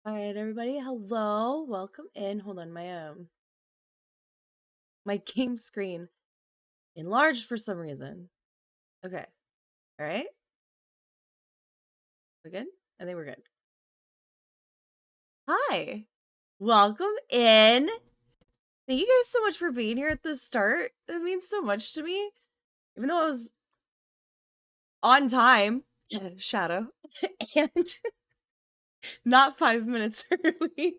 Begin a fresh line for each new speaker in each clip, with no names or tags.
All right, everybody. Hello. Welcome in. Hold on, my game screen enlarged for some reason. Okay. All right. We're good? I think we're good. Hi. Welcome in. Thank you guys so much for being here at the start. That means so much to me. Even though I was on time, Shadow, and not 5 minutes early.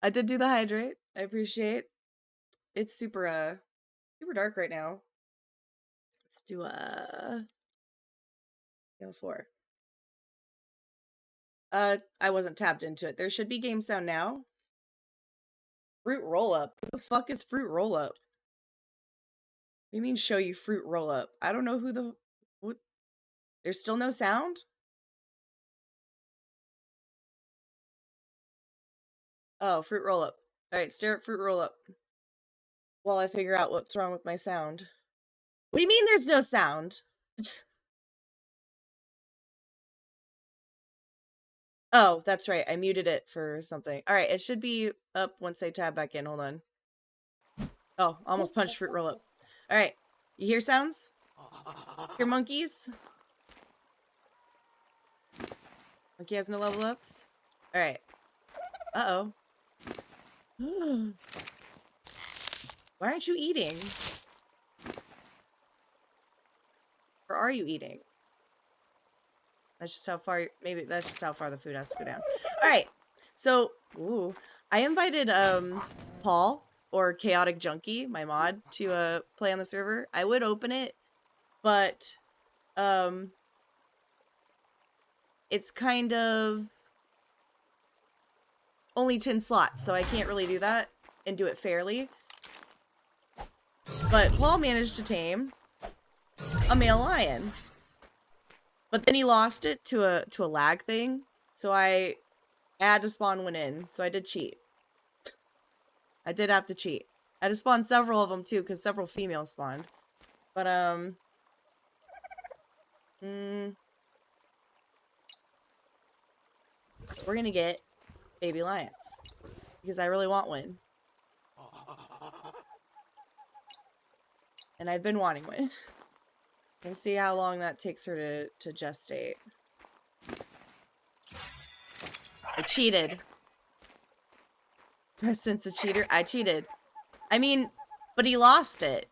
I did do the hydrate. I appreciate. It's super dark right now. Let's do Game 4. I wasn't tapped into it. There should be game sound now. Fruit roll up. Who the fuck is fruit roll up? What do you mean show you fruit roll up? I don't know who the what. There's still no sound? Oh, fruit roll up. Alright, stare at fruit roll up while I figure out what's wrong with my sound. What do you mean there's no sound? Oh, that's right. I muted it for something. Alright, it should be up once I tab back in. Hold on. Oh, almost punched fruit roll up. Alright. You hear sounds? Hear monkeys? Monkey has no level ups? Alright. Uh-oh. Why aren't you eating? Or are you eating? That's just how far, maybe that's just how far the food has to go down. Alright, so, ooh, I invited, Paul, or Chaotic Junkie, my mod, to, play on the server. I would open it, but, it's kind of only 10 slots, so I can't really do that and do it fairly. But Paul managed to tame a male lion. But then he lost it to a lag thing, so I had to spawn one in, so I did cheat. I did have to cheat. I had to spawn several of them too, because several females spawned. But, we're gonna get baby lions. Because I really want one. And I've been wanting one. We'll see how long that takes her to gestate. I cheated. Preston's a cheater. I cheated. I mean, but he lost it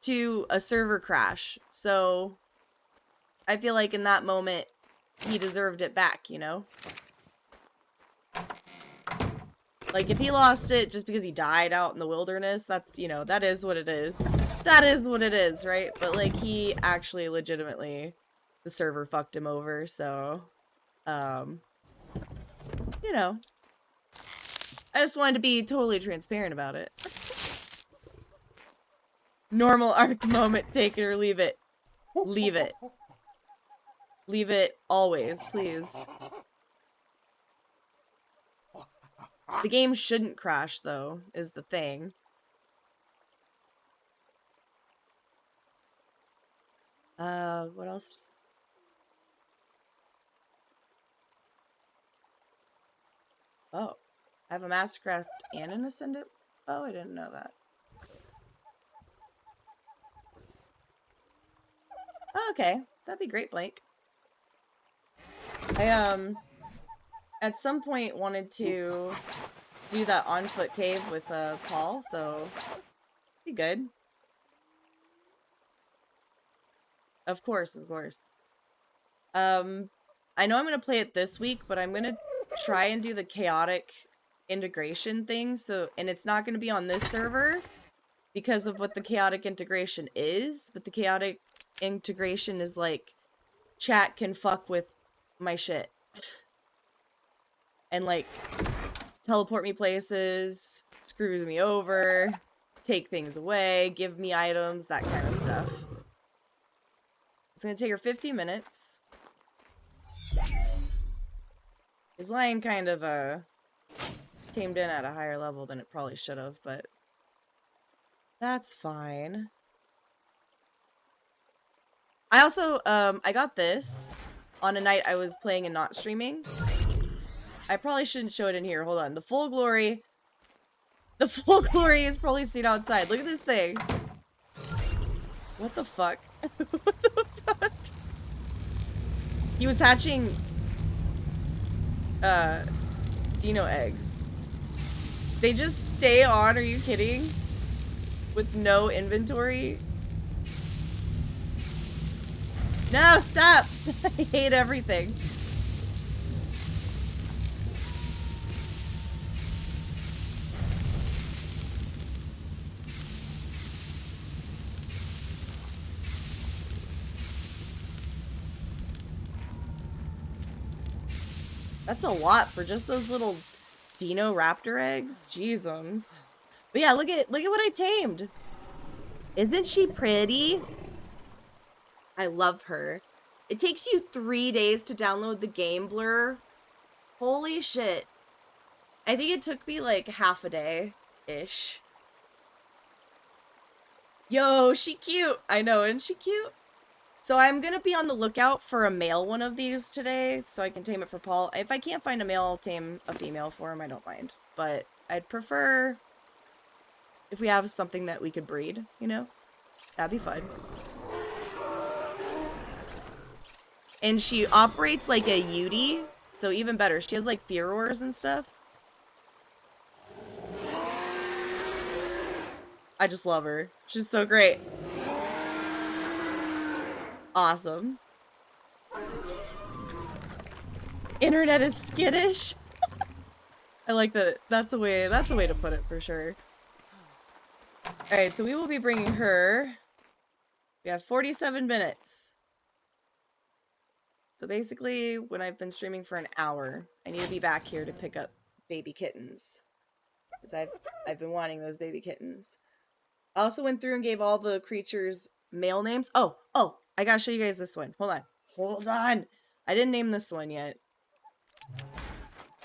to a server crash. So I feel like in that moment, he deserved it back, you know? Like, if he lost it just because he died out in the wilderness, that's, you know, that is what it is. That is what it is, right? But, like, he actually legitimately, the server fucked him over, so, you know. I just wanted to be totally transparent about it. Normal Ark moment, take it or leave it. Leave it. Leave it always, please. The game shouldn't crash, though, is the thing. What else? Oh, I have a Mastercraft and an Ascendant? Oh, I didn't know that. Oh, okay, that'd be great, Blake. I, at some point wanted to do that on-foot cave with, Paul, so be good. Of course, of course. I know I'm gonna play it this week, but I'm gonna try and do the chaotic integration thing, so, and it's not gonna be on this server because of what the chaotic integration is, but the chaotic integration is like, chat can fuck with my shit. And like, teleport me places, screw me over, take things away, give me items, that kind of stuff. It's gonna take her 50 minutes. His lion kind of, tamed in at a higher level than it probably should have, but that's fine. I also, I got this on a night I was playing and not streaming. I probably shouldn't show it in here. Hold on. The full glory. The full glory is probably seen outside. Look at this thing. What the fuck? What the fuck? He was hatching dino eggs. They just stay on, are you kidding? With no inventory? No, stop! I hate everything. That's a lot for just those little dino raptor eggs. Jeezums. But yeah, look at what I tamed. Isn't she pretty? I love her. It takes you 3 days to download the game, Blur. Holy shit. I think it took me like half a day-ish. Yo, she cute. I know, isn't she cute? So I'm gonna be on the lookout for a male one of these today, so I can tame it for Paul. If I can't find a male, I'll tame a female for him. I don't mind. But I'd prefer if we have something that we could breed, you know? That'd be fun. And she operates like a Yudi, so even better. She has like furors and stuff. I just love her. She's so great. Awesome. Internet is skittish. I like that. That's a way to put it for sure. All right, so we will be bringing her. We have 47 minutes. So basically, when I've been streaming for an hour, I need to be back here to pick up baby kittens. Because I've been wanting those baby kittens. I also went through and gave all the creatures male names. Oh, I gotta show you guys this one. Hold on. I didn't name this one yet.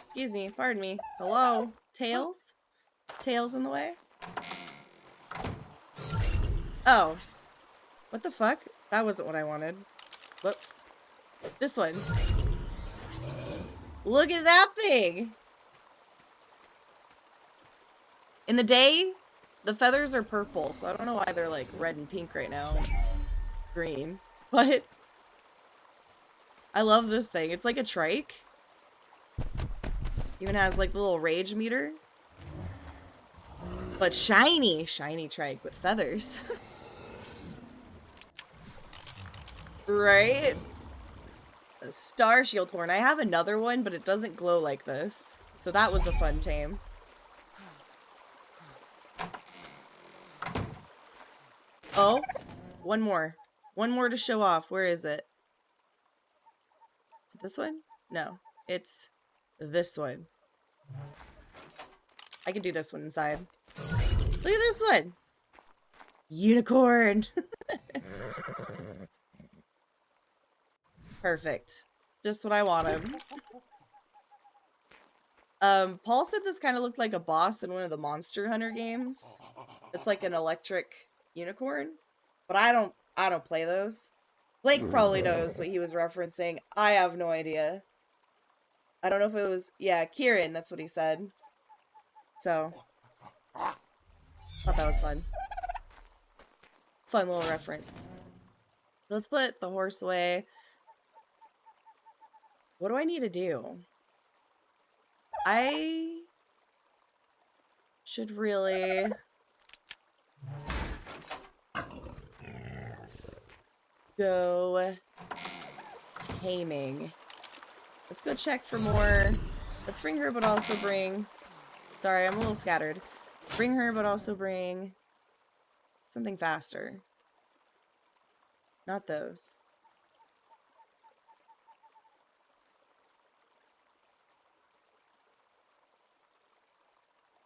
Excuse me, pardon me. Hello? Tails? Tails in the way? Oh. What the fuck? That wasn't what I wanted. Whoops. This one. Look at that thing! In the day, the feathers are purple, so I don't know why they're like red and pink right now. Green. But I love this thing. It's like a trike. Even has like the little rage meter. But shiny. Shiny trike with feathers. Right? A star shield horn. I have another one, but it doesn't glow like this. So that was a fun tame. Oh, one more. One more to show off. Where is it? Is it this one? No, it's this one. I can do this one inside. Look at this one. Unicorn. Perfect. Just what I wanted. Paul said this kind of looked like a boss in one of the Monster Hunter games. It's like an electric unicorn, but I don't play those. Blake probably knows what he was referencing. I have no idea. I don't know if it was, yeah, Kieran, that's what he said. So, thought that was fun. Fun little reference. Let's put the horse away. What do I need to do? I should really go taming. Let's go check for more. Let's bring her, but also bring... Sorry, I'm a little scattered. Bring her, but also bring something faster. Not those.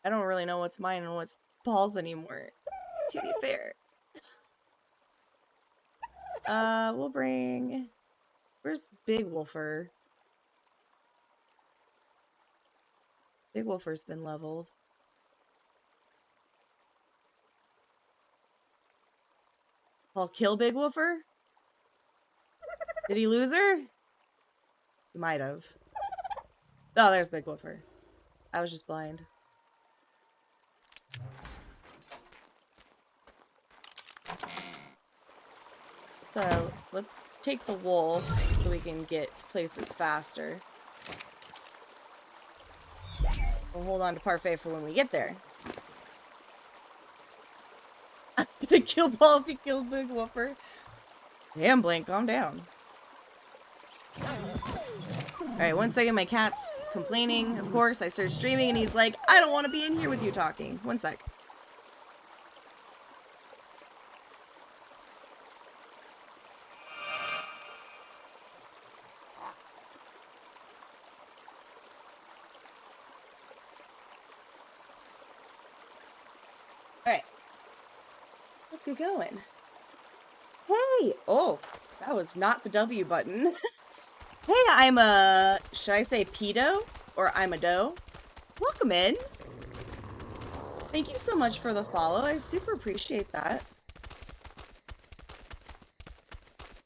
I don't really know what's mine and what's Paul's anymore, to be fair. We'll bring... Where's Big Wolfer? Big Wolfer's been leveled. Paul kill Big Wolfer? Did he lose her? He might have. Oh, there's Big Woofer. I was just blind. So let's take the wolf so we can get places faster. We'll hold on to Parfait for when we get there. I'm gonna kill Paul if he killed Big Woofer. Damn, Blank, calm down. Alright, 1 second, my cat's complaining. Of course, I start streaming and he's like, I don't want to be in here with you talking. 1 sec. Alright. Let's get going. Hey! Oh, that was not the W button. Hey, I'm a... should I say pedo? Or I'm a doe? Welcome in. Thank you so much for the follow. I super appreciate that.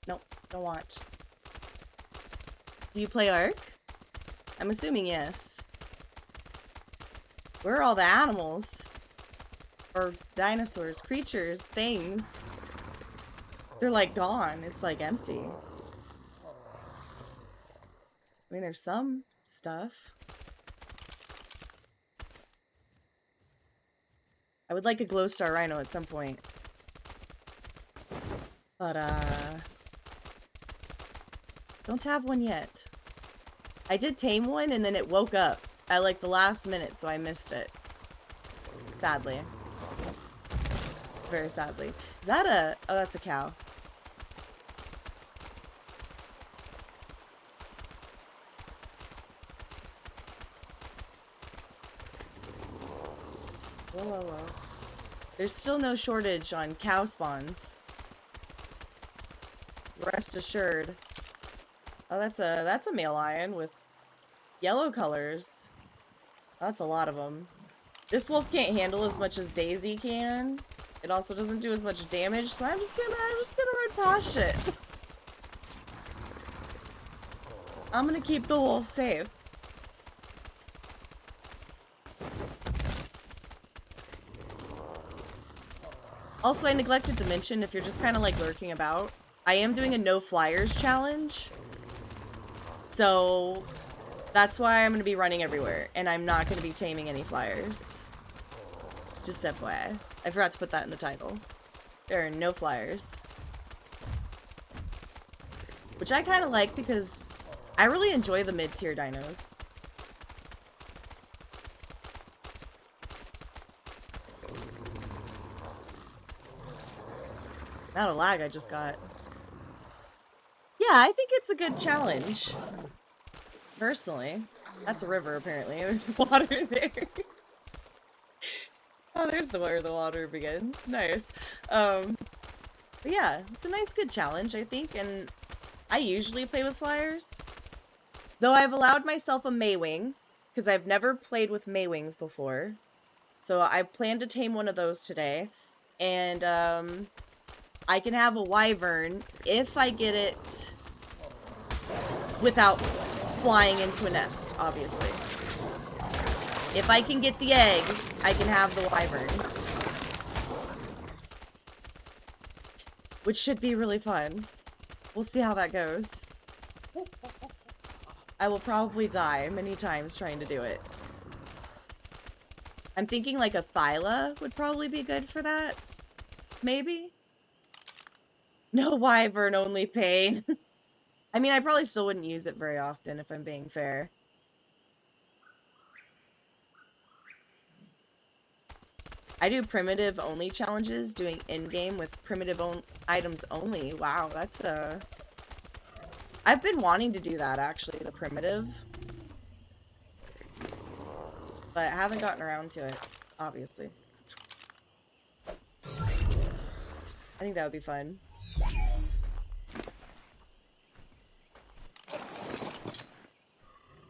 Nope, don't want. Do you play Ark? I'm assuming yes. Where are all the animals? Or dinosaurs, creatures, things? They're like gone. It's like empty. I mean, there's some stuff. I would like a glow star rhino at some point. But, don't have one yet. I did tame one and then it woke up at like the last minute, so I missed it. Sadly. Very sadly. Is that a... oh, that's a cow. Whoa, whoa, whoa. There's still no shortage on cow spawns. Rest assured. Oh, that's a male lion with yellow colors. That's a lot of them. This wolf can't handle as much as Daisy can. It also doesn't do as much damage, so I'm just gonna run past it. I'm gonna keep the wolf safe. Also, I neglected to mention, if you're just kind of like lurking about, I am doing a no flyers challenge. So that's why I'm going to be running everywhere, and I'm not going to be taming any flyers. Just FYI. I forgot to put that in the title. There are no flyers. Which I kind of like because I really enjoy the mid-tier dinos. Not a lag I just got. Yeah, I think it's a good challenge. Personally. That's a river, apparently. There's water there. Oh, there's where the water begins. Nice. But yeah, it's a nice, good challenge, I think, and I usually play with flyers. Though I've allowed myself a Maywing, because I've never played with Maywings before. So I plan to tame one of those today, and I can have a wyvern if I get it without flying into a nest, obviously. If I can get the egg, I can have the wyvern. Which should be really fun. We'll see how that goes. I will probably die many times trying to do it. I'm thinking like a Thyla would probably be good for that. Maybe? No wyvern, only pain. I mean, I probably still wouldn't use it very often if I'm being fair. I do primitive only challenges, doing in-game with primitive items only. Wow, that's a... I've been wanting to do that, actually, the primitive. But I haven't gotten around to it, obviously. I think that would be fun.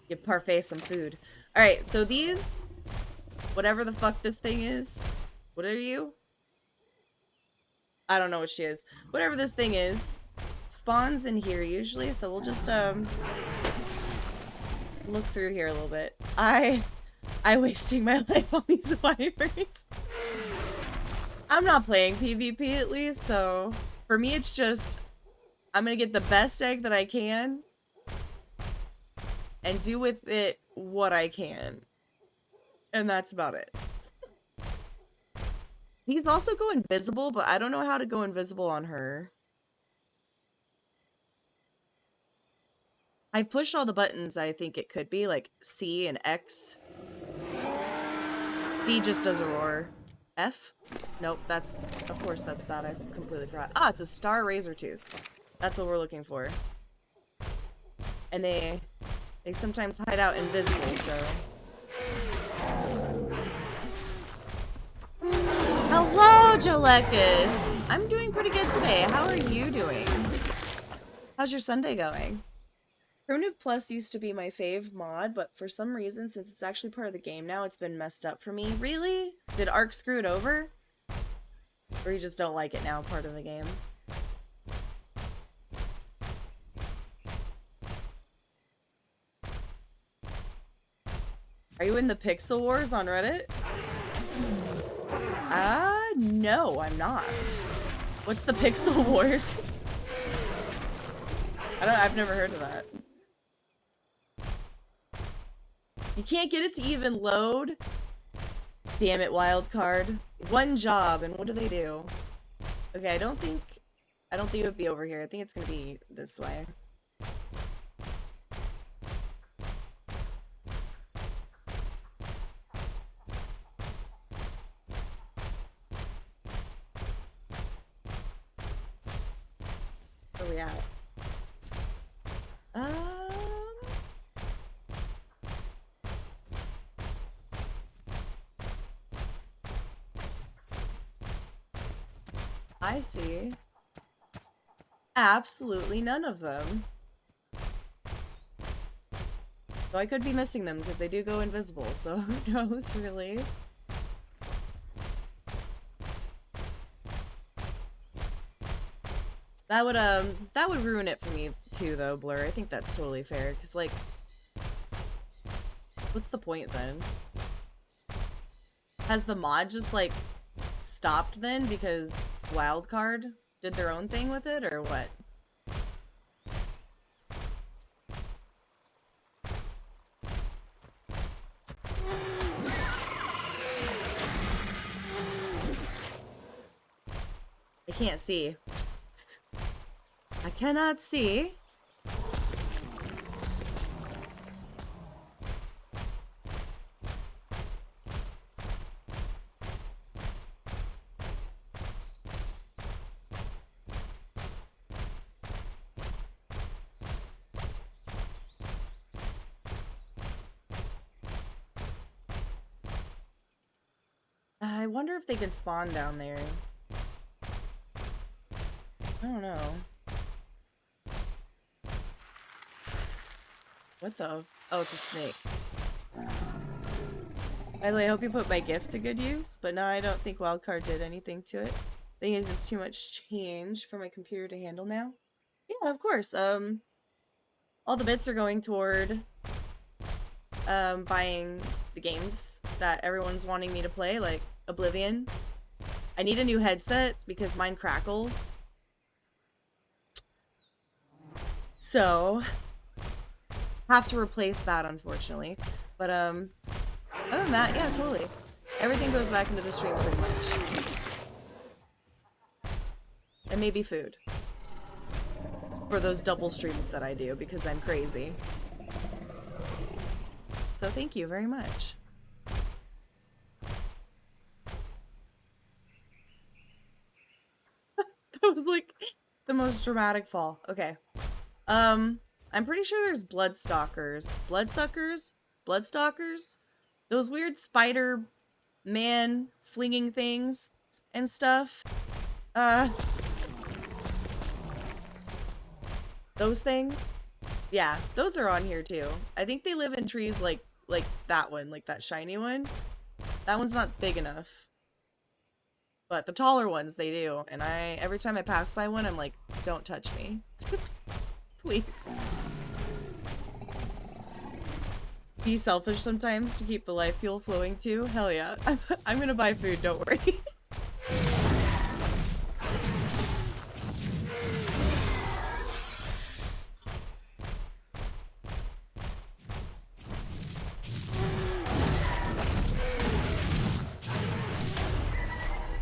Give Parfait some food. Alright, so these... whatever the fuck this thing is. What are you? I don't know what she is. Whatever this thing is. Spawns in here usually, so we'll just look through here a little bit. I wasting my life on these wyverns. I'm not playing PvP at least, so for me it's just I'm gonna get the best egg that I can and do with it what I can. And that's about it. These also go invisible, but I don't know how to go invisible on her. I've pushed all the buttons I think it could be, like C and X. C just does a roar. F? Nope, that's, of course that's that, I completely forgot. Ah, it's a Star Razortooth. That's what we're looking for. And they sometimes hide out invisible, so. Hello, Jolekus! I'm doing pretty good today. How are you doing? How's your Sunday going? Primitive Plus used to be my fave mod, but for some reason, since it's actually part of the game now, it's been messed up for me. Really? Did Ark screw it over? Or you just don't like it now, part of the game? Are you in the Pixel Wars on Reddit? No, I'm not. What's the Pixel Wars? I've never heard of that. You can't get it to even load? Damn it, wildcard. One job, and what do they do? Okay, I don't think it would be over here. I think it's gonna be this way. Where are we at? I see. Absolutely none of them. Though I could be missing them because they do go invisible, so who knows, really? That would ruin it for me too, though, Blur. I think that's totally fair, because, like, what's the point then? Has the mod just, like, stopped then because Wildcard did their own thing with it, or what? I can't see. I cannot see. I wonder if they can spawn down there. I don't know. What the? Oh, it's a snake. By the way, I hope you put my gift to good use, but no, I don't think Wildcard did anything to it. I think it's just too much change for my computer to handle now. Yeah, of course. All the bits are going toward buying the games that everyone's wanting me to play, like Oblivion. I need a new headset because mine crackles. So, have to replace that, unfortunately. But, other than that, yeah, totally. Everything goes back into the stream pretty much. And maybe food. For those double streams that I do, because I'm crazy. So thank you very much. That was like the most dramatic fall. Okay. I'm pretty sure there's bloodstalkers. Bloodsuckers? Bloodstalkers? Those weird spider man flinging things and stuff. Those things? Yeah, those are on here too. I think they live in trees like that one, like that shiny one. That one's not big enough. But the taller ones, they do. And every time I pass by one, I'm like, don't touch me. Please. be selfish sometimes to keep the life fuel flowing too. Hell yeah. I'm gonna buy food, don't worry.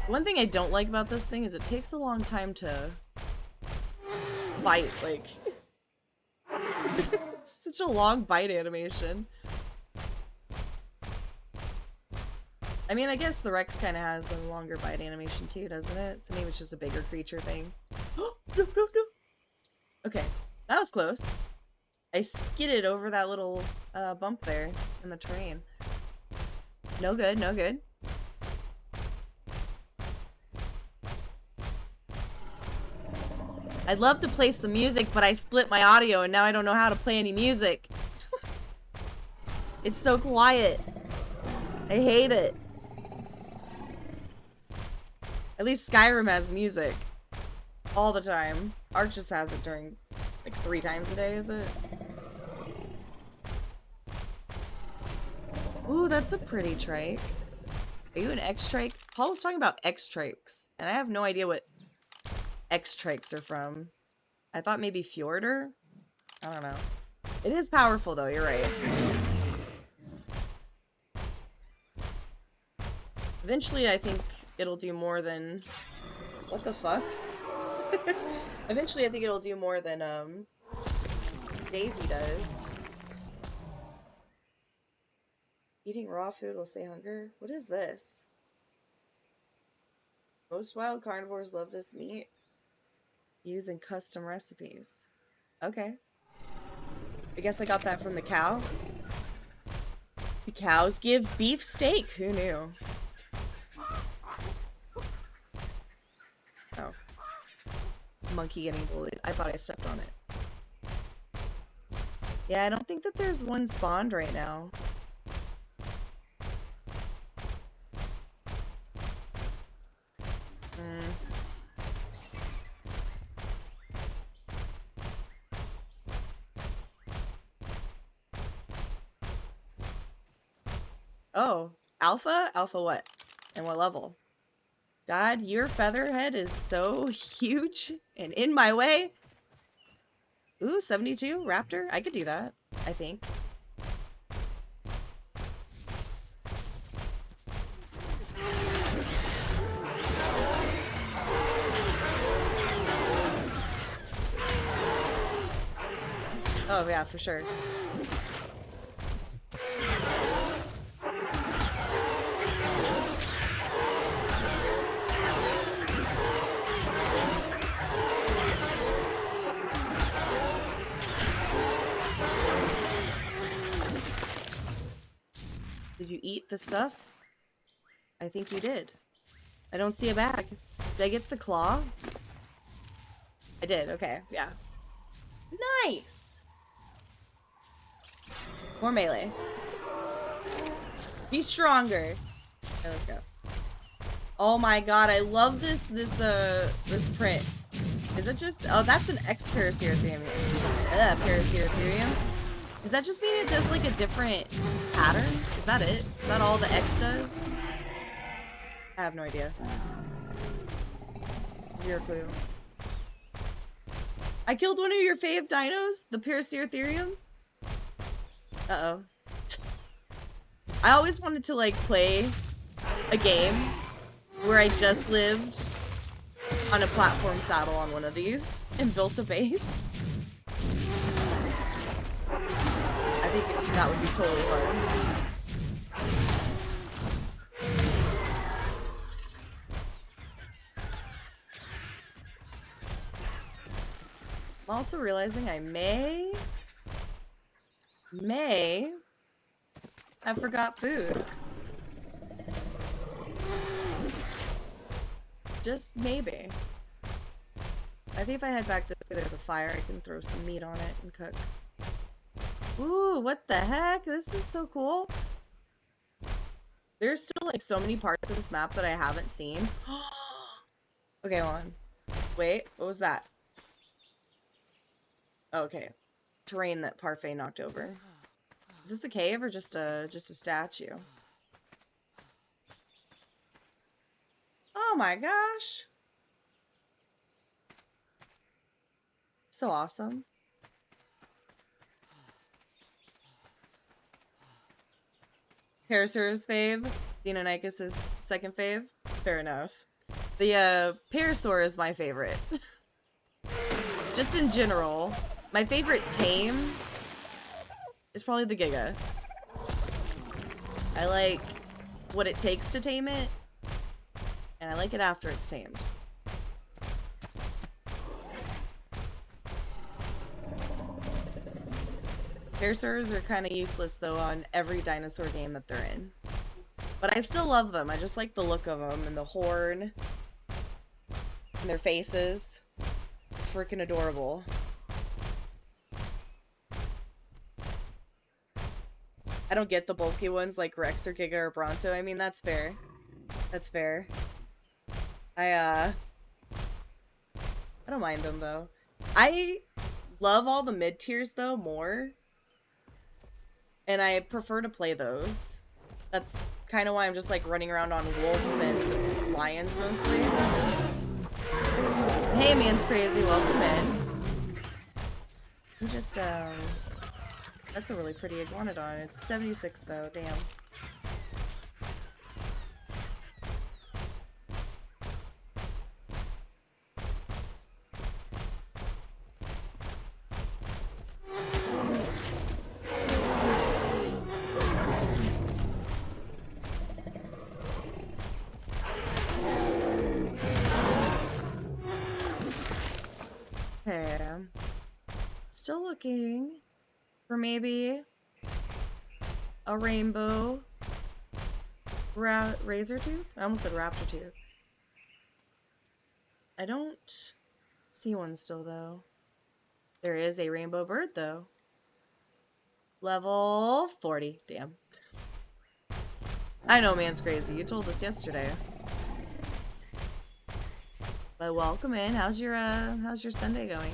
One thing I don't like about this thing is it takes a long time to bite, like... It's such a long bite animation. I mean, I guess the Rex kind of has a longer bite animation too, doesn't it? So maybe it's just a bigger creature thing. No, no, no. Okay, that was close. I skidded over that little bump there in the terrain. No good, no good. I'd love to play some music, but I split my audio and now I don't know how to play any music. It's so quiet. I hate it. At least Skyrim has music. All the time. Ark just has it during, like, 3 times a day, is it? Ooh, that's a pretty trike. Are you an X-trike? Paul was talking about X-trikes, and I have no idea what X-trikes are from. I thought maybe Fjorder? I don't know. It is powerful, though, you're right. Eventually, I think it'll do more than... What the fuck? Eventually, I think it'll do more than, Daisy does. Eating raw food will say hunger? What is this? Most wild carnivores love this meat. Used in custom recipes. Okay. I guess I got that from the cow. The cows give beef steak. Who knew? Oh. Monkey getting bullied. I thought I stepped on it. Yeah, I don't think that there's one spawned right now. Oh, alpha? Alpha what? And what level? God, your featherhead is so huge and in my way. Ooh, 72 raptor? I could do that, I think. Oh yeah, for sure. Did you eat the stuff? I think you did. I don't see a bag. Did I get the claw? I did, okay, yeah. Nice! More melee. Be stronger. Okay, let's go. Oh my god, I love this print. Is it just, oh, that's an X Paraceratherium. Paraceratherium. Does that just mean it does like a different pattern? Is that it? Is that all the X does? I have no idea. Zero clue. I killed one of your fave dinos, the Paraceratherium. Uh-oh. I always wanted to like play a game where I just lived on a platform saddle on one of these and built a base. I think that would be totally fun. I'm also realizing I may have forgot food. Just maybe. I think if I head back this way, there's a fire. I can throw some meat on it and cook. Ooh, what the heck? This is so cool. There's still like so many parts of this map that I haven't seen. Okay, hold on. Wait, what was that? Oh, okay. Terrain that Parfait knocked over. Is this a cave or just a statue? Oh my gosh. So awesome. Parasaur's fave. Deinonychus' second fave. Fair enough. The Parasaur is my favorite. Just in general. My favorite tame is probably the Giga. I like what it takes to tame it. And I like it after it's tamed. Parasaurs are kind of useless, though, on every dinosaur game that they're in. But I still love them. I just like the look of them and the horn. And their faces. Freaking adorable. I don't get the bulky ones like Rex or Giga or Bronto. I mean, that's fair. That's fair. I don't mind them, though. I love all the mid-tiers, though, more. And I prefer to play those. That's kind of why I'm just, like, running around on wolves and lions, mostly. Hey, man's crazy. Welcome in. I'm just, that's a really pretty iguanodon. It's 76, though. Damn. Still looking for maybe a rainbow Razortooth? I almost said Raptortooth. I don't see one still, though. There is a rainbow bird, though. Level 40. Damn. I know, man's crazy. You told us yesterday. But welcome in. How's your Sunday going?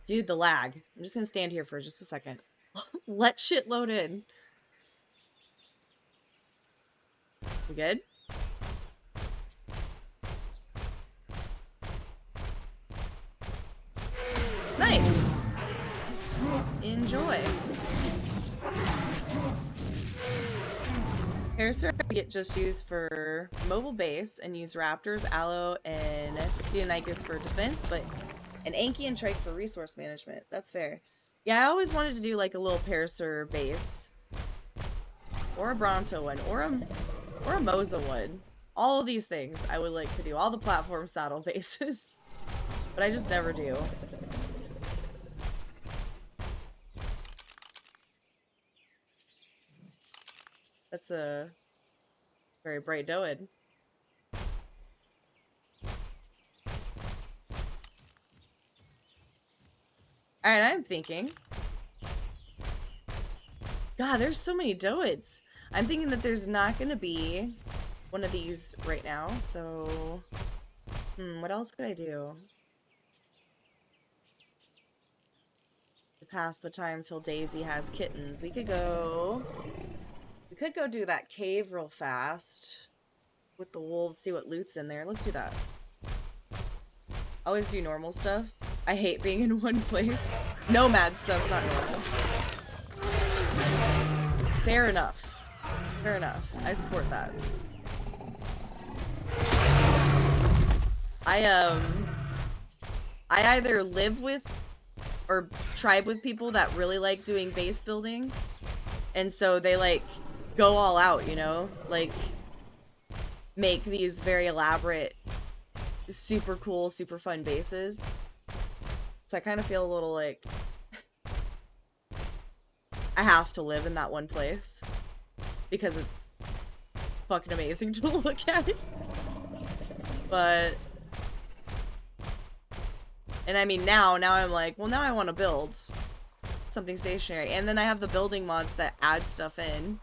Dude, the lag. I'm just gonna stand here for just a second. Let shit load in. We good? Nice! Enjoy. Parasaur I get just used for mobile base and use Raptors, Aloe, and Deinonychus for defense, but an Anki and Trike for resource management. That's fair. Yeah, I always wanted to do like a little Parasaur base. Or a Bronto one. Or a Moza one. All of these things I would like to do. All the platform saddle bases. But I just never do. That's a very bright doed. Alright, I'm thinking. God, there's so many doeds. I'm thinking that there's not going to be one of these right now, so... what else could I do? To pass the time till Daisy has kittens. We could go do that cave real fast. With the wolves, see what loot's in there. Let's do that. Always do normal stuffs. I hate being in one place. Nomad stuff's not normal. Fair enough. Fair enough. I support that. I either live with or tribe with people that really like doing base building. And so they like go all out, you know? Like make these very elaborate, super cool, super fun bases. So I kind of feel a little like I have to live in that one place because it's fucking amazing to look at. But and I mean now I'm like, well, now I want to build something stationary, and then I have the building mods that add stuff in,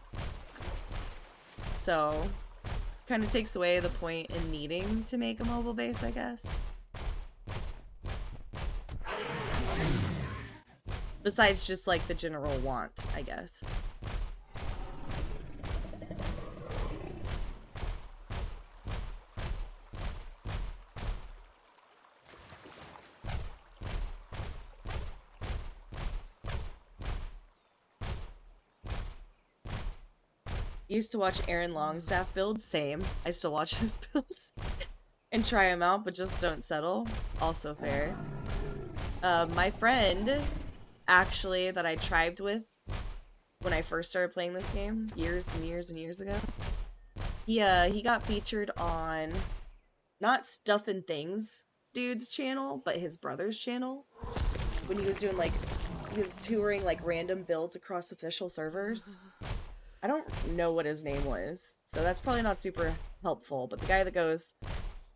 so kind of takes away the point in needing to make a mobile base, I guess. Besides just like the general want, I guess. Used to watch Aaron Longstaff builds. Same. I still watch his builds and try them out, but just don't settle. Also fair. My friend, actually, that I tribed with when I first started playing this game, years and years and years ago, he got featured on not Stuff and Things dude's channel, but his brother's channel when he was doing like he was touring like random builds across official servers. I don't know what his name was, so that's probably not super helpful, but the guy that goes,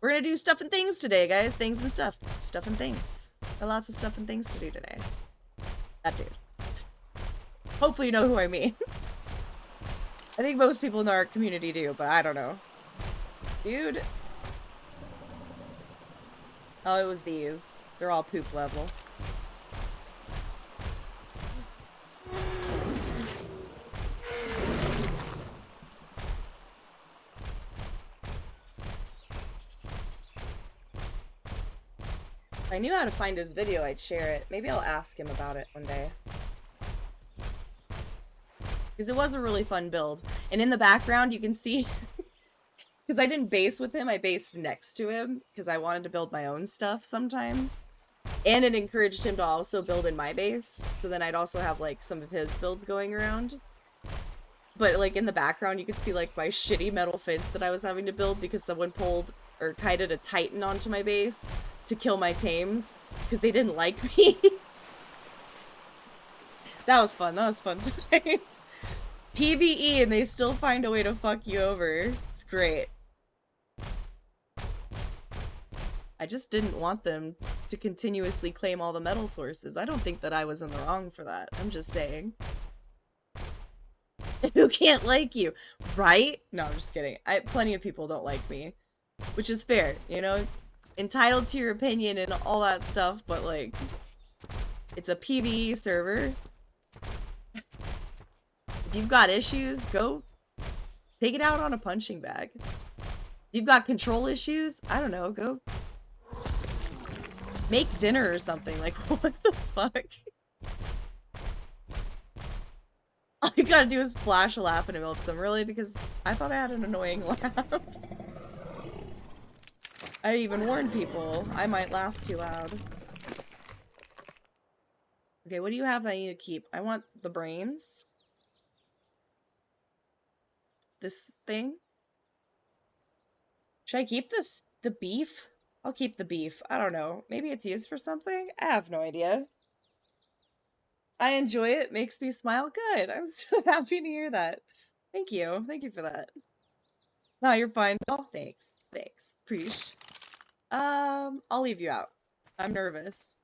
we're gonna do stuff and things today, guys. Things and stuff. Stuff and things. Got lots of stuff and things to do today. That dude. Hopefully you know who I mean. I think most people in our community do, but I don't know. Dude. Oh, it was these. They're all poop level. If I knew how to find his video, I'd share it. Maybe I'll ask him about it one day. Because it was a really fun build. And in the background, you can see... Because I didn't base with him, I based next to him. Because I wanted to build my own stuff sometimes. And it encouraged him to also build in my base. So then I'd also have, like, some of his builds going around. But, like, in the background, you could see, like, my shitty metal fence that I was having to build because someone pulled or kited a Titan onto my base to kill my Tames because they didn't like me. That was fun. That was fun times. PvE and they still find a way to fuck you over. It's great. I just didn't want them to continuously claim all the metal sources. I don't think that I was in the wrong for that. I'm just saying. Who can't like you? Right? No, I'm just kidding. Plenty of people don't like me. Which is fair, you know? Entitled to your opinion and all that stuff, but like... It's a PvE server. If you've got issues, go take it out on a punching bag. If you've got control issues, I don't know, go make dinner or something. Like, what the fuck? All you gotta do is flash a laugh and it melts them. Really? Because I thought I had an annoying laugh. I even warned people I might laugh too loud. Okay, what do you have that I need to keep? I want the brains. This thing? Should I keep this? The beef? I'll keep the beef. I don't know. Maybe it's used for something? I have no idea. I enjoy it. Makes me smile. Good. I'm so happy to hear that. Thank you. Thank you for that. No, you're fine. Oh, thanks. Thanks. Preach. I'll leave you out. I'm nervous.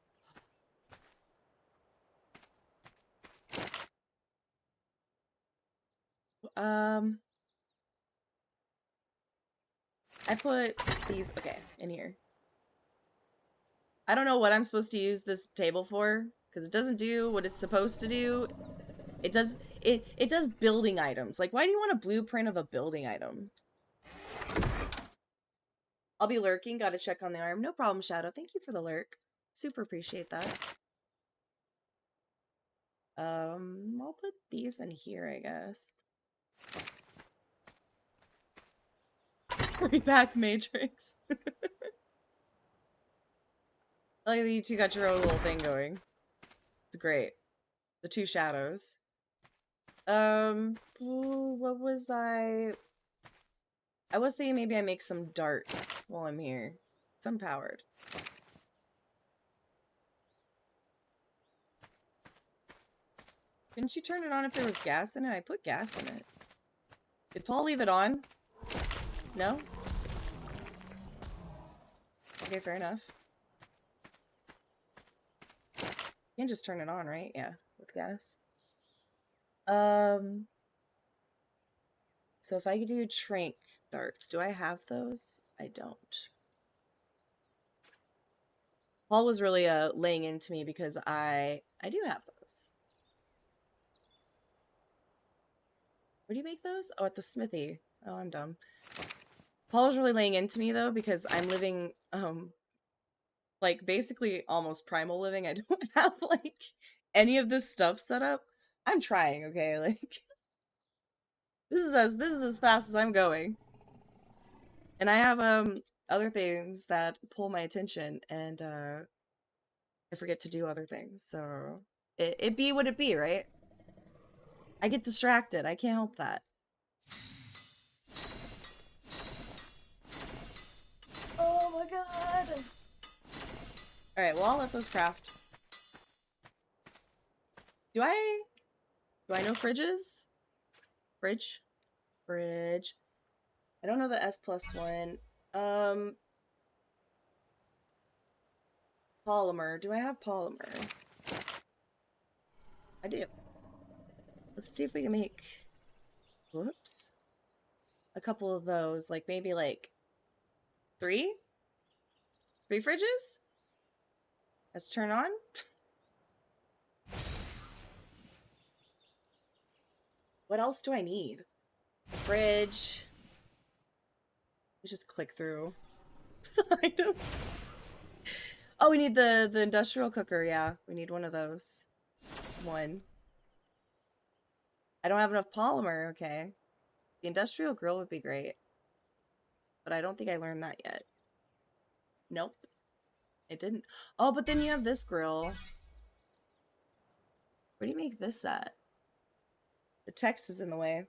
I put these, okay, in here. I don't know what I'm supposed to use this table for, because it doesn't do what it's supposed to do. It does building items. Like, why do you want a blueprint of a building item? I'll be lurking, gotta check on the arm. No problem, Shadow. Thank you for the lurk. Super appreciate that. I'll put these in here, I guess. Hurry back, Matrix. I like that you two got your own little thing going. It's great. The two shadows. What was I was thinking maybe I make some darts while I'm here. It's unpowered. Didn't you turn it on if there was gas in it? I put gas in it. Did Paul leave it on? No? Okay, fair enough. You can just turn it on, right? Yeah, with gas. So if I could do trank darts, do I have those? I don't. Paul was really laying into me because I do have those. Where do you make those? Oh, at the smithy. Oh, I'm dumb. Paul was really laying into me though because I'm living like basically almost primal living. I don't have like any of this stuff set up. I'm trying, okay? Like this is as fast as I'm going. And I have other things that pull my attention and I forget to do other things. So it be what it be, right? I get distracted. I can't help that. Oh my god. Alright, well I'll let those craft. Do I know fridges? Fridge? Fridge. I don't know the S+1. Polymer. Do I have polymer? I do. Let's see if we can make... Whoops. A couple of those. Like, maybe like... 3? 3 fridges? Let's turn on. What else do I need? Fridge. Let's just click through the items. Oh, we need the industrial cooker. Yeah, we need one of those. Just one. I don't have enough polymer. Okay. The industrial grill would be great. But I don't think I learned that yet. Nope. It didn't. Oh, but then you have this grill. Where do you make this at? The text is in the way.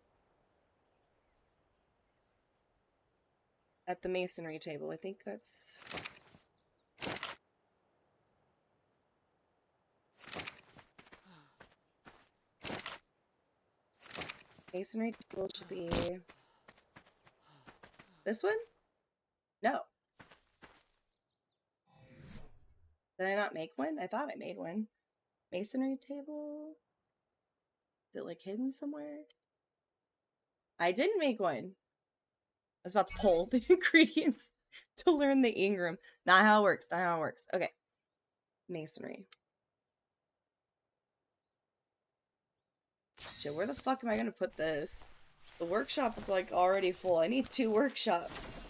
At the masonry table. I think that's... Masonry table should be... This one? No. Did I not make one? I thought I made one. Masonry table? Is it like hidden somewhere? I didn't make one. I was about to pull the ingredients to learn the Ingram. Not how it works. Not how it works. Okay. Masonry. Shit, where the fuck am I gonna put this? The workshop is like already full. I need 2 workshops.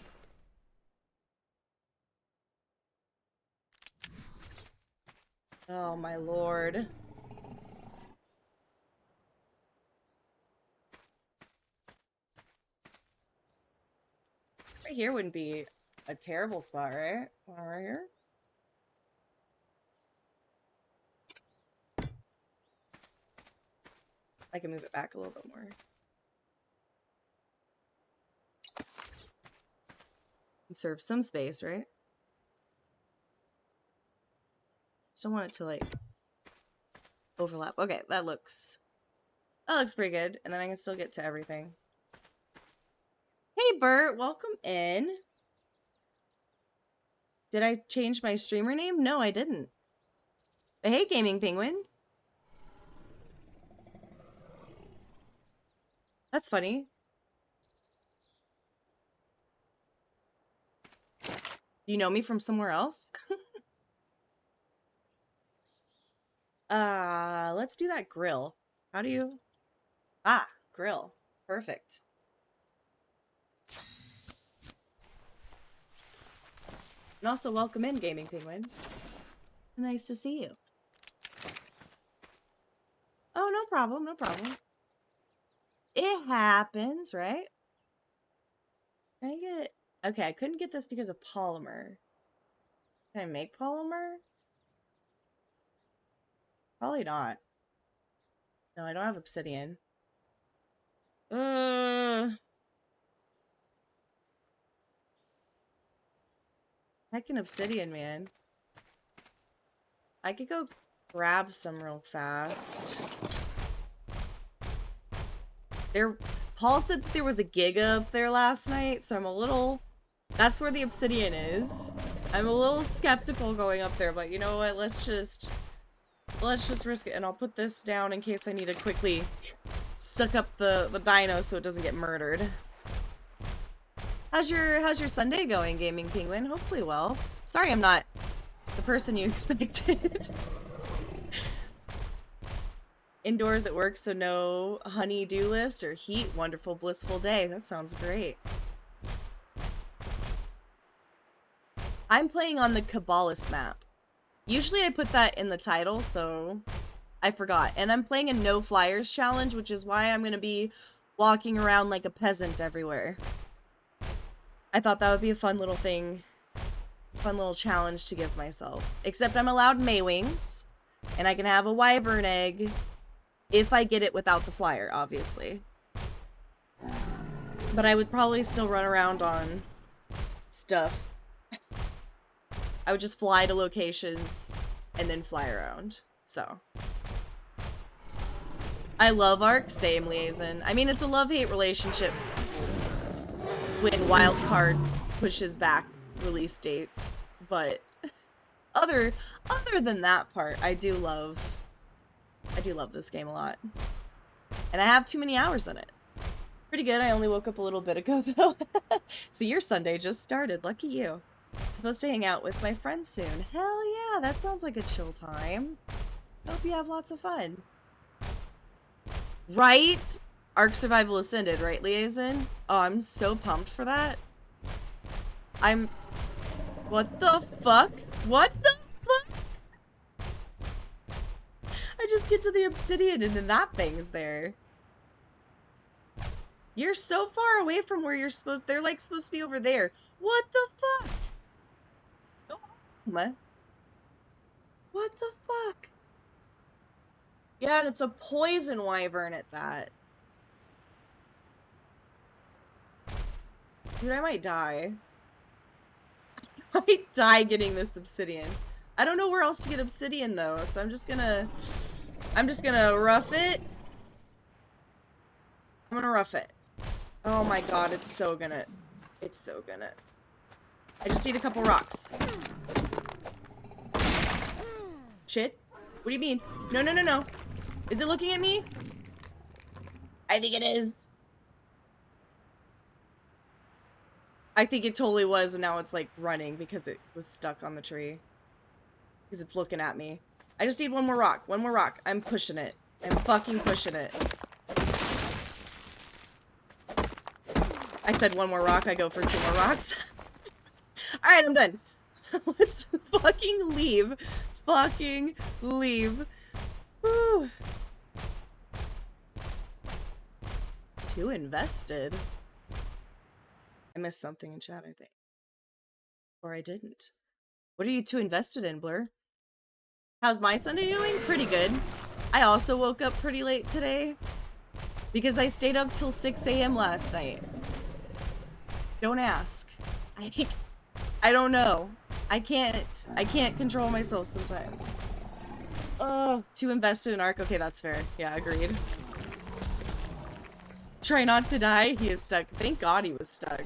Oh my lord. Right here wouldn't be a terrible spot, right? Right here? I can move it back a little bit more. Conserve some space, right? Just don't want it to like overlap. Okay, that looks pretty good. And then I can still get to everything. Hey Bert, welcome in. Did I change my streamer name? No, I didn't. But hey, Gaming Penguin. That's funny. You know me from somewhere else? Let's do that grill. How do you... Ah, grill. Perfect. And also welcome in, Gaming Penguin. Nice to see you. Oh, no problem, no problem. It happens, right? Can I get... Okay, I couldn't get this because of polymer. Can I make polymer? Probably not. No, I don't have obsidian. Heckin' obsidian, man. I could go grab some real fast. Paul said that there was a giga up there last night, so I'm a little... That's where the obsidian is. I'm a little skeptical going up there, but you know what? Let's just risk it, and I'll put this down in case I need to quickly suck up the dino so it doesn't get murdered. How's your Sunday going, Gaming Penguin? Hopefully well. Sorry I'm not the person you expected. Indoors at work, so no honey-do list or heat. Wonderful, blissful day. That sounds great. I'm playing on the Cabalist map. Usually I put that in the title, so I forgot. And I'm playing a no flyers challenge, which is why I'm going to be walking around like a peasant everywhere. I thought that would be a fun little thing. Fun little challenge to give myself. Except I'm allowed Maywings, and I can have a wyvern egg if I get it without the flyer, obviously. But I would probably still run around on stuff. I would just fly to locations and then fly around. So. I love Ark. Same, Liaison. I mean, it's a love-hate relationship when Wildcard pushes back release dates. But other than that part, I do love this game a lot. And I have too many hours in it. Pretty good. I only woke up a little bit ago, though. So your Sunday just started. Lucky you. Supposed to hang out with my friends soon. Hell yeah, that sounds like a chill time. Hope you have lots of fun. Right? Ark Survival Ascended, right, Liaison? Oh, I'm so pumped for that. What the fuck? What the fuck? I just get to the obsidian and then that thing's there. You're so far away from where you're supposed... They're like supposed to be over there. What the fuck? What the fuck? Yeah, and it's a poison wyvern at that. Dude, I might die. I might die getting this obsidian. I don't know where else to get obsidian though, so I'm just gonna rough it. I'm gonna rough it. Oh my god, it's so gonna. I just need a couple rocks. Shit. What do you mean? No, no, no, no. Is it looking at me? I think it is. I think it totally was, and now it's like running because it was stuck on the tree. Because it's looking at me. I just need one more rock. One more rock. I'm pushing it. I'm fucking pushing it. I said one more rock. I go for 2 more rocks. Alright, I'm done. Let's fucking leave. Fucking leave. Whew. Too invested. I missed something in chat, I think. Or I didn't. What are you too invested in, Blur? How's my Sunday doing? Pretty good. I also woke up pretty late today because I stayed up till 6 a.m. last night. Don't ask. I don't know. I can't control myself sometimes. Oh, too invested in Ark. Okay, that's fair. Yeah, agreed. Try not to die. He is stuck. Thank God he was stuck.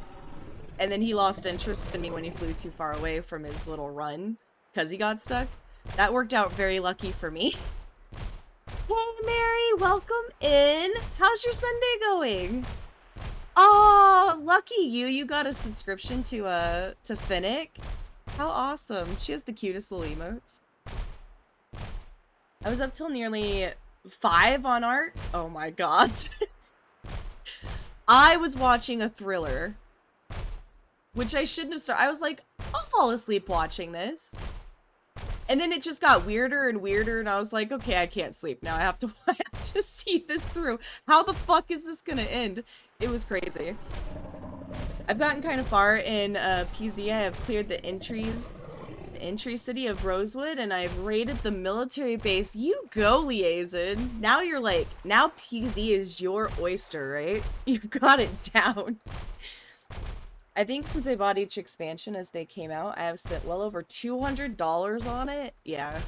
And then he lost interest in me when he flew too far away from his little run because he got stuck. That worked out very lucky for me. Hey, Mary, welcome in. How's your Sunday going? Oh, lucky you. You got a subscription to Finnick. How awesome. She has the cutest little emotes. I was up till nearly 5 on Ark. Oh my god. I was watching a thriller, which I shouldn't have started. I was like, I'll fall asleep watching this. And then it just got weirder and weirder, and I was like, okay, I can't sleep now. I have to see this through. How the fuck is this gonna end? It was crazy. I've gotten kind of far in PZ. I have cleared the entry city of Rosewood, and I've raided the military base. You go, Liaison. Now you're like, now PZ is your oyster, right? You've got it down. I think since I bought each expansion as they came out, I have spent well over $200 on it. Yeah,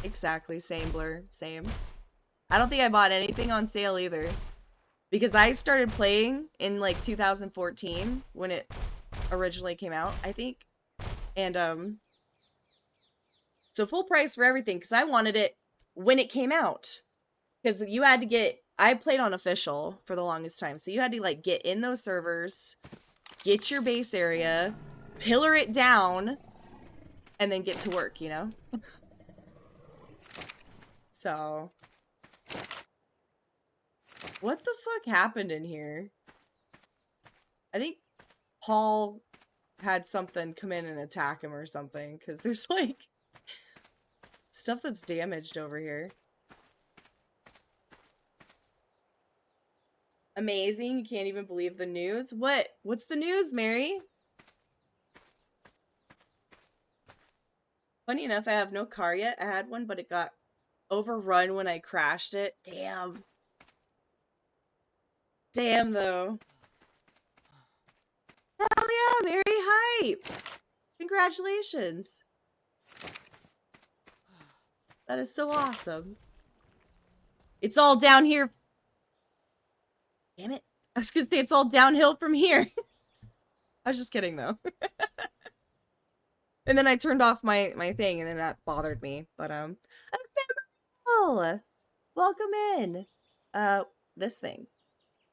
exactly. Same, Blur. Same. I don't think I bought anything on sale either. Because I started playing in like 2014 when it originally came out, I think. And, so full price for everything because I wanted it when it came out. Because you had to get, I played on official for the longest time. So you had to like get in those servers, get your base area, pillar it down, and then get to work, you know? So, what the fuck happened in here? I think Paul had something come in and attack him or something, because there's like stuff that's damaged over here. Amazing. You can't even believe the news. What's the news, Mary? Funny enough, I have no car yet. I had one, but it got overrun when I crashed it. Damn. Damn, though. Hell yeah, Mary, hype! Congratulations. That is so awesome. It's all down here. Damn it. I was gonna say it's all downhill from here. I was just kidding, though. And then I turned off my thing, and then that bothered me. But, oh, welcome in. This thing.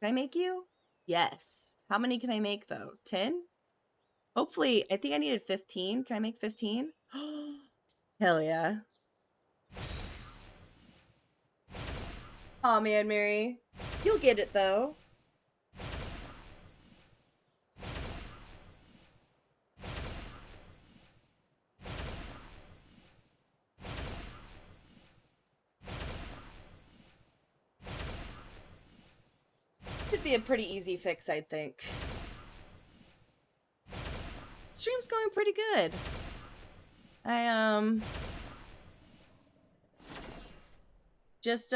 Can I make you? Yes. How many can I make, though? 10? Hopefully, I think I needed 15. Can I make 15? Hell yeah. Aw, man, Mary. You'll get it, though. Should be a pretty easy fix, I think. Stream's going pretty good. Just,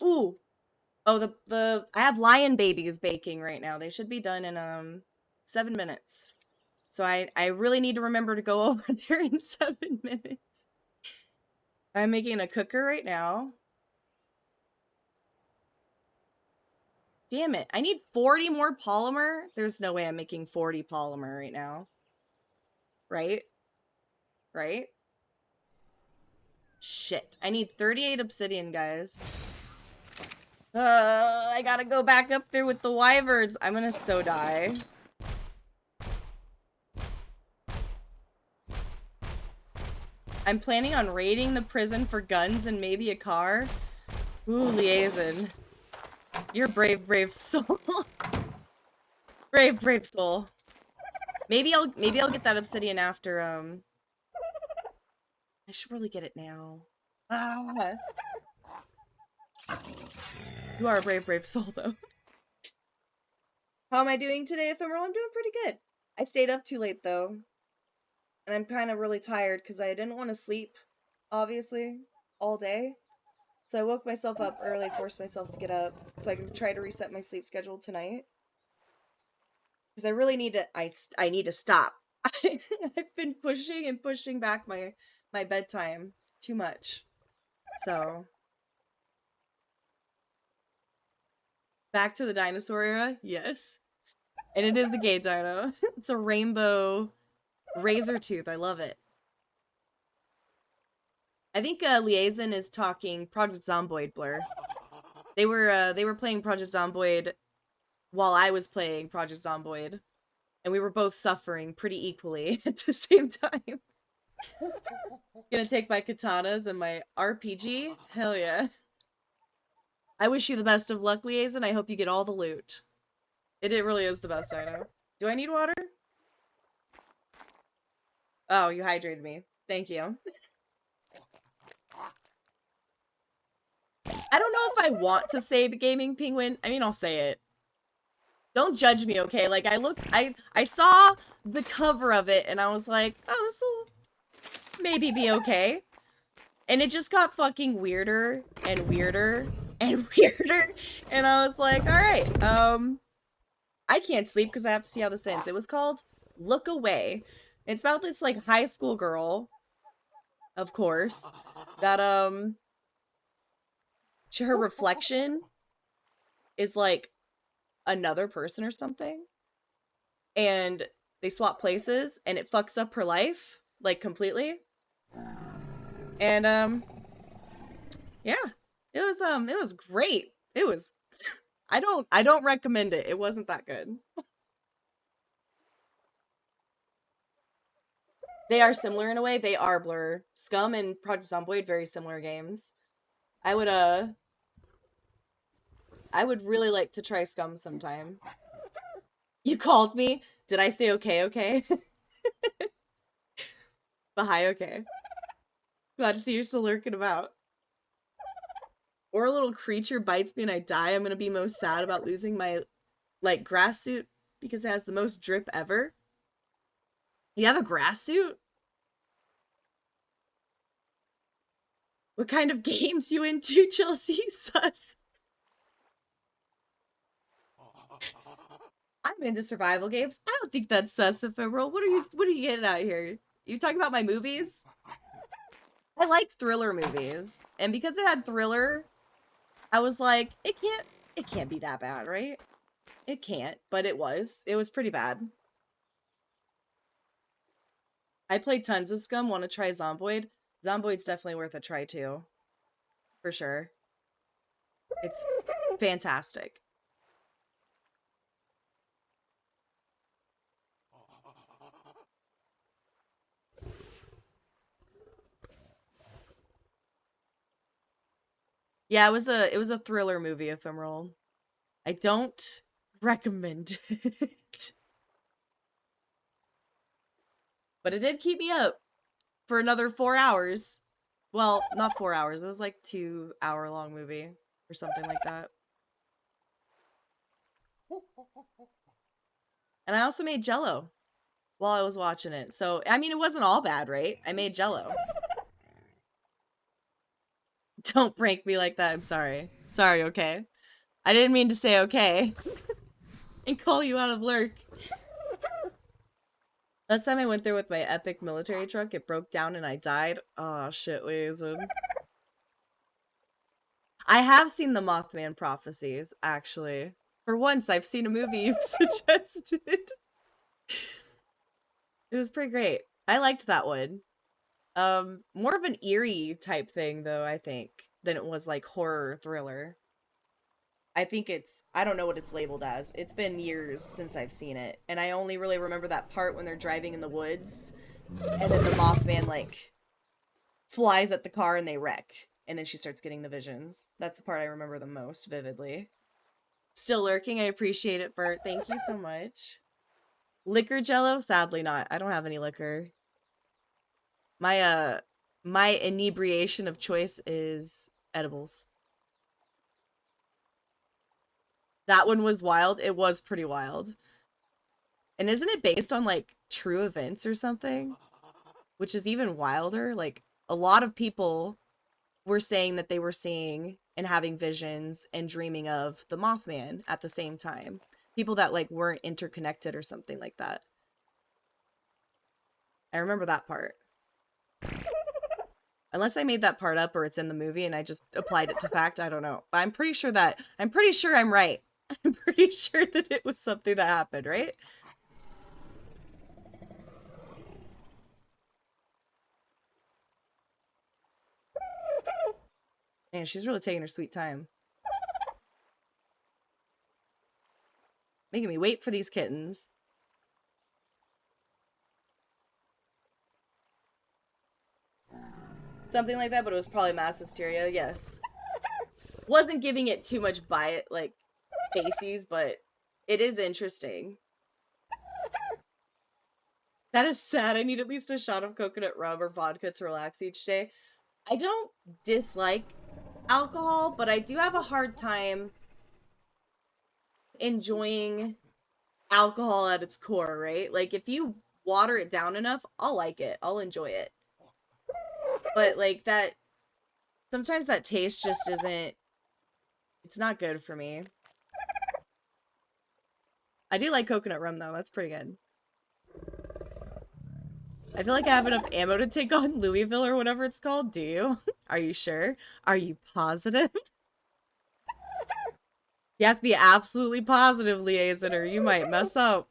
ooh. Oh, I have lion babies baking right now. They should be done in, 7 minutes. So I really need to remember to go over there in 7 minutes. I'm making a cooker right now. Damn it. I need 40 more polymer. There's no way I'm making 40 polymer right now. Right? Right? Shit. I need 38 obsidian, guys. I gotta go back up there with the wyverns. I'm gonna so die. I'm planning on raiding the prison for guns and maybe a car. Ooh, liaison. You're brave, brave soul. Brave, brave soul. Maybe I'll get that obsidian after, I should really get it now. Ah. You are a brave, brave soul, though. How am I doing today, Ephemeral? I'm doing pretty good. I stayed up too late, though. And I'm kind of really tired because I didn't want to sleep, obviously, all day. So I woke myself up early, forced myself to get up so I can try to reset my sleep schedule tonight. Because I really need to, I need to stop. I've been pushing and pushing back my bedtime too much. So. Back to the dinosaur era? Yes. And it is a gay dino. It's a Rainbow Razortooth. I love it. I think Liaison is talking Project Zomboid Blur. They were playing Project Zomboid while I was playing Project Zomboid, and we were both suffering pretty equally at the same time. Gonna take my katanas and my RPG? Hell yeah. I wish you the best of luck, Liaison. I hope you get all the loot. It really is the best dino. Do I need water? Oh, you hydrated me. Thank you. I don't know if I want to say the gaming penguin. I mean, I'll say it. Don't judge me, okay? Like, I saw the cover of it, and I was like, oh, this'll maybe be okay. And it just got fucking weirder and weirder and weirder. And I was like, alright, I can't sleep because I have to see how this ends. It was called Look Away. It's about this, like, high school girl, of course, that, her reflection is, like, another person or something. And they swap places, and it fucks up her life, like, completely. And, yeah. It was great. It was, I don't recommend it. It wasn't that good. They are similar in a way. They are Blur. Scum and Project Zomboid, very similar games. I would really like to try Scum sometime. You called me? Did I say okay, okay? But hi, okay. Glad to see you're still lurking about. Or a little creature bites me and I die. I'm gonna be most sad about losing my, like, grass suit because it has the most drip ever. You have a grass suit? What kind of games you into, Chelsea? Sus. I'm into survival games. I don't think that's sus, Ephemeral. What are you getting out here? You talking about my movies? I like thriller movies. And because it had thriller, I was like, it can't be that bad, right? It can't, but it was. It was pretty bad. I played tons of Scum, want to try Zomboid. Zomboid's definitely worth a try too. For sure. It's fantastic. Yeah, it was a thriller movie, Ephemeral. I don't recommend it. But it did keep me up for another 4 hours. Well, not 4 hours. It was like 2-hour long movie or something like that. And I also made Jello while I was watching it. So, I mean, it wasn't all bad, right? I made Jello. Don't prank me like that. I'm sorry. Sorry, okay? I didn't mean to say okay. And call you out of lurk. Last time I went there with my epic military truck, it broke down and I died. Oh, shit, Liaison. I have seen the Mothman prophecies, actually. For once, I've seen a movie you suggested. It was pretty great. I liked that one. More of an eerie type thing, though, I think, than it was like horror thriller. I think I don't know what it's labeled as. It's been years since I've seen it. And I only really remember that part when they're driving in the woods. And then the Mothman, like, flies at the car and they wreck. And then she starts getting the visions. That's the part I remember the most vividly. Still lurking. I appreciate it, Bert. Thank you so much. Liquor Jello? Sadly not. I don't have any liquor. My inebriation of choice is edibles. That one was wild. It was pretty wild. And isn't it based on, like, true events or something? Which is even wilder. Like, a lot of people were saying that they were seeing and having visions and dreaming of the Mothman at the same time. People that, like, weren't interconnected or something like that. I remember that part. Unless I made that part up or it's in the movie and I just applied it to fact, I don't know. But I'm pretty sure I'm right. I'm pretty sure that it was something that happened, right? Man, she's really taking her sweet time. Making me wait for these kittens. Something like that, but it was probably mass hysteria, yes. Wasn't giving it too much bias, like, bases, but it is interesting. That is sad. I need at least a shot of coconut rum or vodka to relax each day. I don't dislike alcohol, but I do have a hard time enjoying alcohol at its core, right? Like, if you water it down enough, I'll like it. I'll enjoy it. But, like, that... Sometimes that taste just isn't... It's not good for me. I do like coconut rum, though. That's pretty good. I feel like I have enough ammo to take on Louisville or whatever it's called. Do you? Are you sure? Are you positive? You have to be absolutely positive, Liaison, or you might mess up.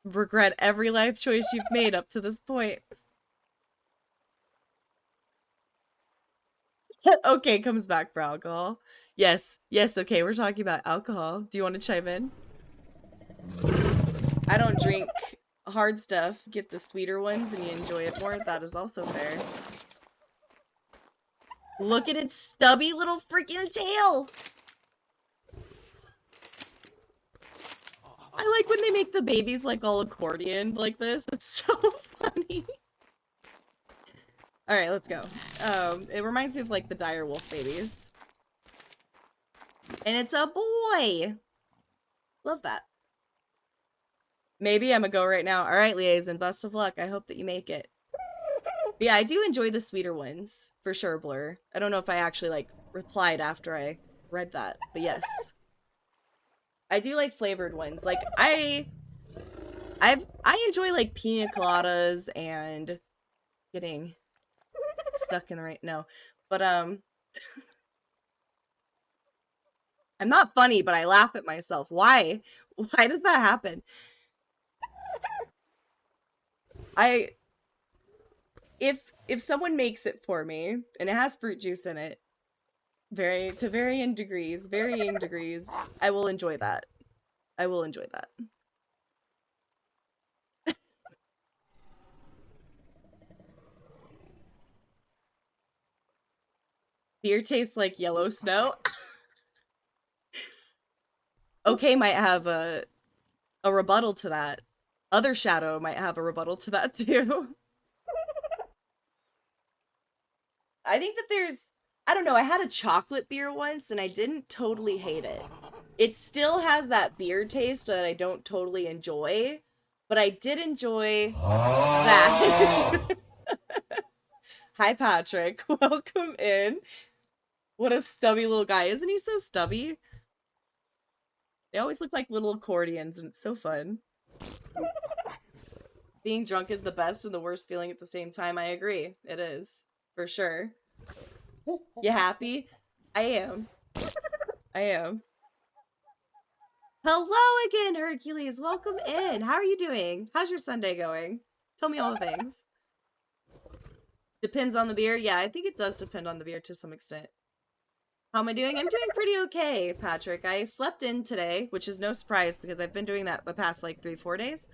Regret every life choice you've made up to this point. Okay, comes back for alcohol. Yes, okay, we're talking about alcohol. Do you want to chime in? I don't drink hard stuff, get the sweeter ones, and you enjoy it more, that is also fair. Look at its stubby little freaking tail! I like when they make the babies like all accordion like this. It's so funny. Alright, let's go. It reminds me of like the dire wolf babies. And it's a boy! Love that. Maybe I'm a go right now. Alright, Liaison, best of luck. I hope that you make it. But yeah, I do enjoy the sweeter ones. For sure, Blur. I don't know if I actually like replied after I read that, but yes. I do like flavored ones. Like I enjoy like pina coladas and getting stuck in the right but I'm not funny, but I laugh at myself. Why does that happen? If someone makes it for me and it has fruit juice in it, varying degrees, I will enjoy that. I will enjoy that. Beer tastes like yellow snow. Okay, might have a rebuttal to that. Other Shadow might have a rebuttal to that too. I think that there's, I don't know, I had a chocolate beer once and I didn't totally hate it. It still has that beer taste that I don't totally enjoy, but I did enjoy that. Hi, Patrick. Welcome in. What a stubby little guy. Isn't he so stubby? They always look like little accordions, and it's so fun. Being drunk is the best and the worst feeling at the same time. I agree. It is. For sure. You happy? I am. I am. Hello again, Hercules. Welcome in. How are you doing? How's your Sunday going? Tell me all the things. Depends on the beer? Yeah, I think it does depend on the beer to some extent. How am I doing? I'm doing pretty okay, Patrick. I slept in today, which is no surprise because I've been doing that the past like 3-4 days.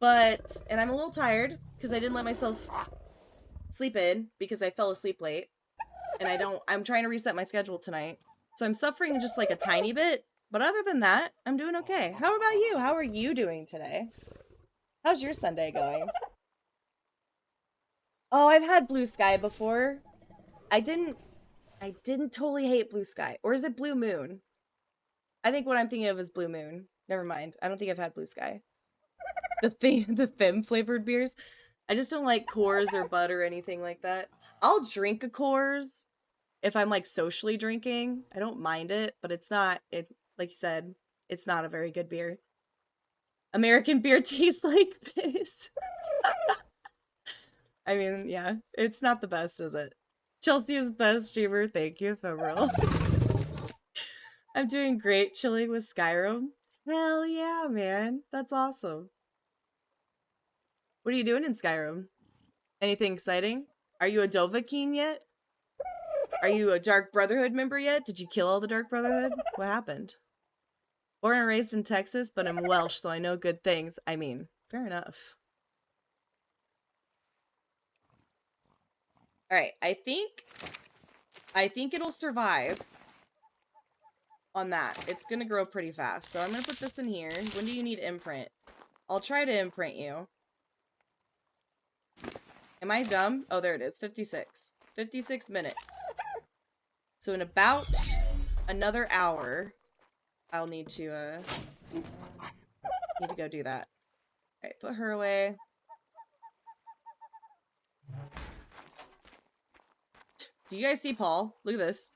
And I'm a little tired because I didn't let myself sleep in because I fell asleep late. And I'm trying to reset my schedule tonight. So I'm suffering just like a tiny bit. But other than that, I'm doing okay. How about you? How are you doing today? How's your Sunday going? Oh, I've had blue sky before. I didn't totally hate blue sky. Or is it blue moon? I think what I'm thinking of is blue moon. Never mind. I don't think I've had blue sky. The thin flavored beers. I just don't like Coors or Bud or anything like that. I'll drink a Coors if I'm like socially drinking. I don't mind it, but it's not, like you said, it's not a very good beer. American beer tastes like this. I mean, yeah, it's not the best, is it? Chelsea is the best streamer. Thank you, Ephemeral. I'm doing great chilling with Skyrim. Hell yeah, man. That's awesome. What are you doing in Skyrim? Anything exciting? Are you a Dovahkiin yet? Are you a Dark Brotherhood member yet? Did you kill all the Dark Brotherhood? What happened? Born and raised in Texas, but I'm Welsh, so I know good things. I mean, fair enough. Alright, I think it'll survive on that. It's gonna grow pretty fast. So I'm gonna put this in here. When do you need imprint? I'll try to imprint you. Am I dumb? Oh, there it is. 56. 56 minutes. So in about another hour, I'll need to go do that. Alright, put her away. Do you guys see Paul? Look at this.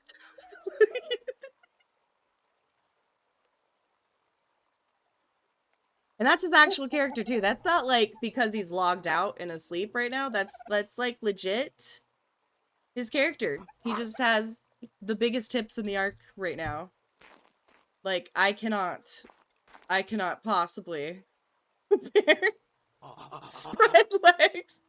And that's his actual character too. That's not like because he's logged out and asleep right now. That's like legit his character. He just has the biggest tips in the Ark right now. Like I cannot possibly spread legs.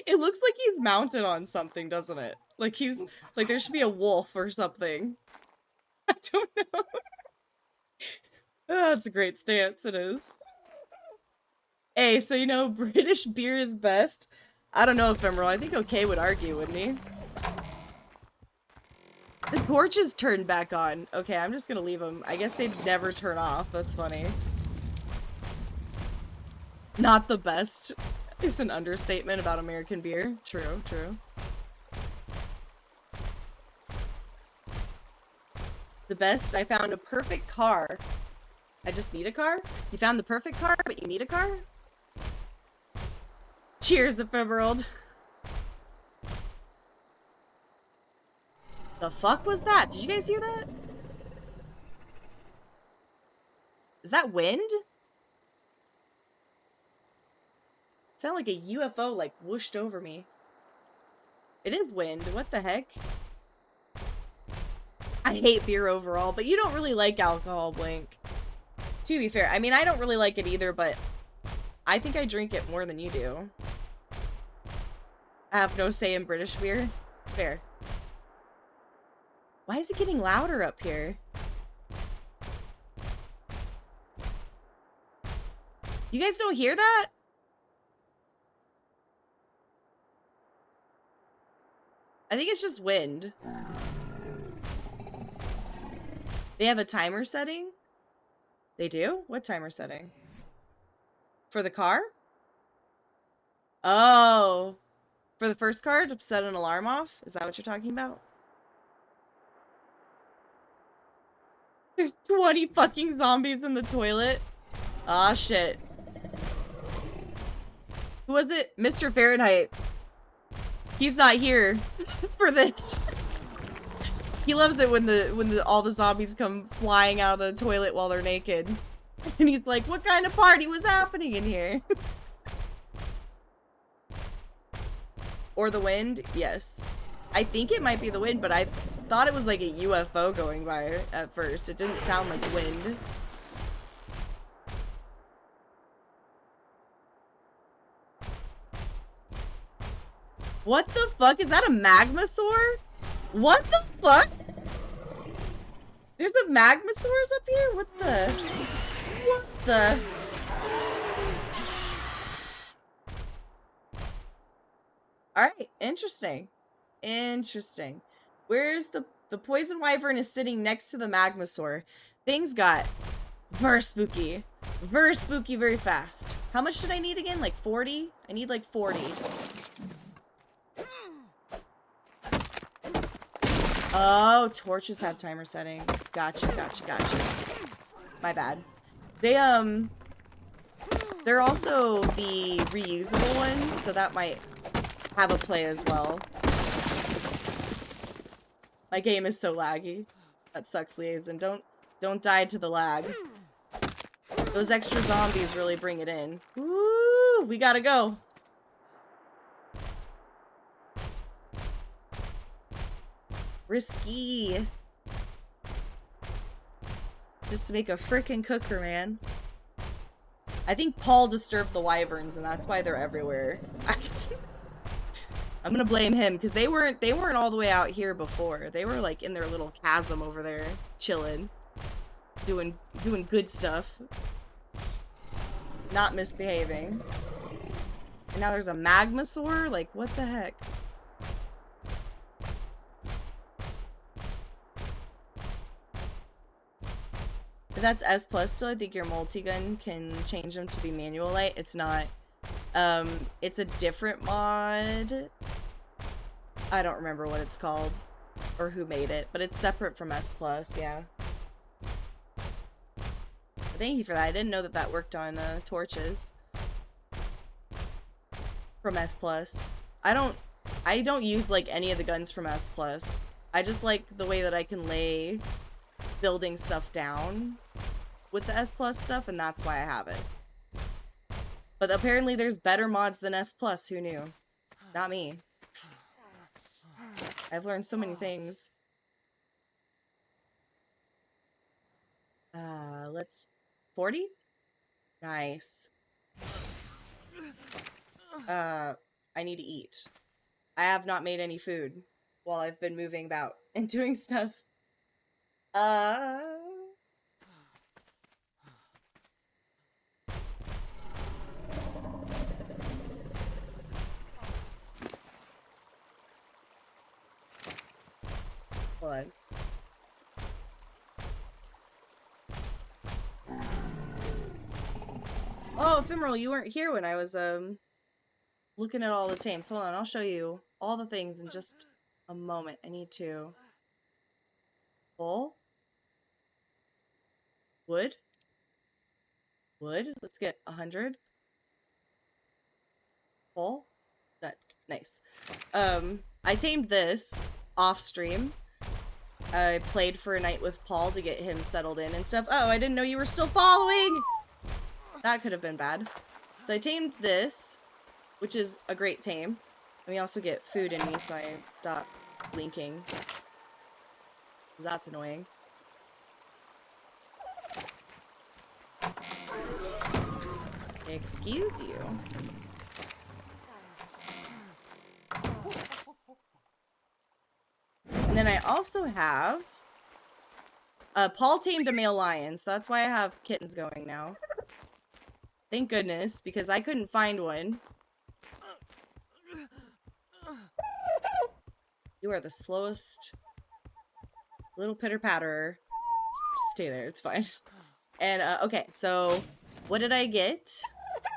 It looks like he's mounted on something, doesn't it? Like he's like there should be a wolf or something. I don't know. Oh, that's a great stance, it is. Hey, so you know British beer is best? I don't know if I'm wrong. I think OK would argue, wouldn't he? The torches turned back on. Okay, I'm just gonna leave them. I guess they'd never turn off. That's funny. Not the best is an understatement about American beer. True, true. The best, I found a perfect car. I just need a car? You found the perfect car, but you need a car? Cheers, Ephemerald. The fuck was that? Did you guys hear that? Is that wind? It sounded like a UFO like whooshed over me. It is wind. What the heck? I hate beer overall, but you don't really like alcohol, Blink. To be fair, I mean, I don't really like it either, but I think I drink it more than you do. I have no say in British beer. Fair. Why is it getting louder up here? You guys don't hear that? I think it's just wind. They have a timer setting? They do? What timer setting? For the car? Oh. For the first car to set an alarm off? Is that what you're talking about? There's 20 fucking zombies in the toilet. Aw, shit. Who was it? Mr. Fahrenheit. He's not here for this. He loves it when all the zombies come flying out of the toilet while they're naked. And he's like, what kind of party was happening in here? Or the wind? Yes. I think it might be the wind, but I thought it was like a UFO going by at first. It didn't sound like wind. What the fuck? Is that a magmasaur? What the fuck? There's a magmasaurs up here? What the? What the? Alright, interesting. Interesting. Where's the poison wyvern is sitting next to the magmasaur. Things got very spooky. Very spooky very fast. How much did I need again? Like 40? I need like 40. Oh, torches have timer settings. Gotcha, gotcha, gotcha. My bad. They're also the reusable ones, so that might have a play as well. My game is so laggy. That sucks, Liaison. Don't die to the lag. Those extra zombies really bring it in. Woo! We gotta go. Risky. Just to make a frickin' cooker, man. I think Paul disturbed the wyverns, and that's why they're everywhere. I'm gonna blame him, because they weren't all the way out here before. They were like in their little chasm over there, chilling, doing good stuff, not misbehaving. And now there's a magmasaur. Like, what the heck? If that's S plus still, I think your multi-gun can change them to be manual light. It's not. It's a different mod. I don't remember what it's called or who made it, but it's separate from S plus, yeah. Thank you for that. I didn't know that that worked on torches from S plus. I don't use like any of the guns from S plus. I just like the way that I can lay building stuff down with the S plus stuff, and that's why I have it. But apparently there's better mods than S plus. Who knew? Not me. I've learned so many things. Let's 40? Nice. I need to eat. I have not made any food while I've been moving about and doing stuff. Hold on. Oh, Ephemeral, you weren't here when I was looking at all the tames. Hold on, I'll show you all the things in just a moment. I need to pull wood. Let's get 100. Pull. That nice. I tamed this off stream. I played for a night with Paul to get him settled in and stuff. Oh, I didn't know you were still following! That could have been bad. So I tamed this, which is a great tame. And we also get food in me, so I stop blinking. That's annoying. Excuse you. And then I also have... Paul tamed a male lion, so that's why I have kittens going now. Thank goodness, because I couldn't find one. You are the slowest little pitter-patterer. Stay there, it's fine. And, okay, so what did I get?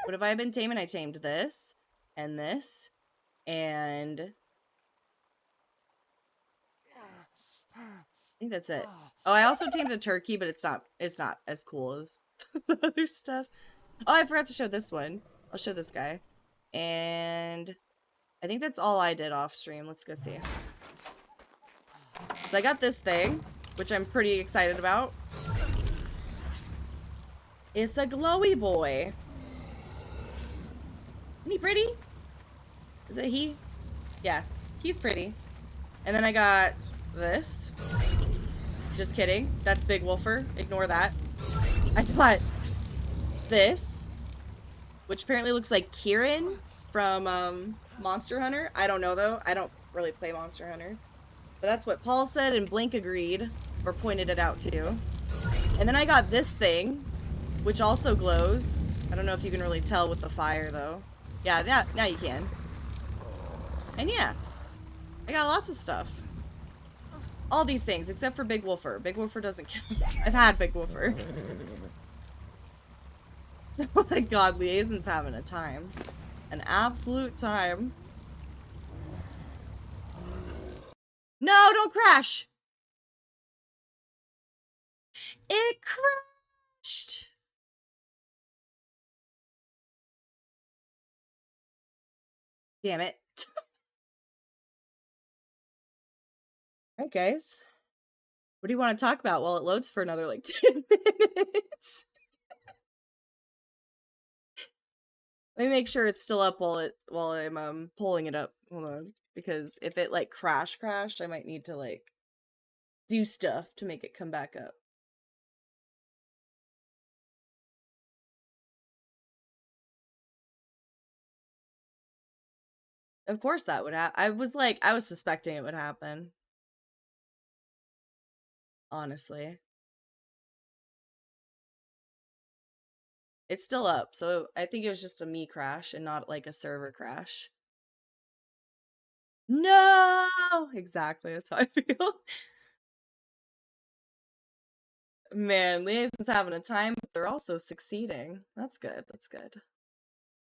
What have I been taming? I tamed this, and this, and... I think that's it. Oh, I also tamed a turkey, but it's not as cool as the other stuff. Oh, I forgot to show this one. I'll show this guy. And I think that's all I did off stream. Let's go see. So I got this thing, which I'm pretty excited about. It's a glowy boy. Isn't he pretty? Is it he? Yeah, he's pretty. And then I got this. Just kidding. That's Big Wolfer. Ignore that. I got this, which apparently looks like Kieran from Monster Hunter. I don't know, though. I don't really play Monster Hunter. But that's what Paul said, and Blink agreed, or pointed it out, too. And then I got this thing, which also glows. I don't know if you can really tell with the fire, though. Yeah, now you can. And yeah, I got lots of stuff. All these things, except for Big Wolfer. Big Wolfer doesn't count. I've had Big Wolfer. Oh my god, Liaison's having a time. An absolute time. No, don't crash! It crashed! Damn it. Alright, guys. What do you want to talk about while it loads for another, like, 10 minutes? Let me make sure it's still up while I'm pulling it up. Hold on. Because if it, like, crashed, I might need to, like, do stuff to make it come back up. Of course that would happen. I was suspecting it would happen. Honestly. It's still up, so I think it was just a me crash and not like a server crash. No! Exactly, that's how I feel. Man, Liaison's having a time, but they're also succeeding. That's good, that's good.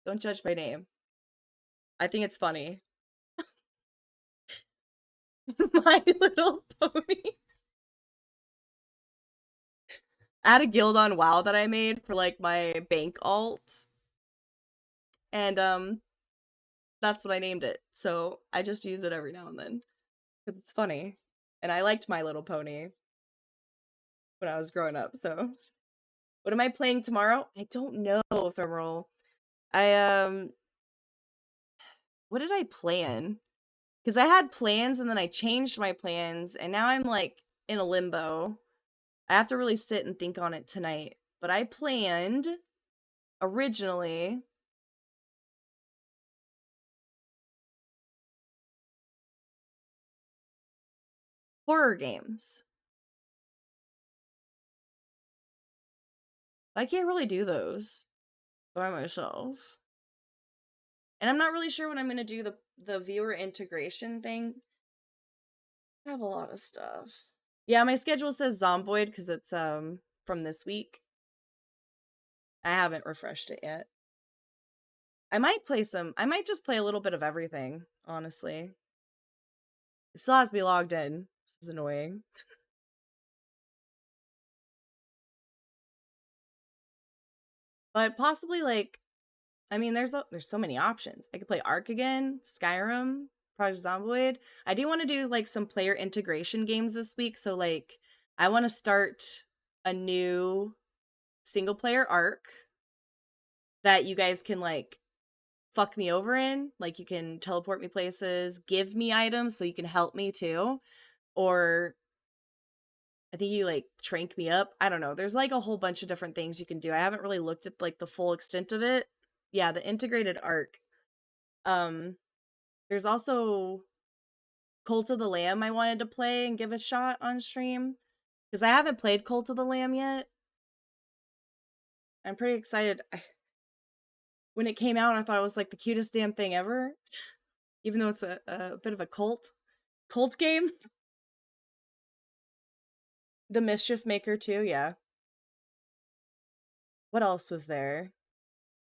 Don't judge my name. I think it's funny. My Little Pony. I had a guild on WoW that I made for like my bank alt. And that's what I named it. So I just use it every now and then. Because it's funny. And I liked My Little Pony when I was growing up, so. What am I playing tomorrow? I don't know, Ephemeral. What did I plan? Because I had plans and then I changed my plans and now I'm like in a limbo. I have to really sit and think on it tonight. But I planned originally horror games. I can't really do those by myself. And I'm not really sure when I'm going to do the viewer integration thing. I have a lot of stuff. Yeah, my schedule says Zomboid because it's from this week. I haven't refreshed it yet. I might just play a little bit of everything, honestly. It still has to be logged in. This is annoying. But possibly like, I mean, there's so many options. I could play Ark again, Skyrim, Project Zomboid. I do want to do like some player integration games this week. So like, I want to start a new single player Ark that you guys can like fuck me over in. Like, you can teleport me places, give me items so you can help me too. Or I think you like trank me up. I don't know. There's like a whole bunch of different things you can do. I haven't really looked at like the full extent of it. Yeah, the integrated Ark. Um, there's also Cult of the Lamb I wanted to play and give a shot on stream because I haven't played Cult of the Lamb yet. I'm pretty excited. When it came out, I thought it was like the cutest damn thing ever, even though it's a bit of a cult game. The Mischief Maker too, yeah. What else was there?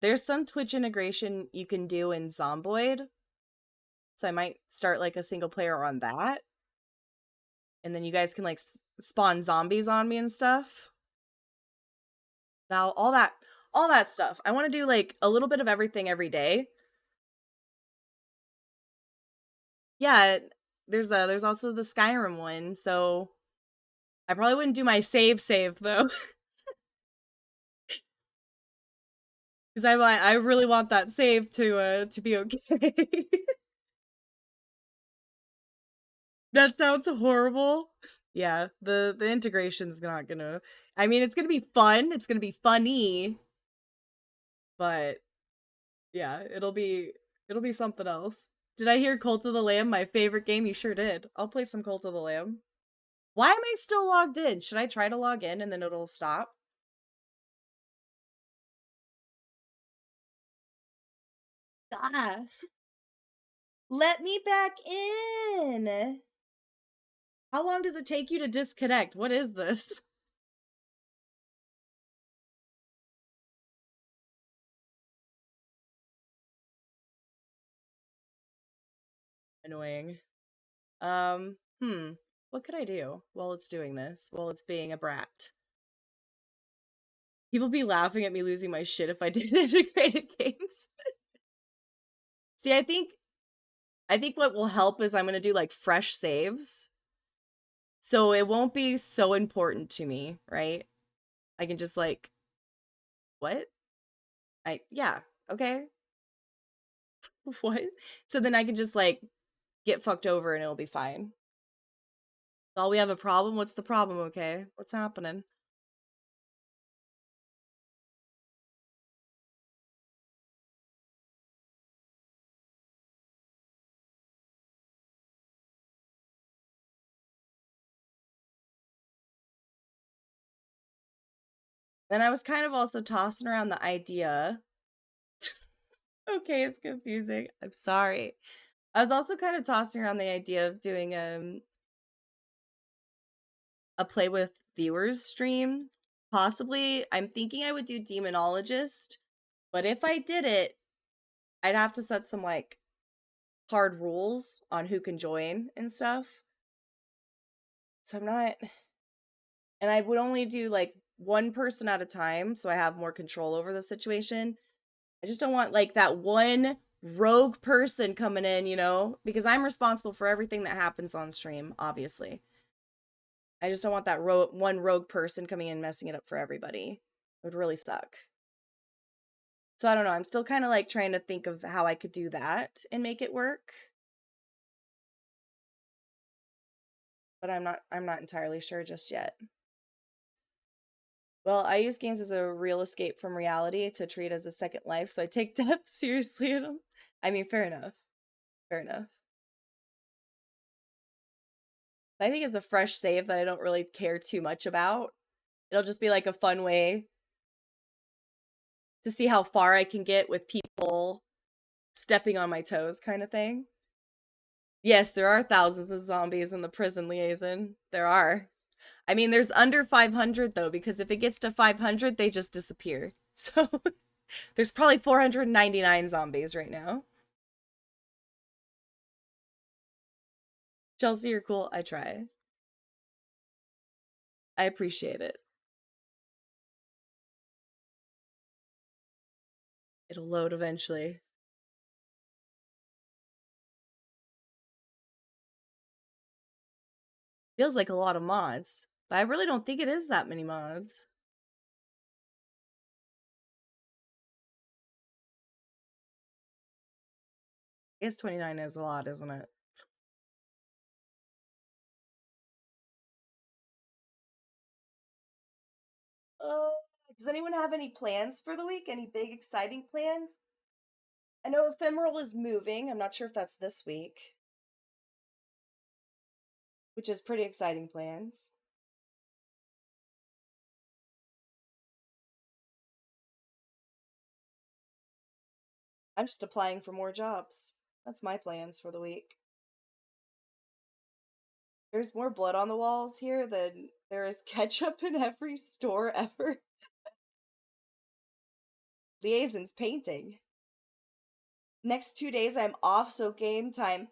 There's some Twitch integration you can do in Zomboid. So I might start like a single player on that. And then you guys can like spawn zombies on me and stuff. Now all that stuff. I want to do like a little bit of everything every day. Yeah, there's also the Skyrim one. So I probably wouldn't do my save though. Cuz I really want that save to be okay. That sounds horrible. Yeah, the integration's not gonna. I mean, it's gonna be fun. It's gonna be funny, but yeah, it'll be something else. Did I hear Cult of the Lamb? My favorite game. You sure did. I'll play some Cult of the Lamb. Why am I still logged in? Should I try to log in and then it'll stop? Gosh. Let me back in. How long does it take you to disconnect? What is this? Annoying. What could I do while it's doing this? While it's being a brat? People be laughing at me losing my shit if I did integrated games. See, I think what will help is I'm gonna do like fresh saves. So it won't be so important to me, right? I can just like, what? Yeah, okay. What? So then I can just like get fucked over and it'll be fine. Oh, we have a problem? What's the problem, okay? What's happening? And I was kind of also tossing around the idea. Okay, it's confusing. I'm sorry. I was also kind of tossing around the idea of doing a play with viewers stream. Possibly, I'm thinking I would do Demonologist, but if I did it, I'd have to set some like hard rules on who can join and stuff. So I'm not, and I would only do like one person at a time so I have more control over the situation. I just don't want like that one rogue person coming in, because I'm responsible for everything that happens on stream, obviously. I just don't want that one rogue person coming in messing it up for everybody. It would really suck. So I don't know. I'm still kind of like trying to think of how I could do that and make it work. But I'm not entirely sure just yet. Well, I use games as a real escape from reality to treat as a second life, so I take death seriously in them. I mean, fair enough. Fair enough. I think it's a fresh save that I don't really care too much about. It'll just be like a fun way to see how far I can get with people stepping on my toes kind of thing. Yes, there are thousands of zombies in the prison liaison. There are. I mean, there's under 500 though, because if it gets to 500, they just disappear. So there's probably 499 zombies right now. Chelsea, you're cool. I try. I appreciate it. It'll load eventually. Feels like a lot of mods, but I really don't think it is that many mods. I guess 29 is a lot, isn't it? Does anyone have any plans for the week? Any big exciting plans? I know Ephemeral is moving. I'm not sure if that's this week, which is pretty exciting plans. I'm just applying for more jobs. That's my plans for the week. There's more blood on the walls here than there is ketchup in every store ever. Liaison's painting. Next 2 days I'm off, so game time.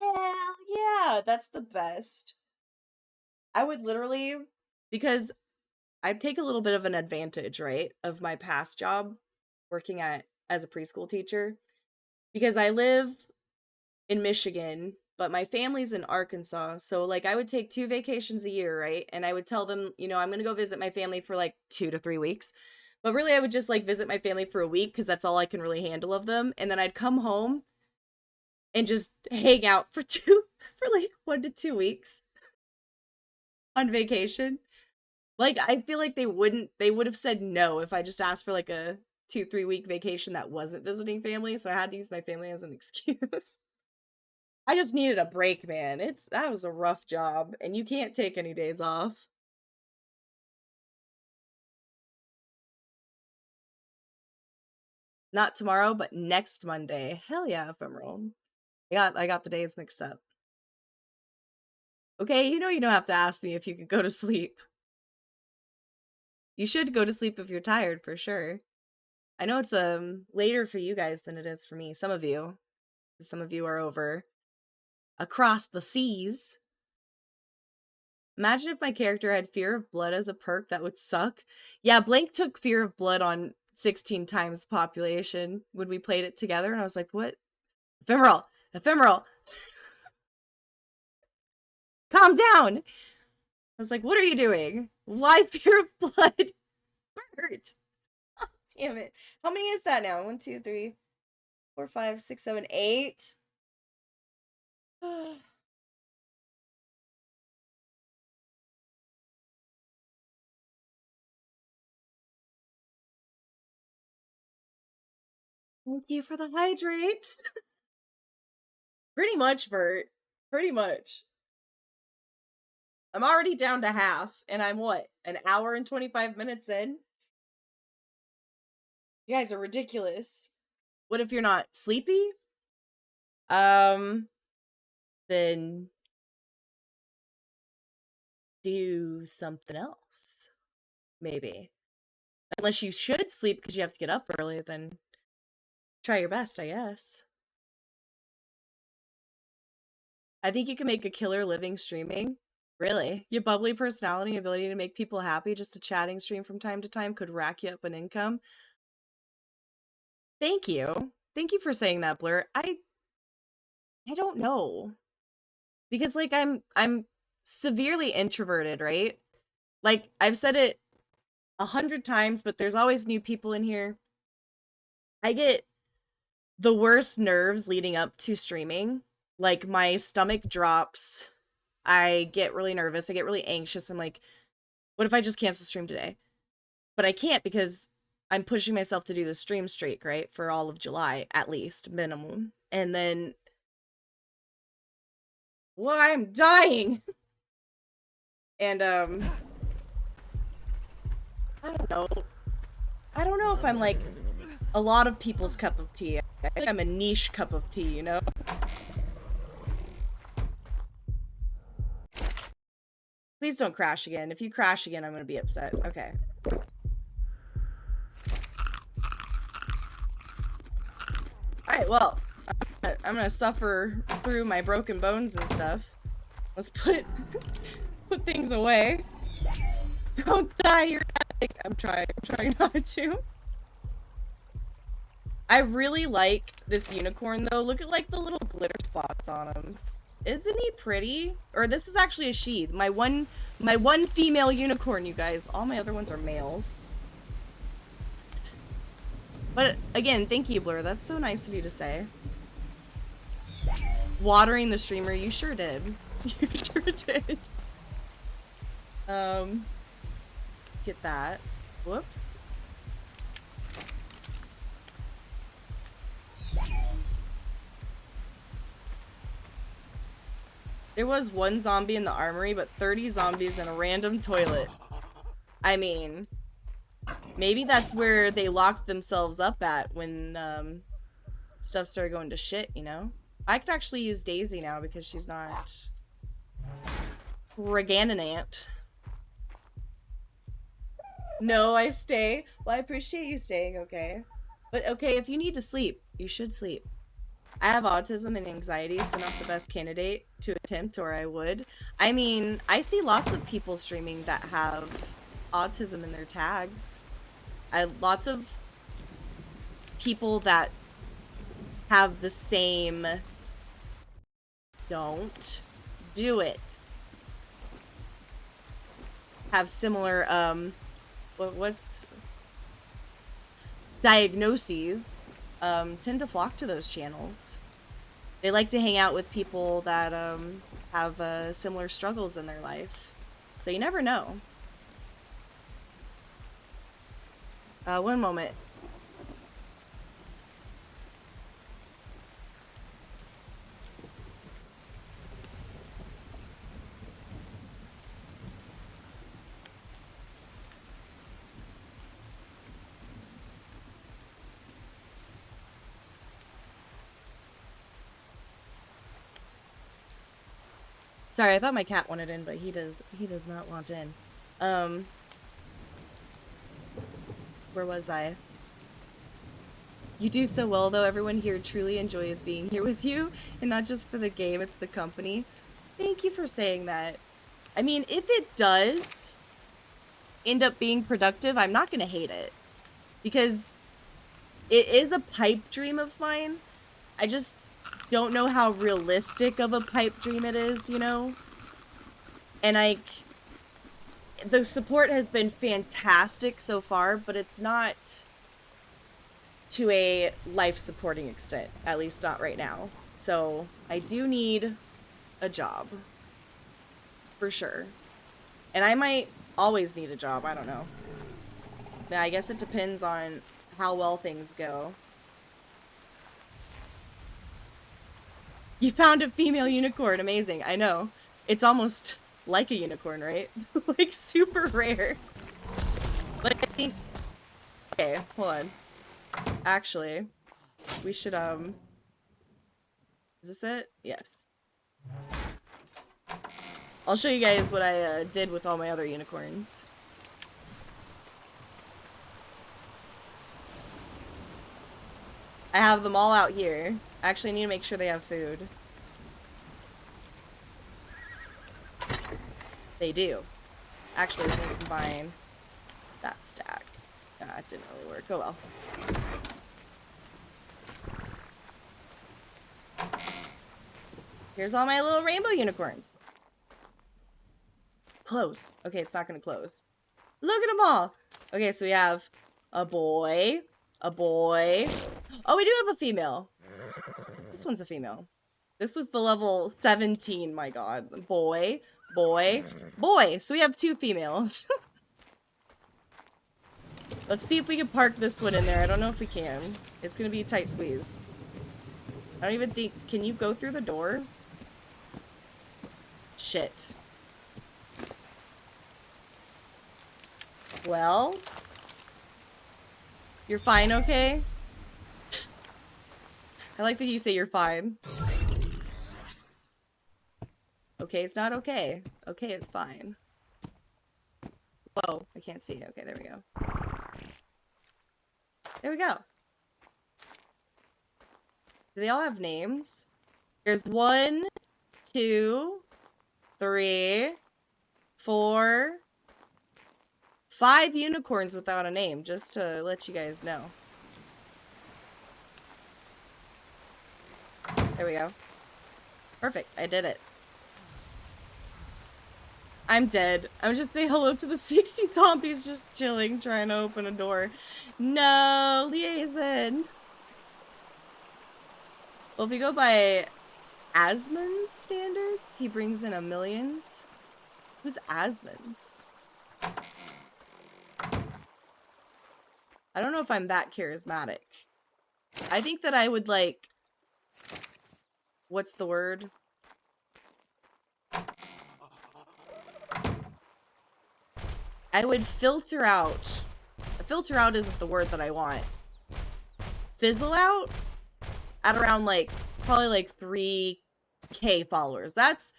Hell yeah, that's the best. I would literally, because I'd take a little bit of an advantage, right, of my past job working as a preschool teacher, because I live in Michigan, but my family's in Arkansas. So like I would take 2 vacations a year, right? And I would tell them, I'm going to go visit my family for like 2 to 3 weeks. But really I would just like visit my family for a week because that's all I can really handle of them. And then I'd come home and just hang out for like 1 to 2 weeks on vacation. Like I feel like they would have said no if I just asked for like a 2-3 week vacation that wasn't visiting family. So I had to use my family as an excuse. I just needed a break, man. That was a rough job, and you can't take any days off. Not tomorrow, but next Monday. Hell yeah, Ephemeral. I got the days mixed up. Okay, you don't have to ask me if you could go to sleep. You should go to sleep if you're tired, for sure. I know it's later for you guys than it is for me. Some of you. Some of you are over across the seas. Imagine if my character had Fear of Blood as a perk, that would suck. Yeah, Blank took Fear of Blood on 16 times population when we played it together, and I was like, what? Ephemeral! Ephemeral! Calm down! I was like, what are you doing? Why Fear of Blood? Bert! Oh, damn it. How many is that now? 1, 2, 3, 4, 5, 6, 7, 8. Thank you for the hydrate. Pretty much, Bert. Pretty much. I'm already down to half, and I'm what? An hour and 25 minutes in? You guys are ridiculous. What if you're not sleepy? Then do something else. Maybe. Unless you should sleep because you have to get up early, then try your best, I guess. I think you can make a killer living streaming. Really? Your bubbly personality and ability to make people happy, just a chatting stream from time to time could rack you up an income. Thank you. Thank you for saying that, Blur. I don't know. Because like I'm severely introverted, right? Like I've said it 100 times, but there's always new people in here. I get the worst nerves leading up to streaming. Like my stomach drops. I get really nervous. I get really anxious. I'm like, what if I just cancel stream today? But I can't because I'm pushing myself to do the stream streak, right? For all of July, at least, minimum. And then, well, I'm dying. And, I don't know. I don't know if I'm like a lot of people's cup of tea. I think I'm a niche cup of tea, you know? Please don't crash again. If you crash again, I'm gonna be upset. Okay. Alright, well, I'm gonna suffer through my broken bones and stuff. Let's put things away. Don't die, you're epic. I'm trying not to. I really like this unicorn though. Look at like the little glitter spots on him. Isn't he pretty? Or this is actually a she. My one female unicorn, you guys. All my other ones are males. But again, thank you, Blur. That's so nice of you to say. Watering the streamer, you sure did. You sure did. Let's get that. Whoops. There was one zombie in the armory, but 30 zombies in a random toilet. I mean, maybe that's where they locked themselves up at when stuff started going to shit, you know? I could actually use Daisy now because she's not Regananant. No, I stay. Well, I appreciate you staying, okay? But okay, if you need to sleep, you should sleep. I have autism and anxiety, so not the best candidate to attempt, or I would. I mean, I see lots of people streaming that have autism in their tags. Lots of people that have the same... Don't do it. Have similar, what's... diagnoses. Tend to flock to those channels. They like to hang out with people that have similar struggles in their life. So you never know. One moment. Sorry, I thought my cat wanted in, but he does not want in. Where was I? You do so well, though. Everyone here truly enjoys being here with you, and not just for the game, it's the company. Thank you for saying that. I mean, if it does end up being productive, I'm not gonna hate it. Because it is a pipe dream of mine. I just don't know how realistic of a pipe dream it is, you know? And the support has been fantastic so far, but it's not to a life-supporting extent, at least not right now. So I do need a job, for sure. And I might always need a job, I don't know. But I guess it depends on how well things go. You found a female unicorn. Amazing. I know. It's almost like a unicorn, right? Like, super rare. Like, I think... Okay, hold on. Actually, we should, Is this it? Yes. I'll show you guys what I, did with all my other unicorns. I have them all out here. Actually, I need to make sure they have food. They do. Actually, we're going to combine that stack. It didn't really work. Oh well. Here's all my little rainbow unicorns. Close. Okay, it's not going to close. Look at them all. Okay, so we have a boy. A boy. Oh, we do have a female. This one's a female. This was the level 17, my god. Boy, boy, boy. So we have 2 females. Let's see if we can park this one in there. I don't know if we can. It's gonna be a tight squeeze. I don't even think... Can you go through the door? Shit. Well... You're fine, okay? I like that you say you're fine. Okay, it's not okay. Okay, it's fine. Whoa, I can't see. Okay, there we go. There we go. Do they all have names? There's 1, 2, 3, 4, 5 unicorns without a name, just to let you guys know. There we go. Perfect, I did it. I'm dead. I'm just saying hello to the 60 zombies just chilling, trying to open a door. No, liaison. Well, if we go by Asmon's standards, he brings in a millions. Who's Asmon's? I don't know if I'm that charismatic. I think that I would like... What's the word? I would filter out. Filter out isn't the word that I want. Fizzle out? At around like, probably like 3K followers. That's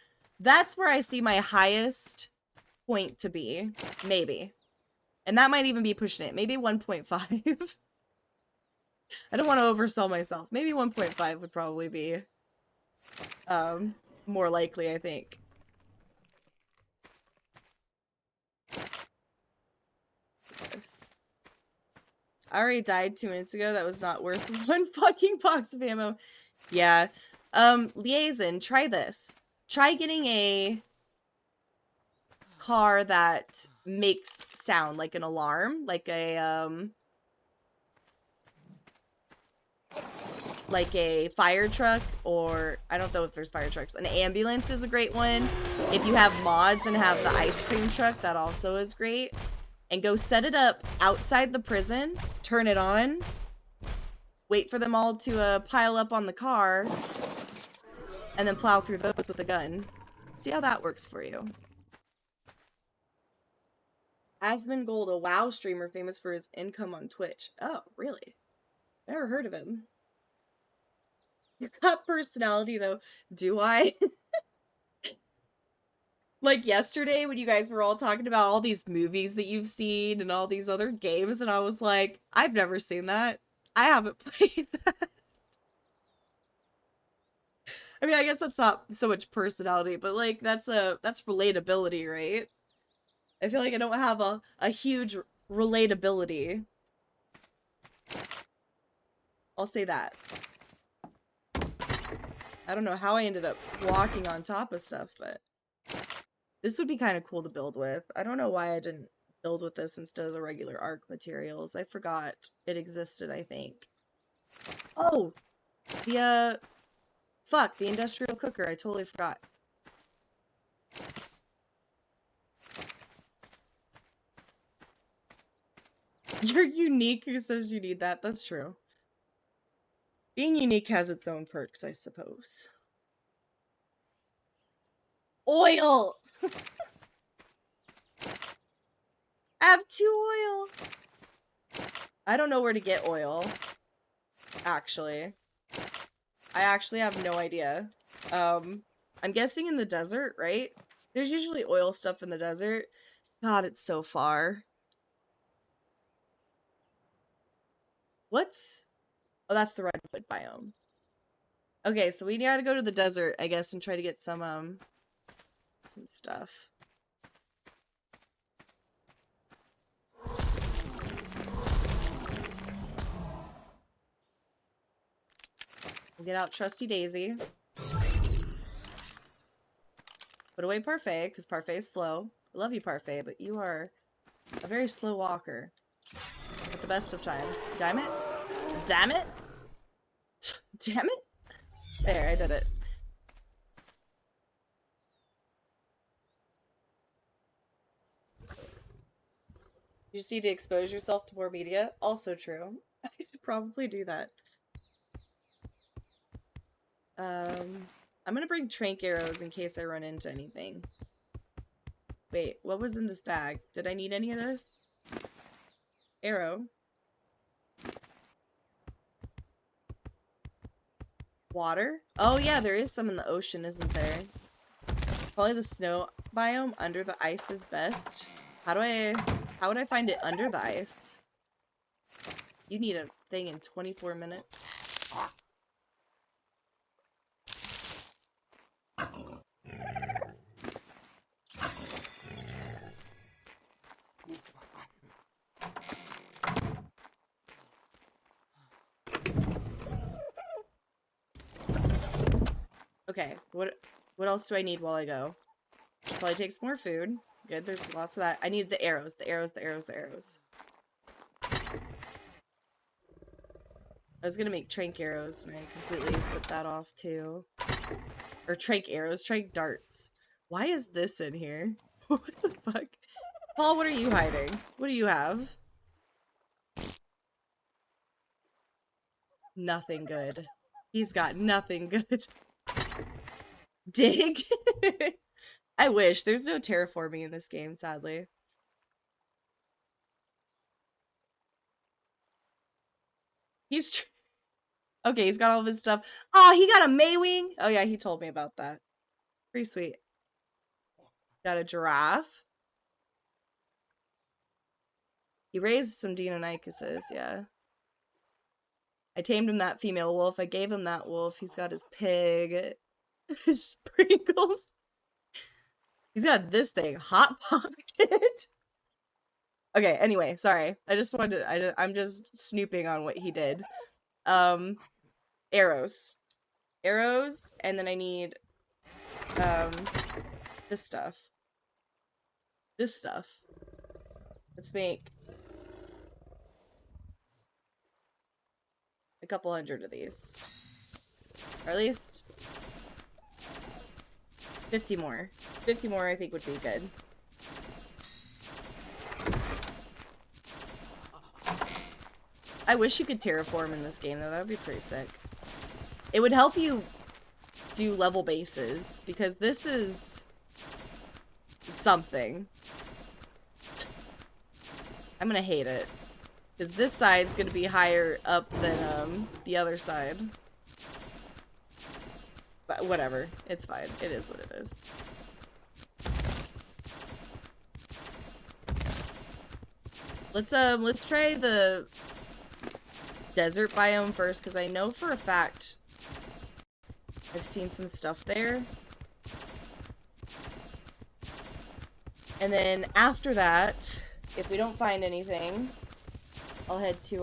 where I see my highest point to be. Maybe. And that might even be pushing it. Maybe 1.5. I don't want to oversell myself. Maybe 1.5 would probably be more likely, I think. Yes. I already died 2 minutes ago. That was not worth 1 fucking box of ammo. Yeah. Liaison, try this. Try getting a car that makes sound, like an alarm, like a fire truck, or I don't know if there's fire trucks. An ambulance is a great one. If you have mods and have the ice cream truck, that also is great. And go set it up outside the prison, turn it on, wait for them all to pile up on the car, and then plow through those with a gun. See how that works for you. Asmongold, a WoW streamer famous for his income on Twitch. Oh, really? Never heard of him. You got personality, though. Do I? Like yesterday when you guys were all talking about all these movies that you've seen and all these other games, and I was like, I've never seen that. I haven't played that. I mean, I guess that's not so much personality, but like that's relatability, right? I feel like I don't have a huge relatability. I'll say that. I don't know how I ended up walking on top of stuff, but this would be kind of cool to build with. I don't know why I didn't build with this instead of the regular Ark materials. I forgot it existed, I think. Oh! The, fuck, the industrial cooker. I totally forgot. You're unique who says you need that. That's true. Being unique has its own perks, I suppose. Oil! I have 2 oil! I don't know where to get oil. Actually. I actually have no idea. I'm guessing in the desert, right? There's usually oil stuff in the desert. God, it's so far. What's... Oh, that's the redwood biome. Okay, so we gotta go to the desert, I guess, and try to get some stuff. We'll get out Trusty Daisy. Put away Parfait, because Parfait is slow. I love you, Parfait, but you are a very slow walker. At the best of times. Damn it. Damn it. Damn it. There, I did it. You just need to expose yourself to more media. Also true. I should probably do that. I'm gonna bring trank arrows in case I run into anything. Wait, what was in this bag? Did I need any of this? Arrow. Water? Oh yeah, there is some in the ocean, isn't there? Probably the snow biome under the ice is best. How would I find it under the ice? You need a thing in 24 minutes. Okay, what else do I need while I go? Probably takes more food. Good, there's lots of that. I need the arrows, the arrows, the arrows, the arrows. I was gonna make trank arrows and I completely put that off too. Or trank arrows, trank darts. Why is this in here? What the fuck? Paul, what are you hiding? What do you have? Nothing good. He's got nothing good. Dig? I wish. There's no terraforming in this game, sadly. Okay, he's got all of his stuff. Oh, he got a Maywing? Oh yeah, he told me about that. Pretty sweet. Got a giraffe. He raised some Deinonychuses, yeah. I tamed him that female wolf. I gave him that wolf. He's got his pig. His sprinkles. He's got this thing. Hot Pocket. Okay, anyway, sorry. I just wanted to, I'm just snooping on what he did. Arrows. Arrows, and then I need, this stuff. This stuff. Let's make a couple hundred of these. Or at least 50 more. 50 more I think would be good. I wish you could terraform in this game though, that would be pretty sick. It would help you do level bases, because this is something. I'm gonna hate it. Because this side's gonna be higher up than the other side. But whatever. It's fine. It is what it is. Let's try the desert biome first, because I know for a fact I've seen some stuff there. And then after that, if we don't find anything, I'll head to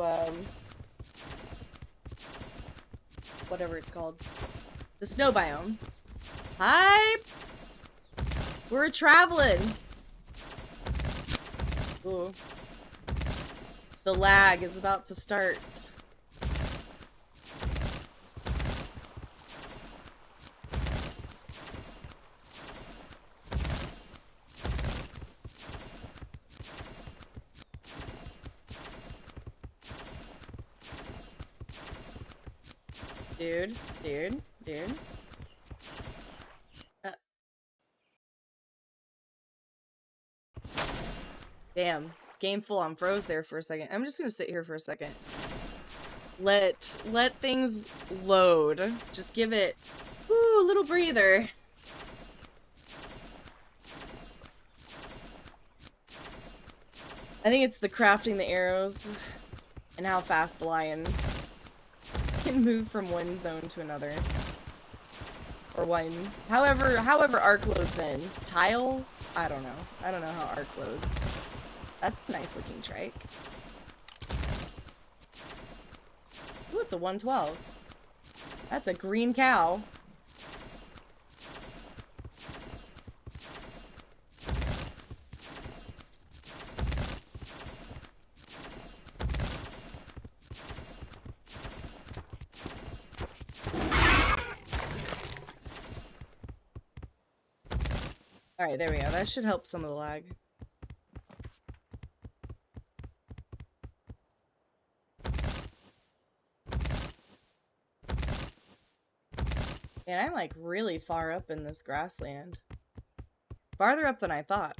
whatever it's called. The snow biome. Hi! We're traveling! Ooh. The lag is about to start. Dude. Damn. Game full on froze there for a second. I'm just gonna sit here for a second. Let things load. Just give it a little breather. I think it's the crafting the arrows and how fast the lion can move from one zone to another. Or one. However Ark loads in. Tiles? I don't know. I don't know how Ark loads. That's a nice looking trike. Ooh, it's a 112. That's a green cow. Alright, there we go. That should help some of the lag. Man, I'm like really far up in this grassland. Farther up than I thought.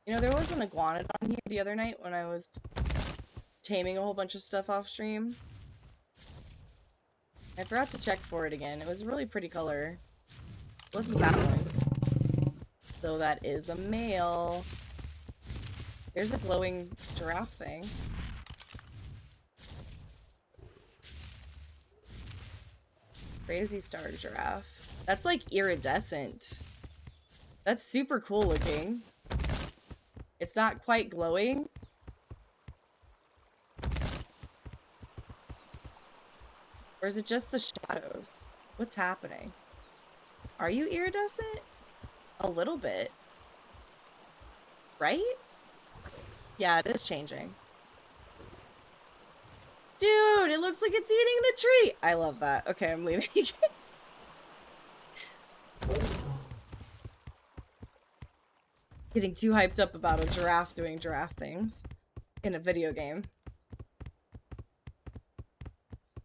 You know, there was an iguanodon here the other night when I was taming a whole bunch of stuff off stream. I forgot to check for it again. It was a really pretty color. It wasn't that one. Though that is a male. There's a glowing giraffe thing. Crazy star giraffe. That's like iridescent. That's super cool looking. It's not quite glowing. Or is it just the shadows? What's happening? Are you iridescent? A little bit. Right? Yeah, it is changing. Dude, it looks like it's eating the tree! I love that. Okay, I'm leaving. Getting too hyped up about a giraffe doing giraffe things in a video game.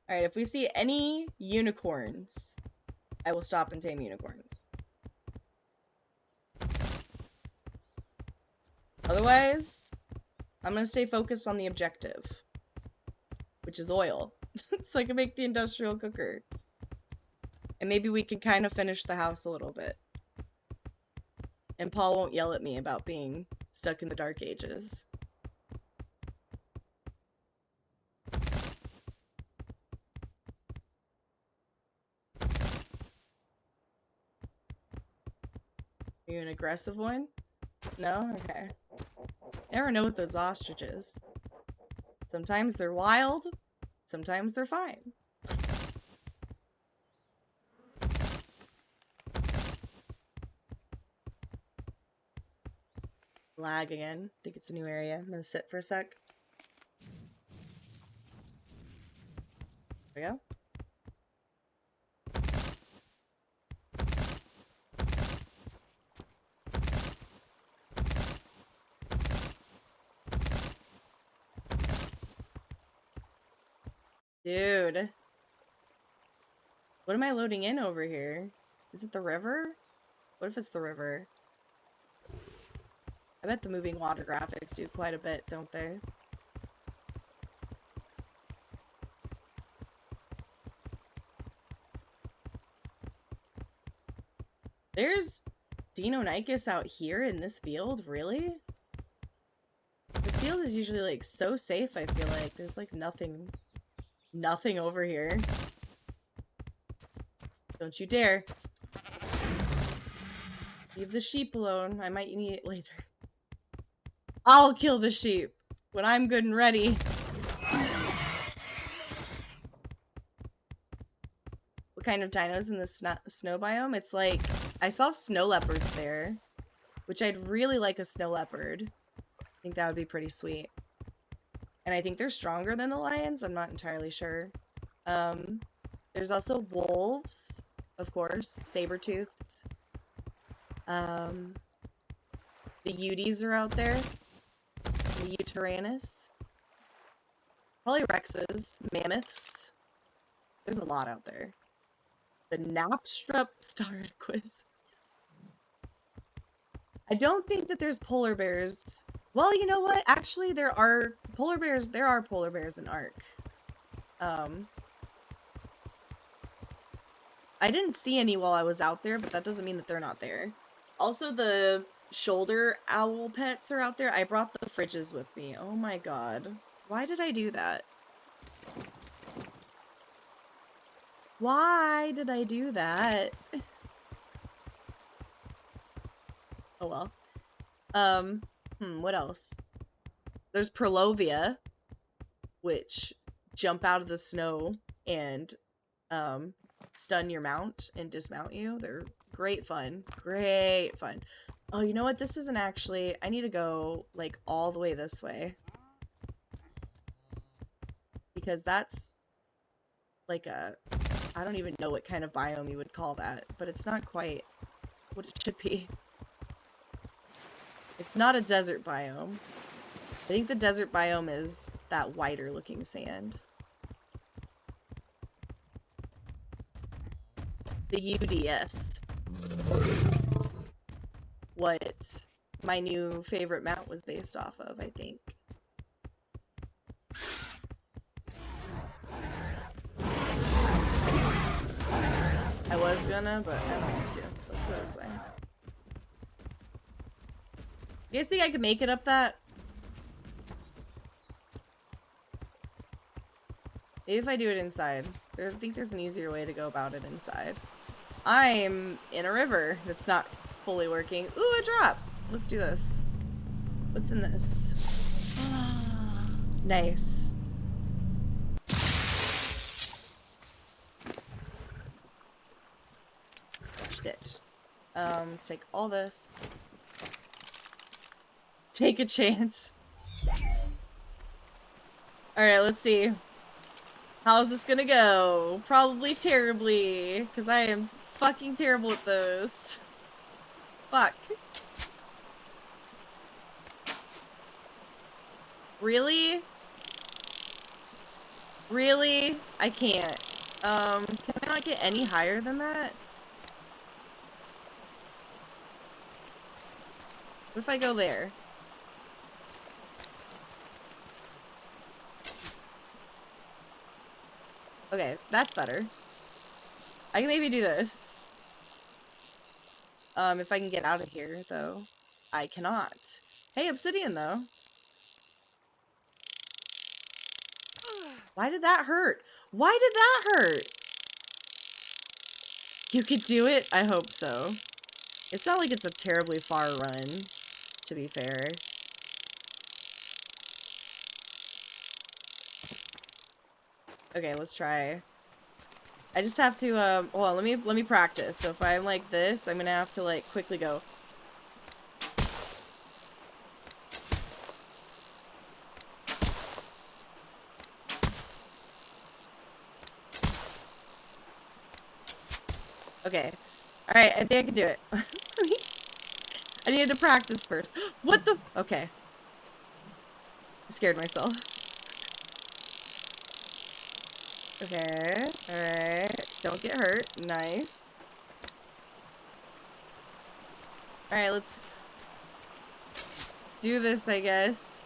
Alright, if we see any unicorns, I will stop and tame unicorns. Otherwise, I'm gonna stay focused on the objective, which is oil, so I can make the industrial cooker. And maybe we can kind of finish the house a little bit. And Paul won't yell at me about being stuck in the dark ages. Are you an aggressive one? No? Okay. Never know with those ostriches. Sometimes they're wild, sometimes they're fine. Lag again. I think it's a new area. I'm gonna sit for a sec. There we go. Dude. What am I loading in over here? Is it the river? What if it's the river? I bet the moving water graphics do quite a bit, don't they? There's Deinonychus out here in this field? Really? This field is usually like so safe, I feel like. There's like nothing over here. Don't you dare. Leave the sheep alone. I might need it later. I'll kill the sheep when I'm good and ready. What kind of dinos in the snow biome? It's like, I saw snow leopards there, which I'd really like a snow leopard. I think that would be pretty sweet. And I think they're stronger than the lions. I'm not entirely sure. There's also wolves, of course, saber-toothed. The Uties are out there. The Uteranus. Probably Rexes, mammoths. There's a lot out there. The Knapstrup Star Quiz. I don't think that there's polar bears. Well, you know what? Actually, there are polar bears. There are polar bears in Ark. I didn't see any while I was out there, but that doesn't mean that they're not there. Also, the shoulder owl pets are out there. I brought the fridges with me. Oh my god. Why did I do that? Why did I do that? Oh well. What else? There's Prolovia, which jump out of the snow and stun your mount and dismount you. They're great fun. Great fun. Oh, you know what? This isn't actually... I need to go, like, all the way this way. Because that's, like, a... I don't even know what kind of biome you would call that. But it's not quite what it should be. It's not a desert biome. I think the desert biome is that whiter looking sand. The UDS. What my new favorite mount was based off of, I think. was gonna, but I don't want to. Let's go this way. You guys think I could make it up that? Maybe if I do it inside. I think there's an easier way to go about it inside. I'm in a river that's not fully working. Ooh, a drop. Let's do this. What's in this? Nice. Shit. Let's take all this. Take a chance. Alright, let's see. How's this gonna go? Probably terribly, because I am fucking terrible at those. Fuck. Really? Really? I can't. Can I not get any higher than that? What if I go there? Okay, that's better. I can maybe do this. If I can get out of here, though. I cannot. Hey, obsidian, though. Why did that hurt? Why did that hurt? You could do it? I hope so. It's not like it's a terribly far run, to be fair. Okay, let's try. I just have to, hold on, let me practice. So if I'm like this, I'm gonna have to, like, quickly go. Okay. Alright, I think I can do it. I needed to practice first. What the? Okay. I scared myself. Okay. Alright. Don't get hurt. Nice. Alright, let's do this, I guess.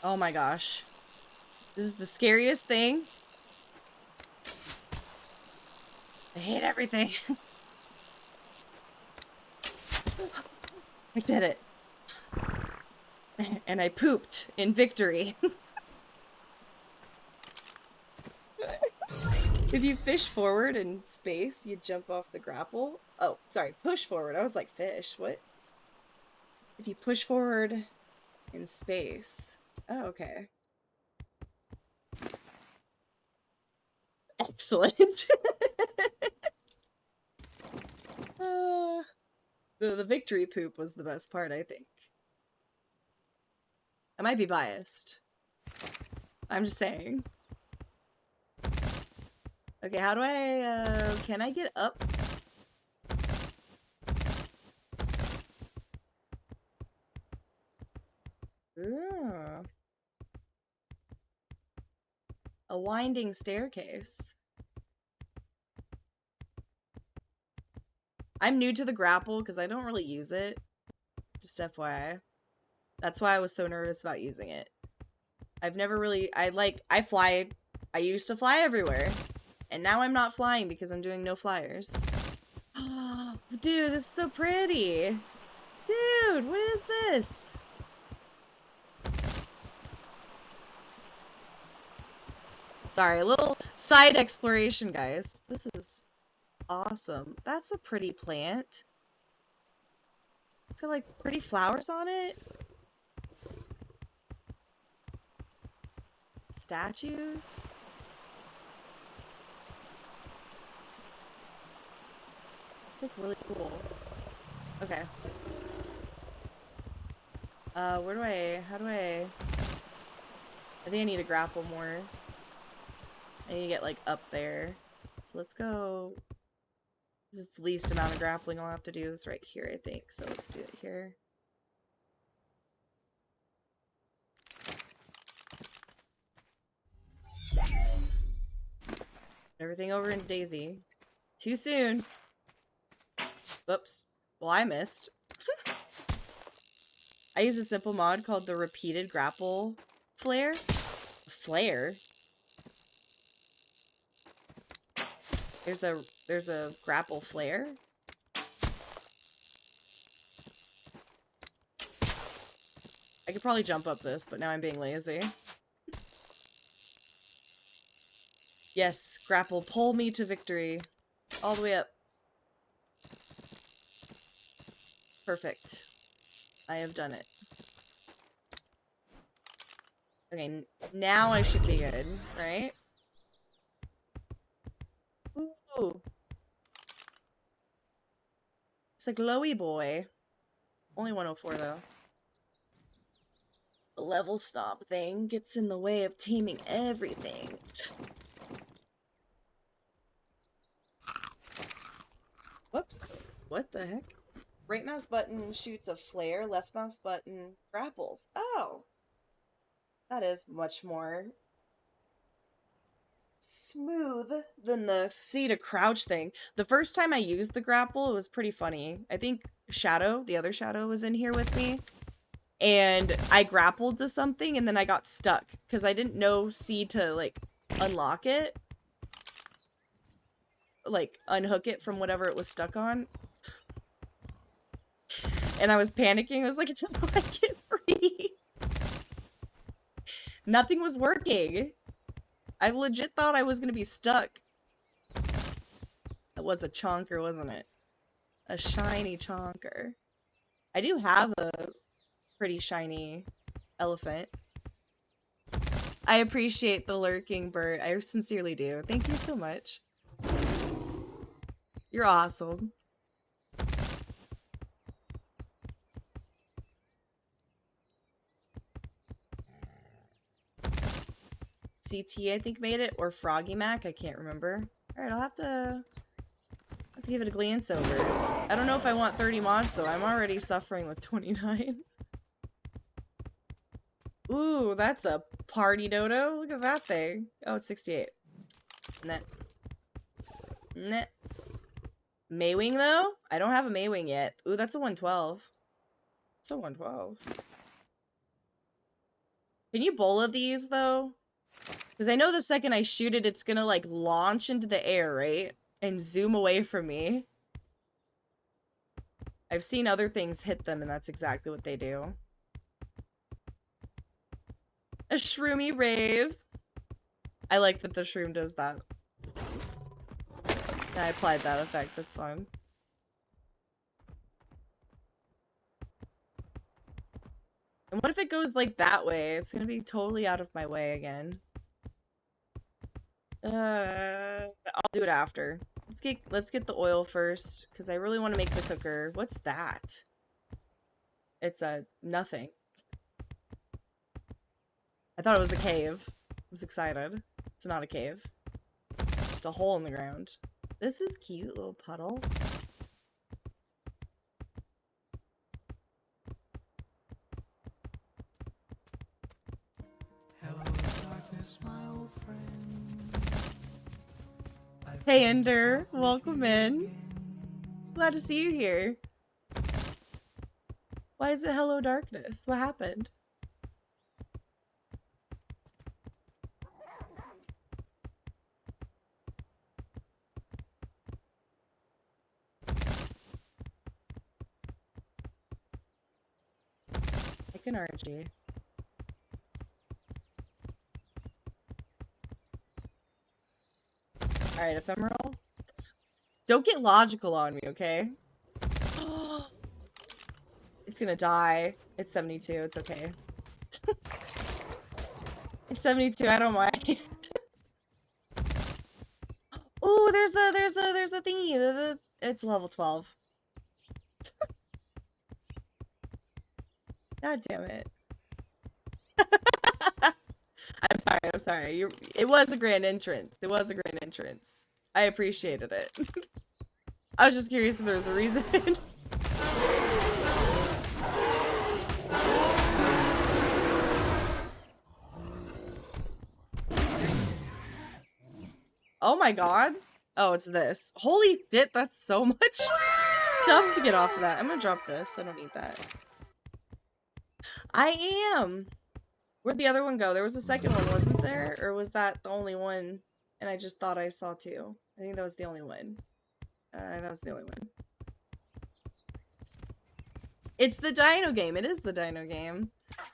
Oh my gosh. This is the scariest thing. I hate everything. I did it. And I pooped in victory. If you fish forward in space, you jump off the grapple. Oh, sorry, push forward. I was like, fish, what? If you push forward in space. Oh, okay. Excellent. The victory poop was the best part, I think. I might be biased. I'm just saying. Okay, how do I, can I get up? Ooh. A winding staircase. I'm new to the grapple because I don't really use it. Just FYI. That's why I was so nervous about using it. I've never really, I fly, I used to fly everywhere. And now I'm not flying because I'm doing no flyers. Dude, this is so pretty. Dude, what is this? Sorry, a little side exploration, guys. This is awesome. That's a pretty plant. It's got like pretty flowers on it. Statues. It's like really cool. Okay. How do I think I need to grapple more. I need to get like up there. So let's go. This is the least amount of grappling I'll have to do is right here, I think. So let's do it here. Everything over in Daisy. Too soon. Oops. Well, I missed. I use a simple mod called the repeated grapple flare. Flare? There's a grapple flare. I could probably jump up this, but now I'm being lazy. Yes, grapple, pull me to victory. All the way up. Perfect. I have done it. Okay, now I should be good, right? Ooh. It's a glowy boy. Only 104 though. The level stop thing gets in the way of taming everything. Whoops. What the heck? Right mouse button shoots a flare, left mouse button grapples. Oh. That is much more smooth than the C to crouch thing. The first time I used the grapple, it was pretty funny. I think Shadow, the other Shadow, was in here with me. And I grappled to something and then I got stuck because I didn't know C to like unlock it. Like unhook it from whatever it was stuck on. And I was panicking. I was like, I don't like it free. Nothing was working. I legit thought I was gonna be stuck. That was a chonker, wasn't it? A shiny chonker. I do have a pretty shiny elephant. I appreciate the lurking, Bert. I sincerely do. Thank you so much. You're awesome. CT, I think, made it, or Froggy Mac, I can't remember. Alright, I'll have to give it a glance over. I don't know if I want 30 mods, though. I'm already suffering with 29. Ooh, that's a party dodo. Look at that thing. Oh, it's 68. Nah. Nah. Maywing, though? I don't have a Maywing yet. Ooh, that's a 112. It's a 112. Can you bola these, though? Because I know the second I shoot it, it's gonna, like, launch into the air, right? And zoom away from me. I've seen other things hit them, and that's exactly what they do. A shroomy rave. I like that the shroom does that. I applied that effect, that's fun. And what if it goes, like, that way? It's gonna be totally out of my way again. I'll do it after. Let's get the oil first, because I really want to make the cooker. What's that? It's a nothing. I thought it was a cave. I was excited. It's not a cave. Just a hole in the ground. This is cute, little puddle.
Hello, darkness, my old friend.
Hey Ender, welcome in. Glad to see you here. Why is it hello darkness? What happened? Like an RG. Alright, ephemeral. Don't get logical on me, okay? It's gonna die. It's 72, it's okay. It's 72, I don't mind. Ooh, there's a thingy. It's level 12. God damn it. I'm sorry. It was a grand entrance. It was a grand entrance. I appreciated it. I was just curious if there was a reason. Oh my god. Oh, it's this. Holy shit, that's so much stuff to get off of that. I'm gonna drop this. I don't need that. I am. Where'd the other one go? There was a second one, wasn't there? Or was that the only one? And I just thought I saw two. I think that was the only one. That was the only one. It's the dino game. It is the dino game.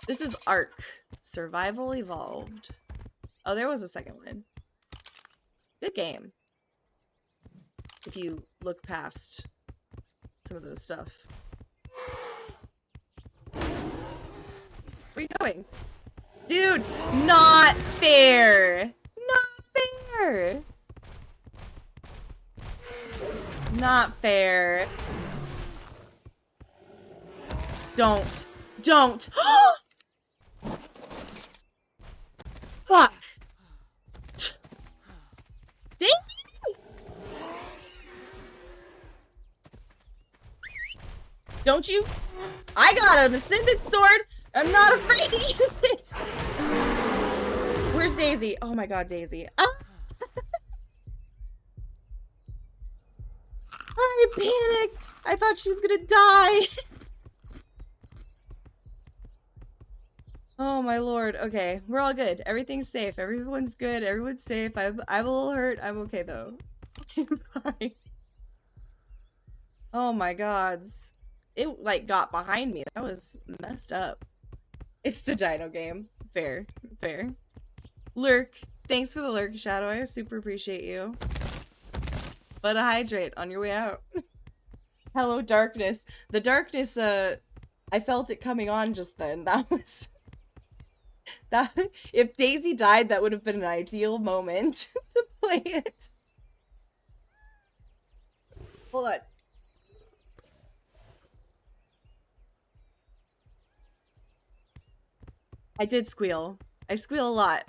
This is Ark Survival Evolved. Oh, there was a second one. Good game. If you look past some of the stuff. Where are you going? Dude, not fair. Not fair. Not fair. Don't. Don't. Fuck. Daisy! Don't you? I got an ascended sword. I'm not afraid to use it. Where's Daisy? Oh my god, Daisy. Ah. I panicked. I thought she was gonna die. Oh my lord. Okay, we're all good. Everything's safe. Everyone's good. Everyone's safe. I'm a little hurt. I'm okay though. Bye. Oh my gods. It like got behind me. That was messed up. It's the dino game. Fair. Fair. Lurk. Thanks for the lurk, Shadow. I super appreciate you. But hydrate on your way out. Hello, darkness. The darkness, I felt it coming on just then. That was... That, if Daisy died, that would have been an ideal moment to play it. Hold on. I did squeal. I squeal a lot.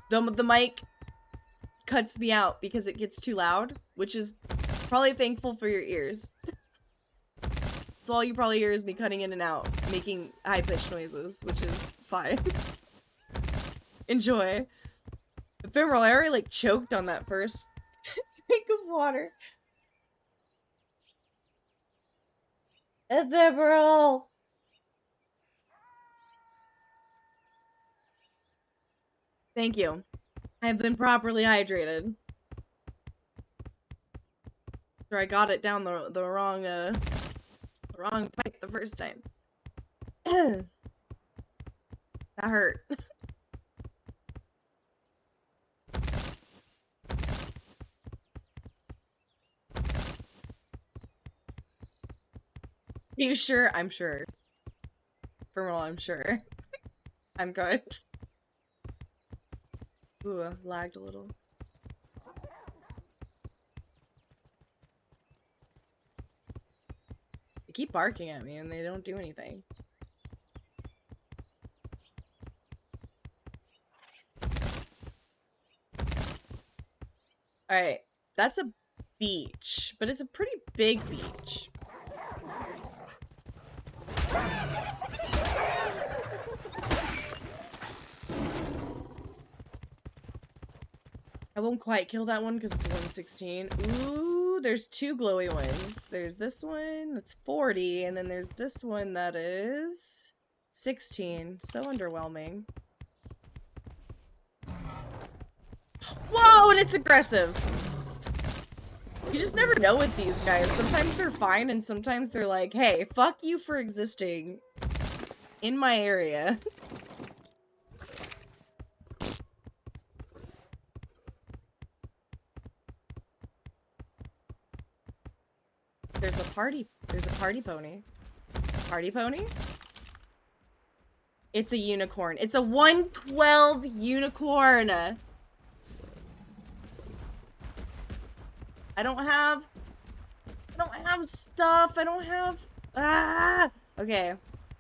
The mic cuts me out because it gets too loud, which is probably thankful for your ears. So all you probably hear is me cutting in and out, making high-pitched noises, which is fine. Enjoy. Ephemeral, I already like choked on that first drink of water. Ephemeral! Thank you. I've been properly hydrated. Sure, I got it down the wrong pipe the first time. That hurt. Are you sure? I'm sure. For real, I'm sure. I'm good. Ooh, lagged a little. They keep barking at me and they don't do anything. Alright, that's a beach, but it's a pretty big beach. I won't quite kill that one because it's 116. Ooh, there's two glowy ones. There's this one that's 40, and then there's this one that is 16. So underwhelming. Whoa, and it's aggressive. You just never know with these guys. Sometimes they're fine, and sometimes they're like, hey, fuck you for existing in my area. There's a party pony. Party pony? It's a unicorn. It's a 112 unicorn! I don't have stuff. I don't have... Ah! Okay.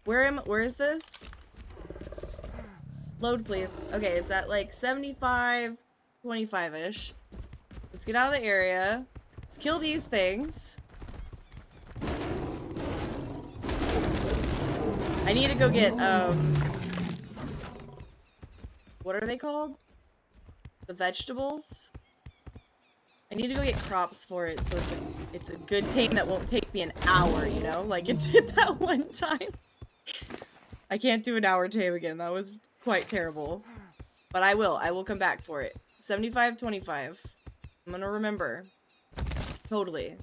Where is this? Load, please. Okay, it's at like 75, 25-ish. Let's get out of the area. Let's kill these things. I need to go get, what are they called? the vegetables. I need to go get crops for it, so it's a good tame that won't take me an hour, you know? Like it did that one time. I can't do an hour tame again. That was quite terrible. But I will come back for it. 75-25. I'm gonna remember. Totally.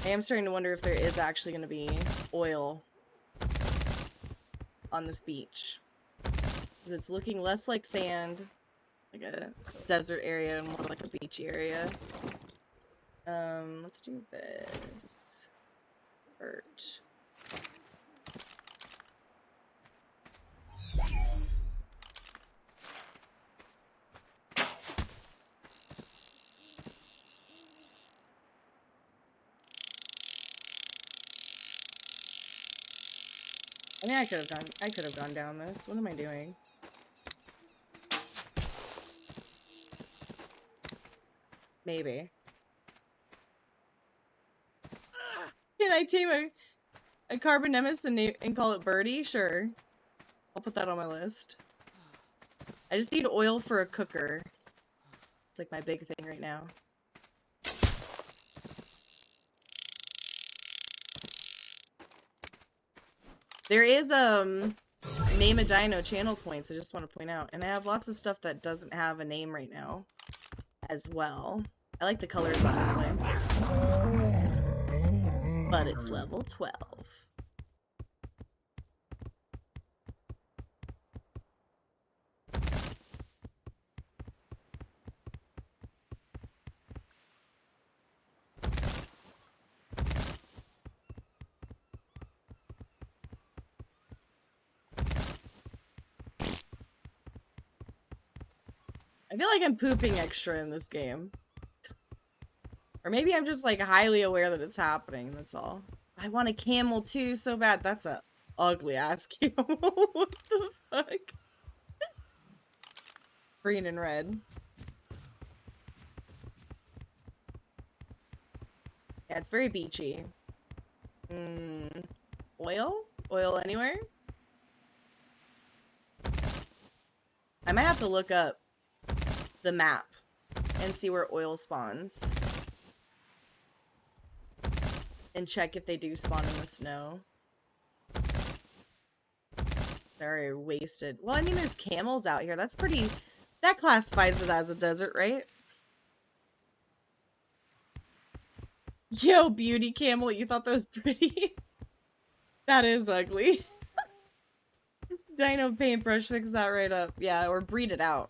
I am starting to wonder if there is actually going to be oil on this beach. Because it's looking less like sand, like a desert area, and more like a beachy area. Let's do this. Hurt. I mean, I could have gone down this. What am I doing? Maybe. Can I tame a carbonemus and call it Birdie? Sure. I'll put that on my list. I just need oil for a cooker. It's like my big thing right now. There is name a dino channel points, I just want to point out. And I have lots of stuff that doesn't have a name right now as well. I like the colors on this one. But it's level 12. I feel like I'm pooping extra in this game. Or maybe I'm just like highly aware that it's happening, that's all. I want a camel too so bad. That's a ugly ass camel. What the fuck? Green and red. Yeah, it's very beachy. Oil? Oil anywhere? I might have to look up the map and see where oil spawns. And check if they do spawn in the snow. They're wasted. Well, I mean, there's camels out here. That's pretty... That classifies it as a desert, right? Yo, beauty camel, you thought that was pretty? That is ugly. Dino paintbrush, fix that right up. Yeah, or breed it out.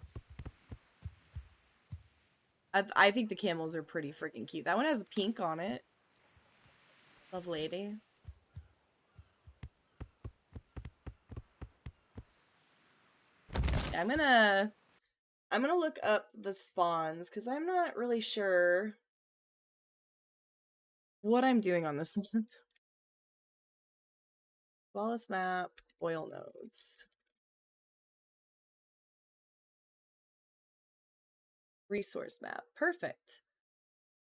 I think the camels are pretty freaking cute. That one has pink on it. Love lady. Yeah, I'm gonna look up the spawns because I'm not really sure what I'm doing on this one. Flawless map, oil nodes. Resource map. Perfect.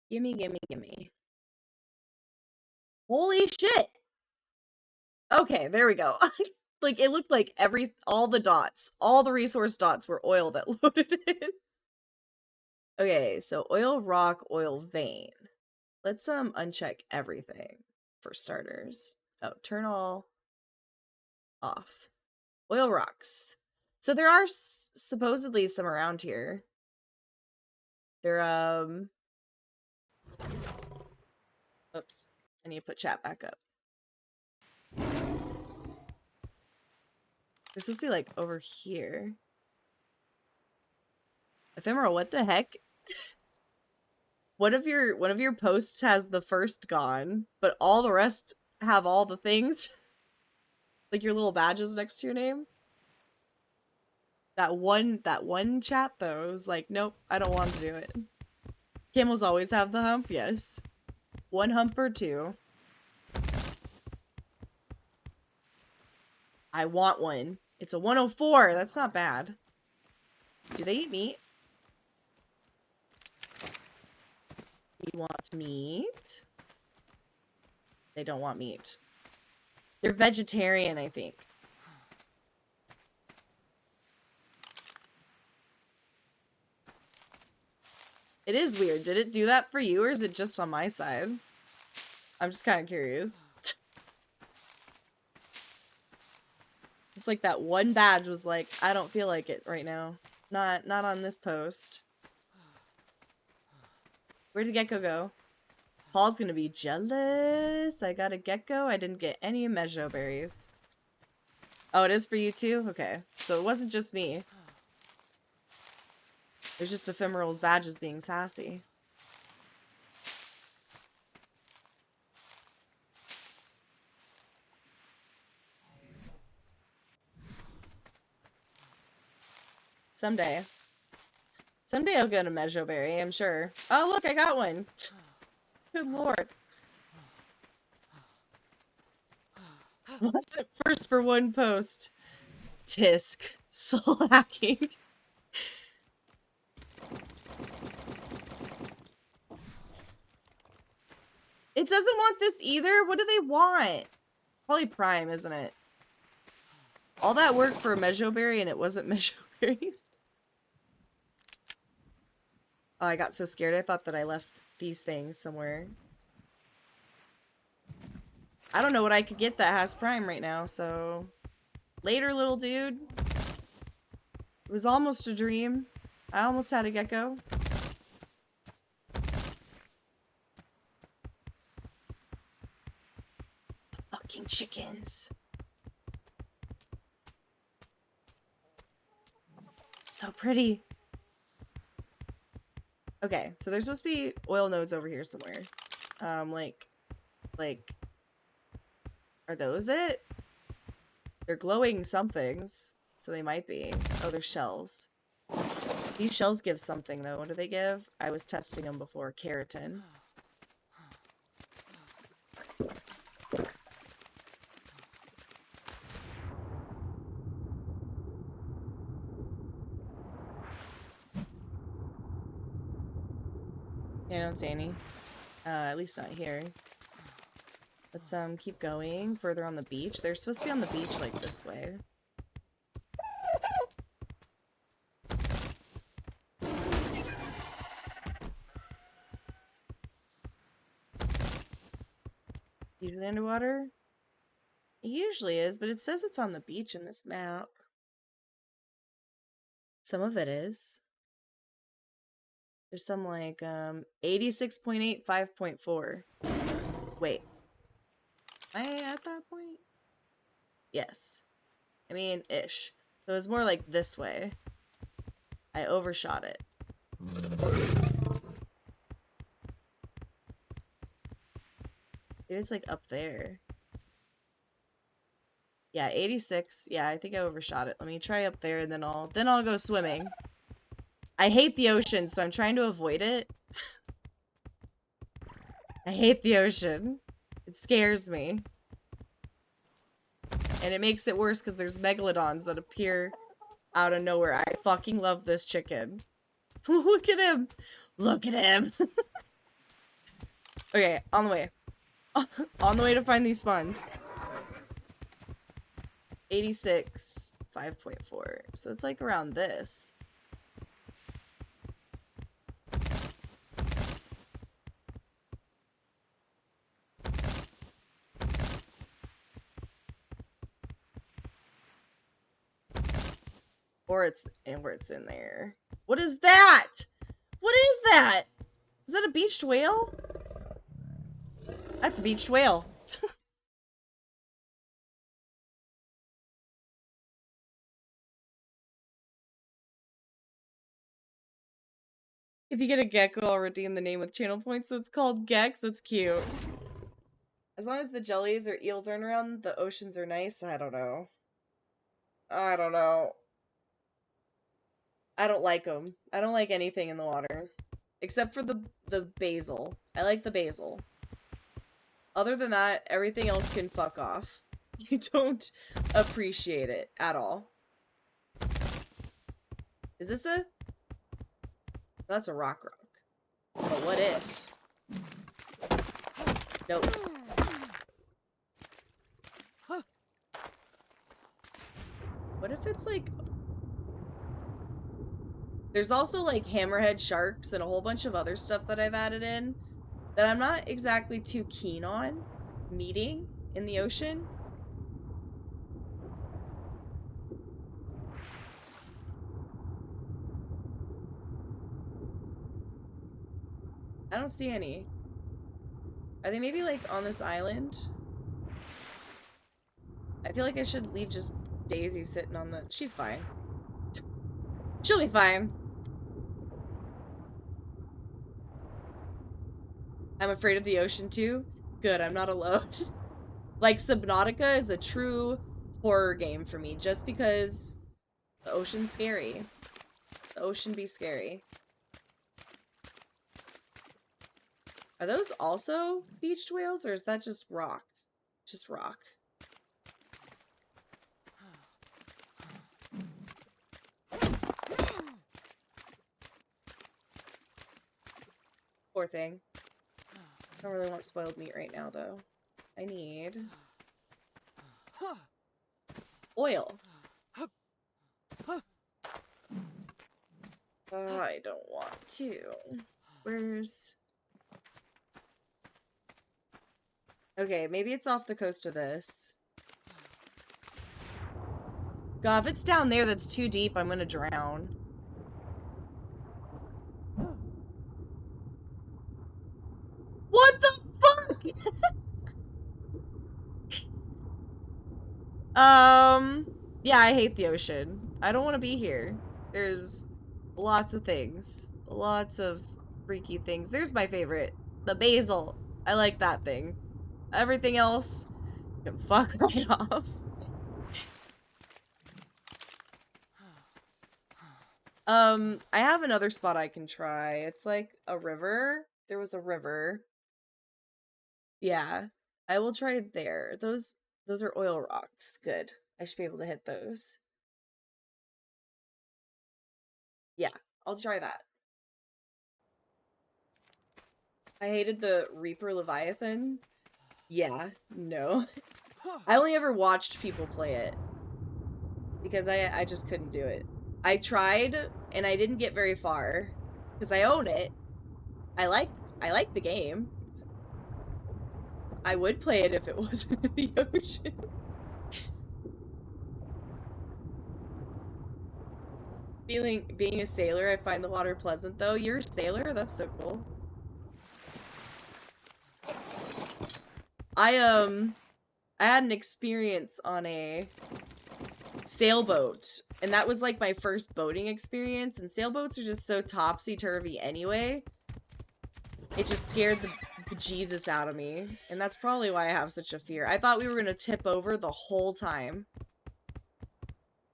Gimme, gimme, gimme. Holy shit! Okay, there we go. Like, it looked like all the dots, all the resource dots were oil that loaded in. Okay, so oil rock, oil vein. Let's uncheck everything for starters. Oh, turn all off. Oil rocks. So there are supposedly some around here. They're oops. I need to put chat back up. They're supposed to be like over here. Ephemeral, what the heck? One of your posts has the first gone, but all the rest have all the things. Like your little badges next to your name. That one chat though was like, nope, I don't want to do it. Camels always have the hump, yes. One hump or two. I want one. It's a 104. That's not bad. Do they eat meat? You want meat? They don't want meat. They're vegetarian, I think. It is weird. Did it do that for you, or is it just on my side? I'm just kind of curious. It's like that one badge was like, I don't feel like it right now. Not on this post. Where'd the gecko go? Paul's gonna be jealous. I got a gecko. I didn't get any mejo berries. Oh, it is for you too? Okay. So it wasn't just me. There's just Ephemeral's badges being sassy. Someday. Someday I'll get a mejo berry, I'm sure. Oh, look, I got one. Good lord. Wasn't first for one post. Tisk. Slacking. It doesn't want this either? What do they want? Probably Prime, isn't it? All that work for a mejo berry and it wasn't mejo berries. Oh, I got so scared. I thought that I left these things somewhere. I don't know what I could get that has Prime right now, so... Later, little dude. It was almost a dream. I almost had a gecko. Fucking chickens. So pretty. Okay, so there's supposed to be oil nodes over here somewhere. Like, are those it? They're glowing somethings, so they might be. Oh, they're shells. These shells give something, though. What do they give? I was testing them before. Keratin. Yeah, I don't see any. At least not here. Let's keep going further on the beach. They're supposed to be on the beach like this way. Usually underwater? It usually is, but it says it's on the beach in this map. Some of it is. There's some like 86.8, 5.4. Wait. Am I at that point? Yes. I mean, ish. So it's more like this way. I overshot it. Maybe it's like up there. Yeah, 86. Yeah, I think I overshot it. Let me try up there and then I'll go swimming. I hate the ocean, so I'm trying to avoid it. I hate the ocean. It scares me. And it makes it worse because there's megalodons that appear out of nowhere. I fucking love this chicken. Look at him. Look at him. Okay, on the way. On the way to find these spawns. 86, 5.4. So it's like around this. Or it's in there. What is that? What is that? Is that a beached whale? That's a beached whale. If you get a gecko, I'll redeem the name with channel points, so it's called Gex. That's cute. As long as the jellies or eels aren't around, the oceans are nice. I don't know. I don't know. I don't like them. I don't like anything in the water. Except for the basil. I like the basil. Other than that, everything else can fuck off. You don't appreciate it at all. Is this a... That's a rock. But what if? Nope. What if it's like... There's also like hammerhead sharks and a whole bunch of other stuff that I've added in that I'm not exactly too keen on meeting in the ocean. I don't see any. Are they maybe like on this island? I feel like I should leave just Daisy sitting on the... She's fine. She'll be fine. I'm afraid of the ocean too. Good, I'm not alone. Like, Subnautica is a true horror game for me, just because the ocean's scary. The ocean be scary. Are those also beached whales, or is that just rock? Just rock. Poor thing. I don't really want spoiled meat right now, though. I need... oil. I don't want to. Where's... Okay, maybe it's off the coast of this. God, if it's down there that's too deep, I'm gonna drown. What the fuck? Yeah, I hate the ocean. I don't want to be here. There's lots of things. Lots of freaky things. There's my favorite. The basil. I like that thing. Everything else can fuck right off. I have another spot I can try. It's like a river. There was a river. Yeah. I will try there. Those are oil rocks. Good. I should be able to hit those. Yeah, I'll try that. I hated the Reaper Leviathan. Yeah, no. I only ever watched people play it. Because I just couldn't do it. I tried, and I didn't get very far. Because I own it. I like the game. I would play it if it wasn't in the ocean. Being a sailor, I find the water pleasant, though. You're a sailor? That's so cool. I had an experience on a sailboat, and that was like my first boating experience, and sailboats are just so topsy-turvy anyway. It just scared the bejesus out of me, and that's probably why I have such a fear. I thought we were gonna tip over the whole time.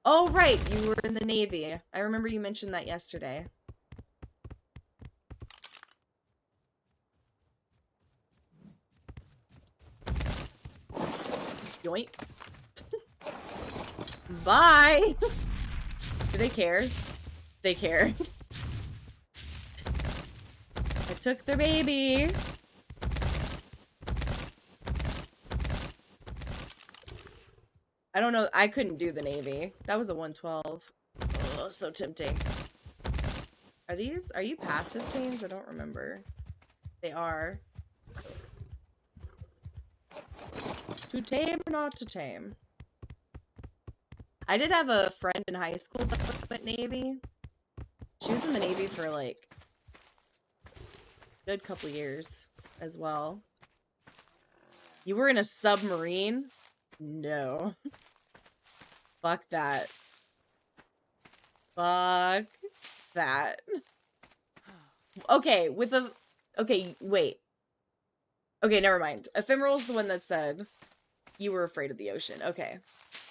Oh, right, you were in the Navy. I remember you mentioned that yesterday. Yoink. Bye! Do they care? They care. I took their baby! I don't know, I couldn't do the Navy. That was a 112. Oh, so tempting. Are you passive Tames? I don't remember. They are. To tame or not to tame? I did have a friend in high school that went Navy. She was in the Navy for like a good couple years as well. You were in a submarine? No. Fuck that. Fuck that. Okay, okay, wait. Okay, never mind. Ephemeral's the one that said you were afraid of the ocean. Okay.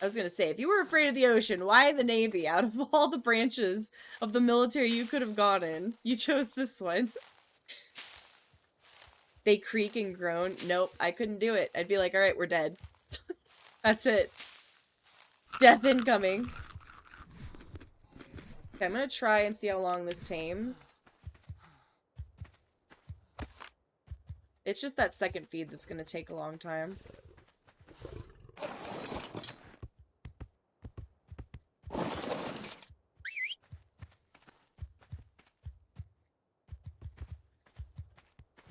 I was gonna say, if you were afraid of the ocean, why the Navy? Out of all the branches of the military you could have gotten, you chose this one. They creak and groan. Nope, I couldn't do it. I'd be like, alright, we're dead. That's it. Death incoming. Okay, I'm gonna try and see how long this tames. It's just that second feed that's gonna take a long time.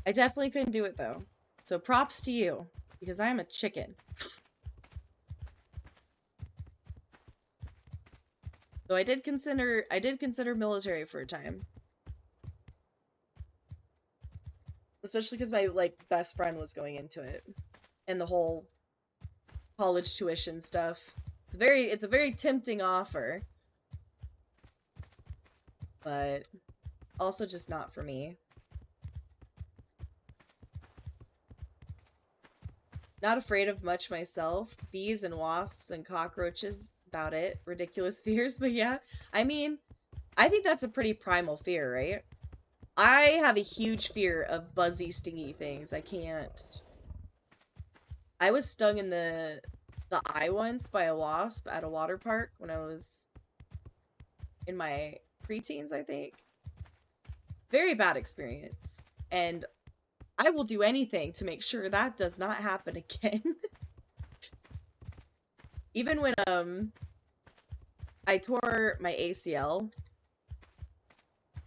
I definitely couldn't do it though. So props to you, because I am a chicken. So I did consider military for a time. Especially because my like best friend was going into it. And the whole college tuition stuff. It's a very tempting offer. But also just not for me. Not afraid of much myself. Bees and wasps and cockroaches, about it. Ridiculous fears, but yeah. I mean, I think that's a pretty primal fear, right? I have a huge fear of buzzy, stingy things. I can't. I was stung in the eye once by a wasp at a water park when I was in my preteens, I think. Very bad experience. And I will do anything to make sure that does not happen again. Even when I tore my ACL,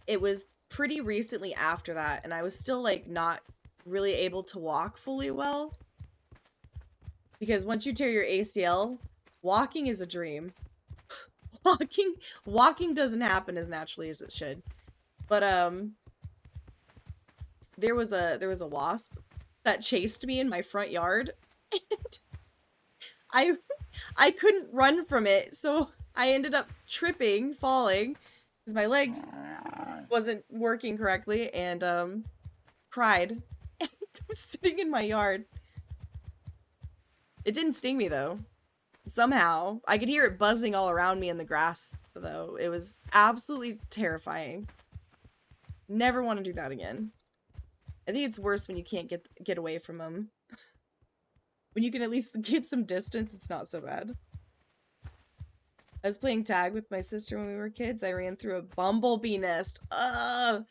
it was pretty recently after that, and I was still like not really able to walk fully well. Because once you tear your ACL, walking is a dream. walking doesn't happen as naturally as it should. But there was a wasp that chased me in my front yard, and I couldn't run from it, so I ended up tripping, falling, because my leg wasn't working correctly, and cried. And I was sitting in my yard. It didn't sting me though. Somehow I could hear it buzzing all around me in the grass though. It was absolutely terrifying. Never want to do that again. I think it's worse when you can't get away from them. When you can at least get some distance, it's not so bad. I was playing tag with my sister when we were kids. I ran through a bumblebee nest. Ugh.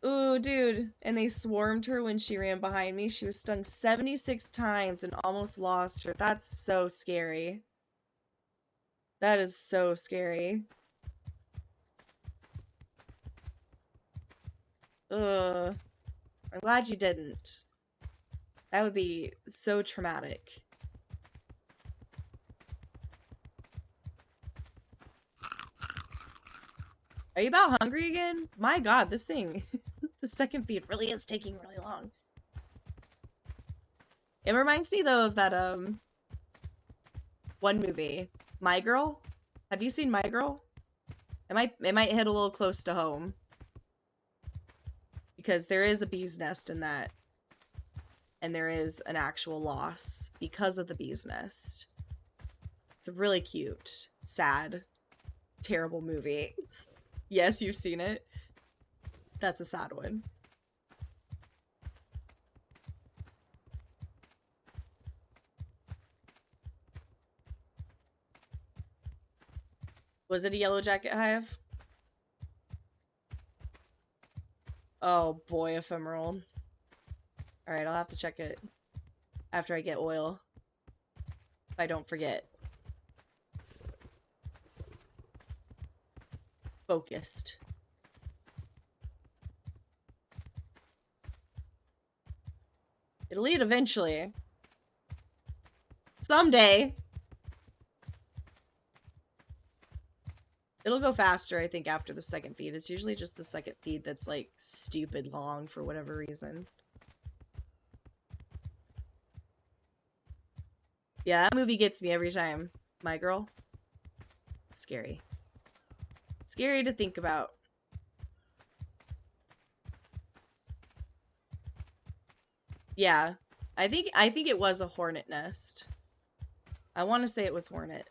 Ooh, dude. And they swarmed her when she ran behind me. She was stung 76 times and almost lost her. That's so scary. That is so scary. Ugh. I'm glad you didn't. That would be so traumatic. Are you about hungry again? My god, this thing. The second feed really is taking really long. It reminds me though of that one movie, My Girl. Have you seen My Girl? It might hit a little close to home. Because there is a bee's nest in that. And there is an actual loss because of the bee's nest. It's a really cute, sad, terrible movie. Yes, you've seen it. That's a sad one. Was it a yellow jacket hive? Oh boy, ephemeral. Alright, I'll have to check it after I get oil. If I don't forget. Focused. It'll eat eventually. Someday. It'll go faster, I think, after the second feed. It's usually just the second feed that's, like, stupid long for whatever reason. Yeah, that movie gets me every time. My Girl. Scary. Scary to think about. Yeah. I think it was a hornet nest. I want to say it was hornet.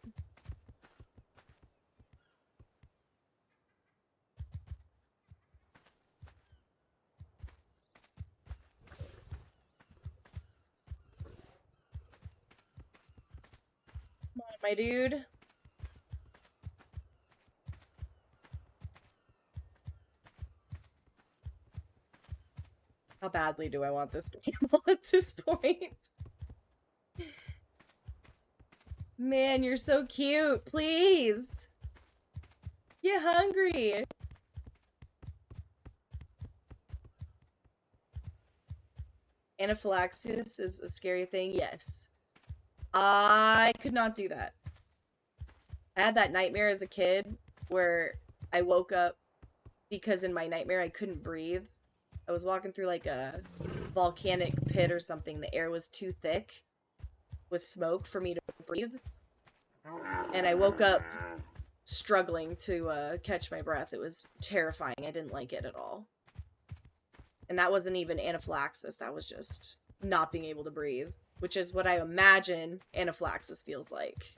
Come on, my dude. How badly do I want this camel at this point? Man, you're so cute. Please. Get hungry. Anaphylaxis is a scary thing. Yes. I could not do that. I had that nightmare as a kid where I woke up because in my nightmare I couldn't breathe. I was walking through like a volcanic pit or something. The air was too thick with smoke for me to breathe. And I woke up struggling to catch my breath. It was terrifying. I didn't like it at all. And that wasn't even anaphylaxis. That was just not being able to breathe, which is what I imagine anaphylaxis feels like.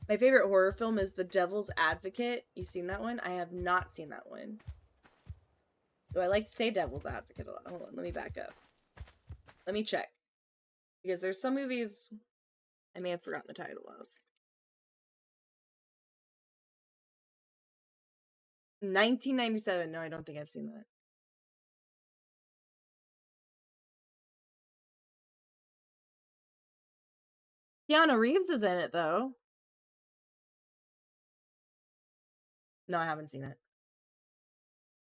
My favorite horror film is The Devil's Advocate. You seen that one? I have not seen that one. Though I like to say Devil's Advocate a lot. Hold on, let me back up. Let me check. Because there's some movies I may have forgotten the title of. 1997. No, I don't think I've seen that. Keanu Reeves is in it, though. No, I haven't seen it.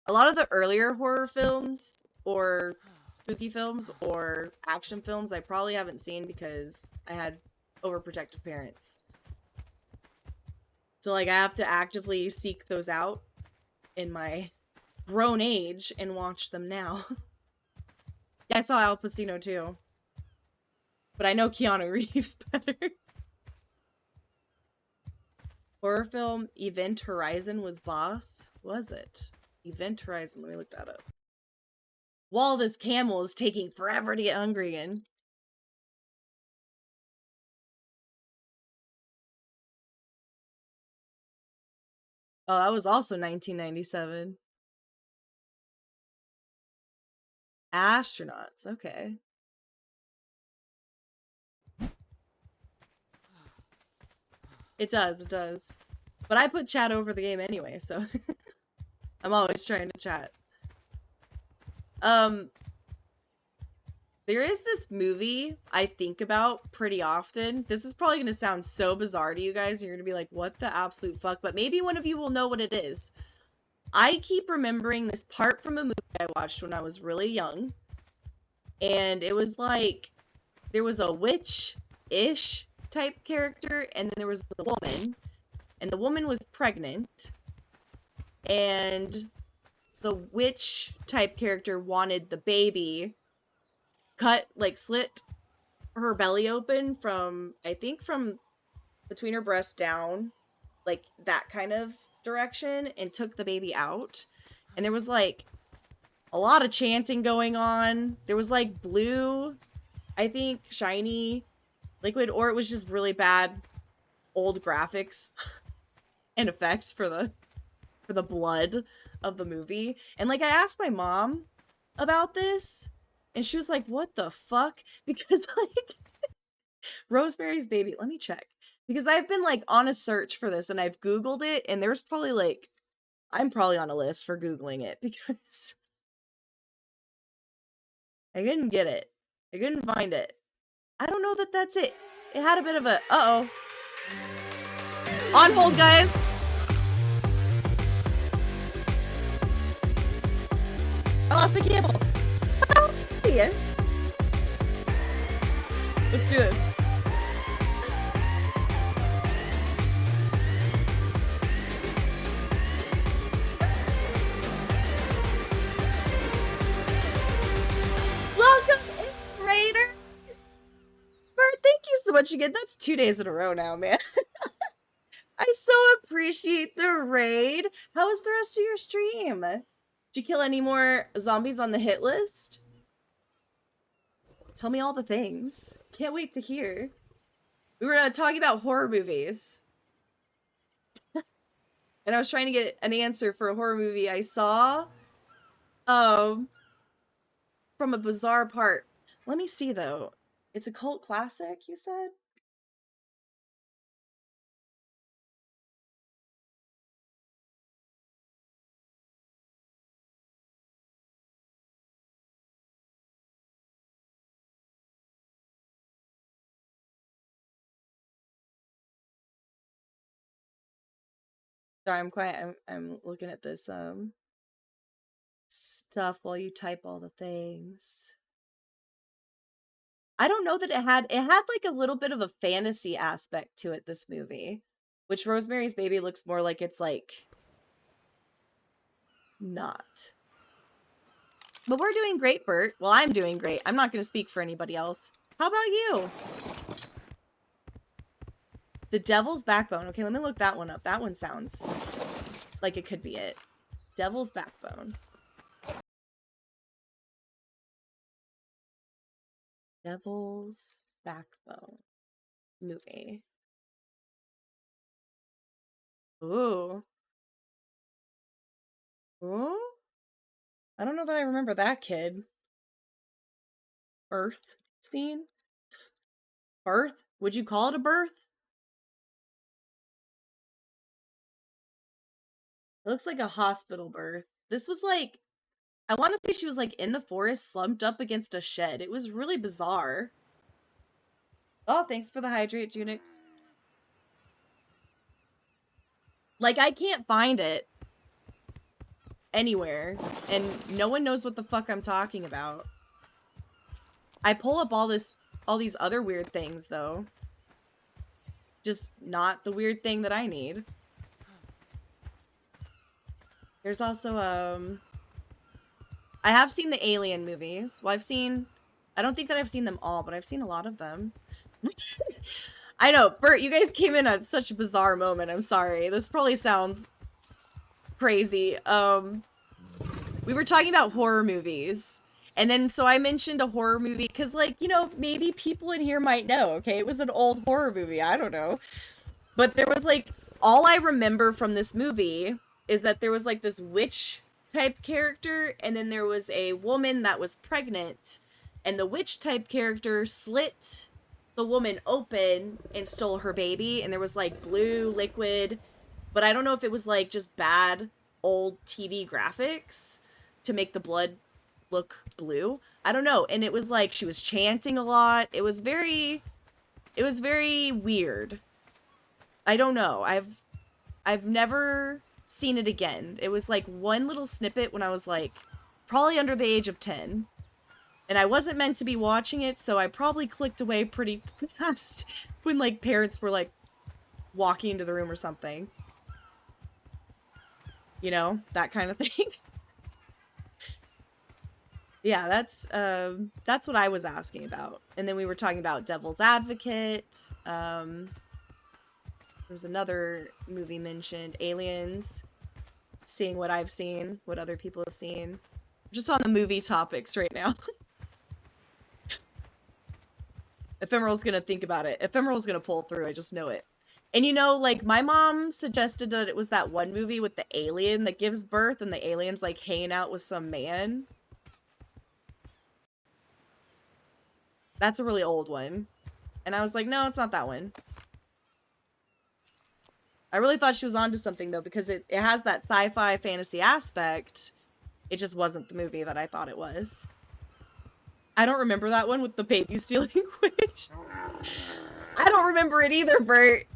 A lot of the earlier horror films or spooky films or action films I probably haven't seen because I had overprotective parents. So, like, I have to actively seek those out in my grown age and watch them now. Yeah, I saw Al Pacino too. But I know Keanu Reeves better. Horror film Event Horizon was boss? Was it? Event Horizon, let me look that up. While this camel is taking forever to get hungry again. Oh, that was also 1997. Astronauts, okay. It does, it does. But I put chat over the game anyway, so I'm always trying to chat. There is this movie I think about pretty often. This is probably going to sound so bizarre to you guys. You're going to be like, what the absolute fuck? But maybe one of you will know what it is. I keep remembering this part from a movie I watched when I was really young. And it was like, there was a witch-ish type character, and then there was a woman. And the woman was pregnant. And the witch type character wanted the baby cut, like slit her belly open from, I think from between her breasts down, like that kind of direction, and took the baby out. And there was like a lot of chanting going on. There was like blue, I think, shiny liquid, or it was just really bad old graphics and effects for the blood of the movie. And like I asked my mom about this, and she was like, what the fuck? Because like Rosemary's Baby, let me check. Because I've been like on a search for this and I've Googled it, and there's probably like, I'm probably on a list for Googling it because I couldn't get it. I couldn't find it. I don't know that that's it. It had a bit of a, uh-oh. On hold, guys. I lost the cable. Oh, yeah. Let's do this. Welcome, Raiders! Bert, thank you so much again. That's 2 days in a row now, man. I so appreciate the raid. How was the rest of your stream? Did you kill any more zombies on the hit list? Tell me all the things. Can't wait to hear. We were talking about horror movies. And I was trying to get an answer for a horror movie I saw. From a bizarre part. Let me see though. It's a cult classic, you said? Sorry, I'm quiet. I'm looking at this stuff while you type all the things. I don't know that it had like a little bit of a fantasy aspect to it, this movie, which Rosemary's Baby looks more like it's like not. But we're doing great, Bert. Well, I'm doing great. I'm not going to speak for anybody else. How about you? The Devil's Backbone. Okay, let me look that one up. That one sounds like it could be it. Devil's Backbone. Devil's Backbone movie. Ooh. Ooh? I don't know that I remember that kid. Birth scene? Birth? Would you call it a birth? It looks like a hospital birth. This was like, I want to say she was like in the forest, slumped up against a shed. It was really bizarre. Oh, thanks for the hydrate, Junix. Like, I can't find it anywhere, and no one knows what the fuck I'm talking about. I pull up all these other weird things, though. Just not the weird thing that I need. There's also, I have seen the Alien movies. Well, I don't think that I've seen them all, but I've seen a lot of them. I know, Bert, you guys came in at such a bizarre moment. I'm sorry. This probably sounds crazy. We were talking about horror movies. And then, so I mentioned a horror movie because, like, you know, maybe people in here might know, okay? It was an old horror movie. I don't know. But there was, like, all I remember from this movie is that there was, like, this witch type character, and then there was a woman that was pregnant, and the witch type character slit the woman open and stole her baby, and there was like blue liquid, but I don't know if it was like just bad old TV graphics to make the blood look blue. I don't know. And it was like she was chanting a lot. It was very weird. I don't know. I've never seen it again. It was like one little snippet when I was like probably under the age of 10. And I wasn't meant to be watching it, so I probably clicked away pretty fast when like parents were like walking into the room or something. You know, that kind of thing. Yeah, that's what I was asking about. And then we were talking about Devil's Advocate. There was another movie mentioned, Aliens. Seeing what I've seen, what other people have seen. Just on the movie topics right now. Ephemeral's gonna think about it. Ephemeral's gonna pull through, I just know it. And you know, like, my mom suggested that it was that one movie with the alien that gives birth and the alien's like hanging out with some man. That's a really old one. And I was like, no, it's not that one. I really thought she was onto something though, because it has that sci-fi fantasy aspect. It just wasn't the movie that I thought it was. I don't remember that one with the baby stealing witch. I don't remember it either, Bert.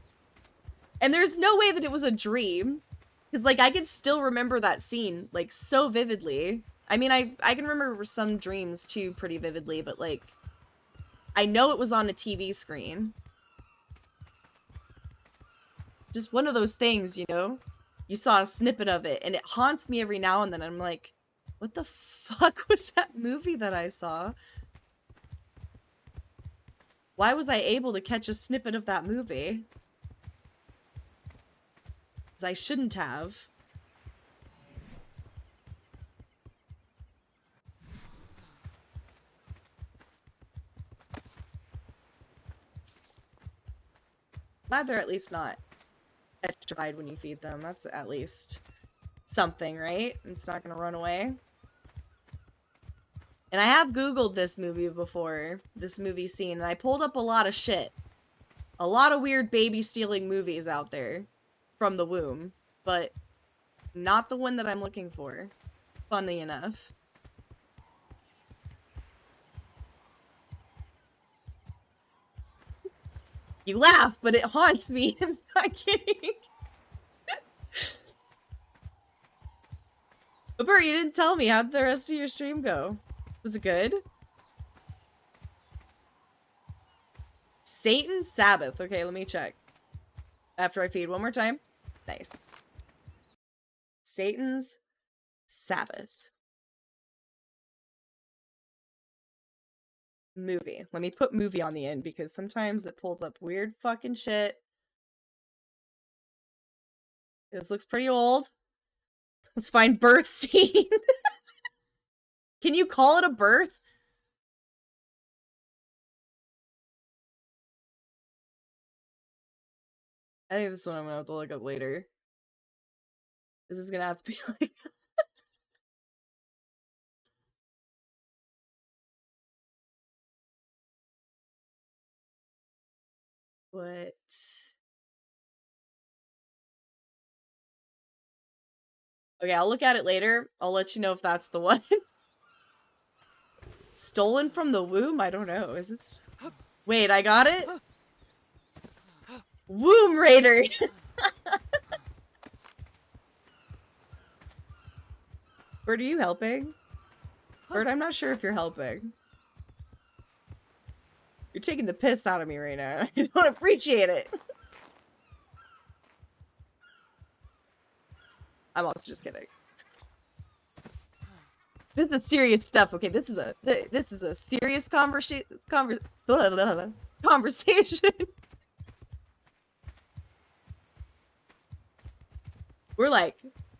And there's no way that it was a dream. Because, like, I can still remember that scene, like, so vividly. I mean, I can remember some dreams, too, pretty vividly, but, like, I know it was on a TV screen. Just one of those things, you know? You saw a snippet of it, and it haunts me every now and then. I'm like, what the fuck was that movie that I saw? Why was I able to catch a snippet of that movie? Because I shouldn't have. Glad they're at least not petrified when you feed them. That's at least something, right? It's not gonna run away. And I have Googled this movie before, this movie scene, and I pulled up a lot of shit. A lot of weird baby stealing movies out there from the womb, but not the one that I'm looking for, funny enough. You laugh, but it haunts me. I'm not kidding. But Bert, you didn't tell me. How'd the rest of your stream go? Was it good? Satan's Sabbath. Okay, let me check. After I feed one more time. Nice. Satan's Sabbath. Movie. Let me put movie on the end because sometimes it pulls up weird fucking shit. This looks pretty old. Let's find birth scene. Can you call it a birth? I think this one I'm gonna have to look up later. This is gonna have to be like... What? Okay, I'll look at it later. I'll let you know if that's the one. Stolen from the womb? I don't know. Is it? Wait, I got it? Womb Raider! Bird, are you helping? Bird, I'm not sure if you're helping. You're taking the piss out of me right now. I don't appreciate it. I'm also just kidding. This is serious stuff. Okay, this is a serious conversation. We're like,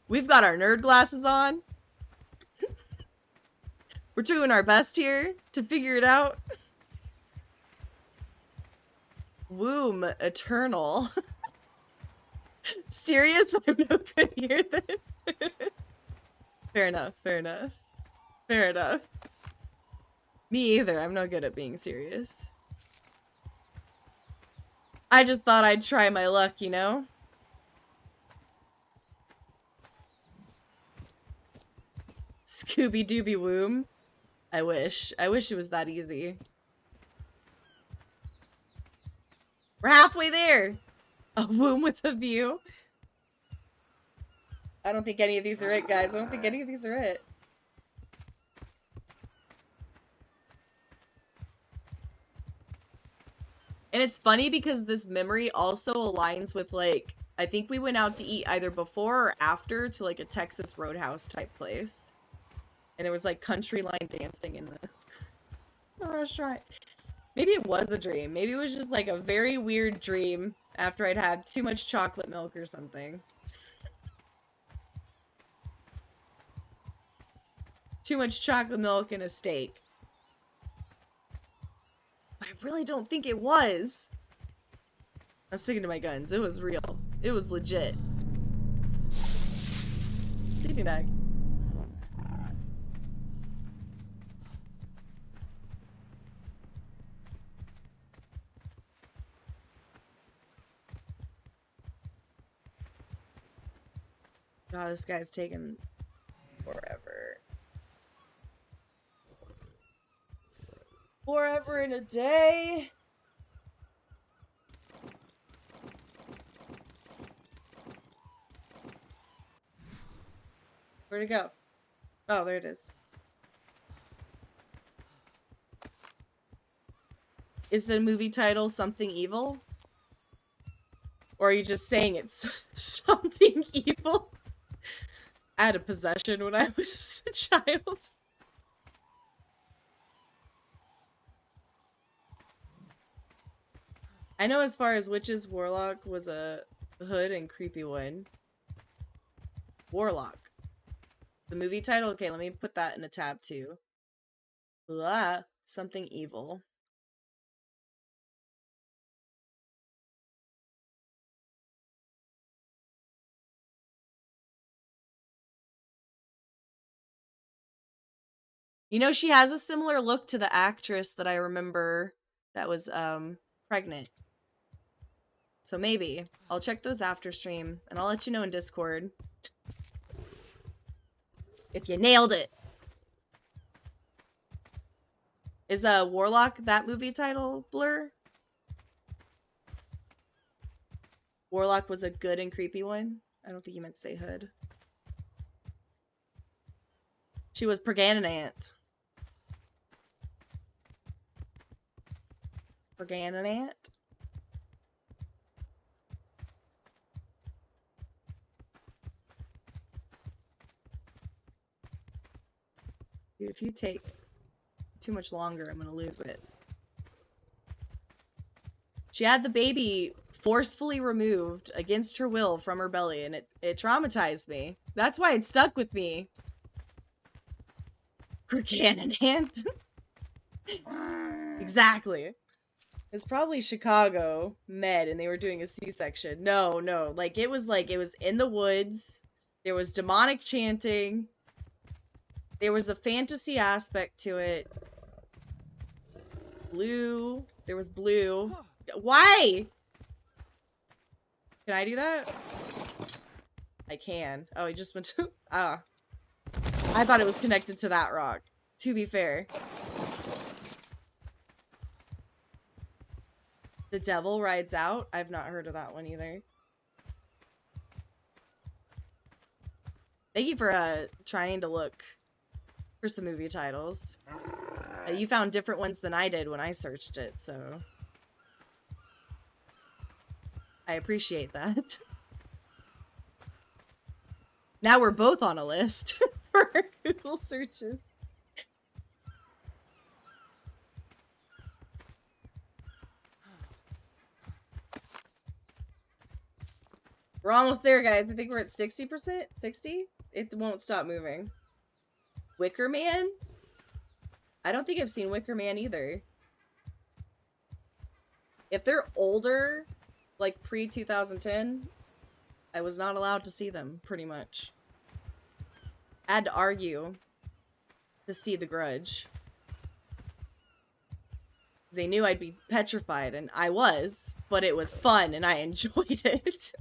we've got our nerd glasses on. We're doing our best here to figure it out. Womb Eternal. Serious? I'm no good here then. Fair enough, fair enough. Fair enough. Me either. I'm no good at being serious. I just thought I'd try my luck, you know? Scooby-Dooby womb. I wish. I wish it was that easy. We're halfway there. A womb with a view. I don't think any of these are it, guys. I don't think any of these are it. And it's funny because this memory also aligns with, like, I think we went out to eat either before or after to, like, a Texas Roadhouse type place. And there was, like, country line dancing in the restaurant. Maybe it was a dream. Maybe it was just, like, a very weird dream after I'd had too much chocolate milk or something. Too much chocolate milk and a steak. I really don't think it was. I'm sticking to my guns. It was real. It was legit. Sleeping bag. God, this guy's taking forever. Forever and a day. Where'd it go? Oh, there it is. Is the movie title Something Evil? Or are you just saying it's something evil? I had a possession when I was a child. I know as far as witches, warlock was a hood and creepy one. Warlock. The movie title? Okay, let me put that in a tab too. Blah. Something evil. You know, she has a similar look to the actress that I remember that was pregnant. So maybe. I'll check those after stream, and I'll let you know in Discord. If you nailed it. Is Warlock that movie title, Blur? Warlock was a good and creepy one? I don't think you meant to say hood. She was pregnant. Pregnant. Dude, if you take too much longer, I'm gonna lose it. She had the baby forcefully removed against her will from her belly, and it traumatized me. That's why it stuck with me. Pregnant. Exactly. It's probably Chicago Med, and they were doing a C-section. No, like it was in the woods. There was demonic chanting. There was a fantasy aspect to it. Blue. There was blue. Why? Can I do that? I can. Oh, he just went to... Ah. I thought it was connected to that rock. To be fair. The Devil Rides Out? I've not heard of that one either. Thank you for trying to look for some movie titles. You found different ones than I did when I searched it, so... I appreciate that. Now we're both on a list for our Google searches. We're almost there, guys. I think we're at 60%? 60? It won't stop moving. Wicker Man? I don't think I've seen Wicker Man either. If they're older, like pre-2010, I was not allowed to see them, pretty much. I had to argue to see The Grudge. They knew I'd be petrified, and I was, but it was fun, and I enjoyed it.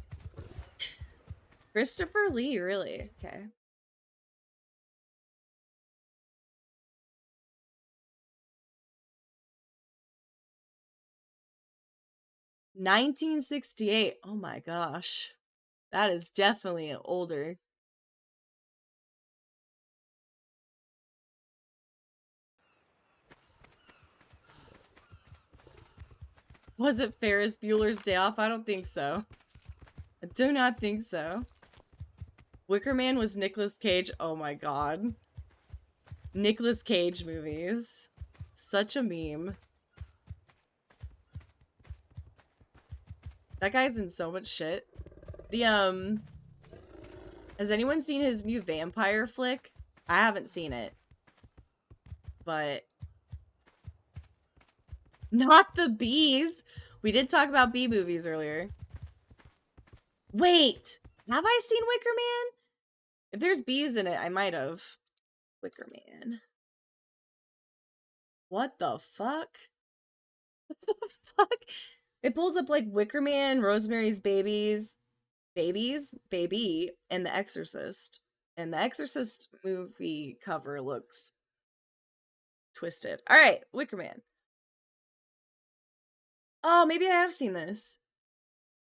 Christopher Lee, really? Okay. $1968. Oh my gosh. That is definitely older. Was it Ferris Bueller's Day Off? I don't think so. I do not think so. Wicker Man was Nicolas Cage. Oh my god. Nicolas Cage movies. Such a meme. That guy's in so much shit. The, has anyone seen his new vampire flick? I haven't seen it. But... Not the bees! We did talk about bee movies earlier. Wait! Have I seen Wicker Man? If there's bees in it, I might have. Wicker Man. What the fuck? What the fuck? It pulls up like Wicker Man, Rosemary's Baby, and The Exorcist. And The Exorcist movie cover looks twisted. Alright, Wicker Man. Oh, maybe I have seen this.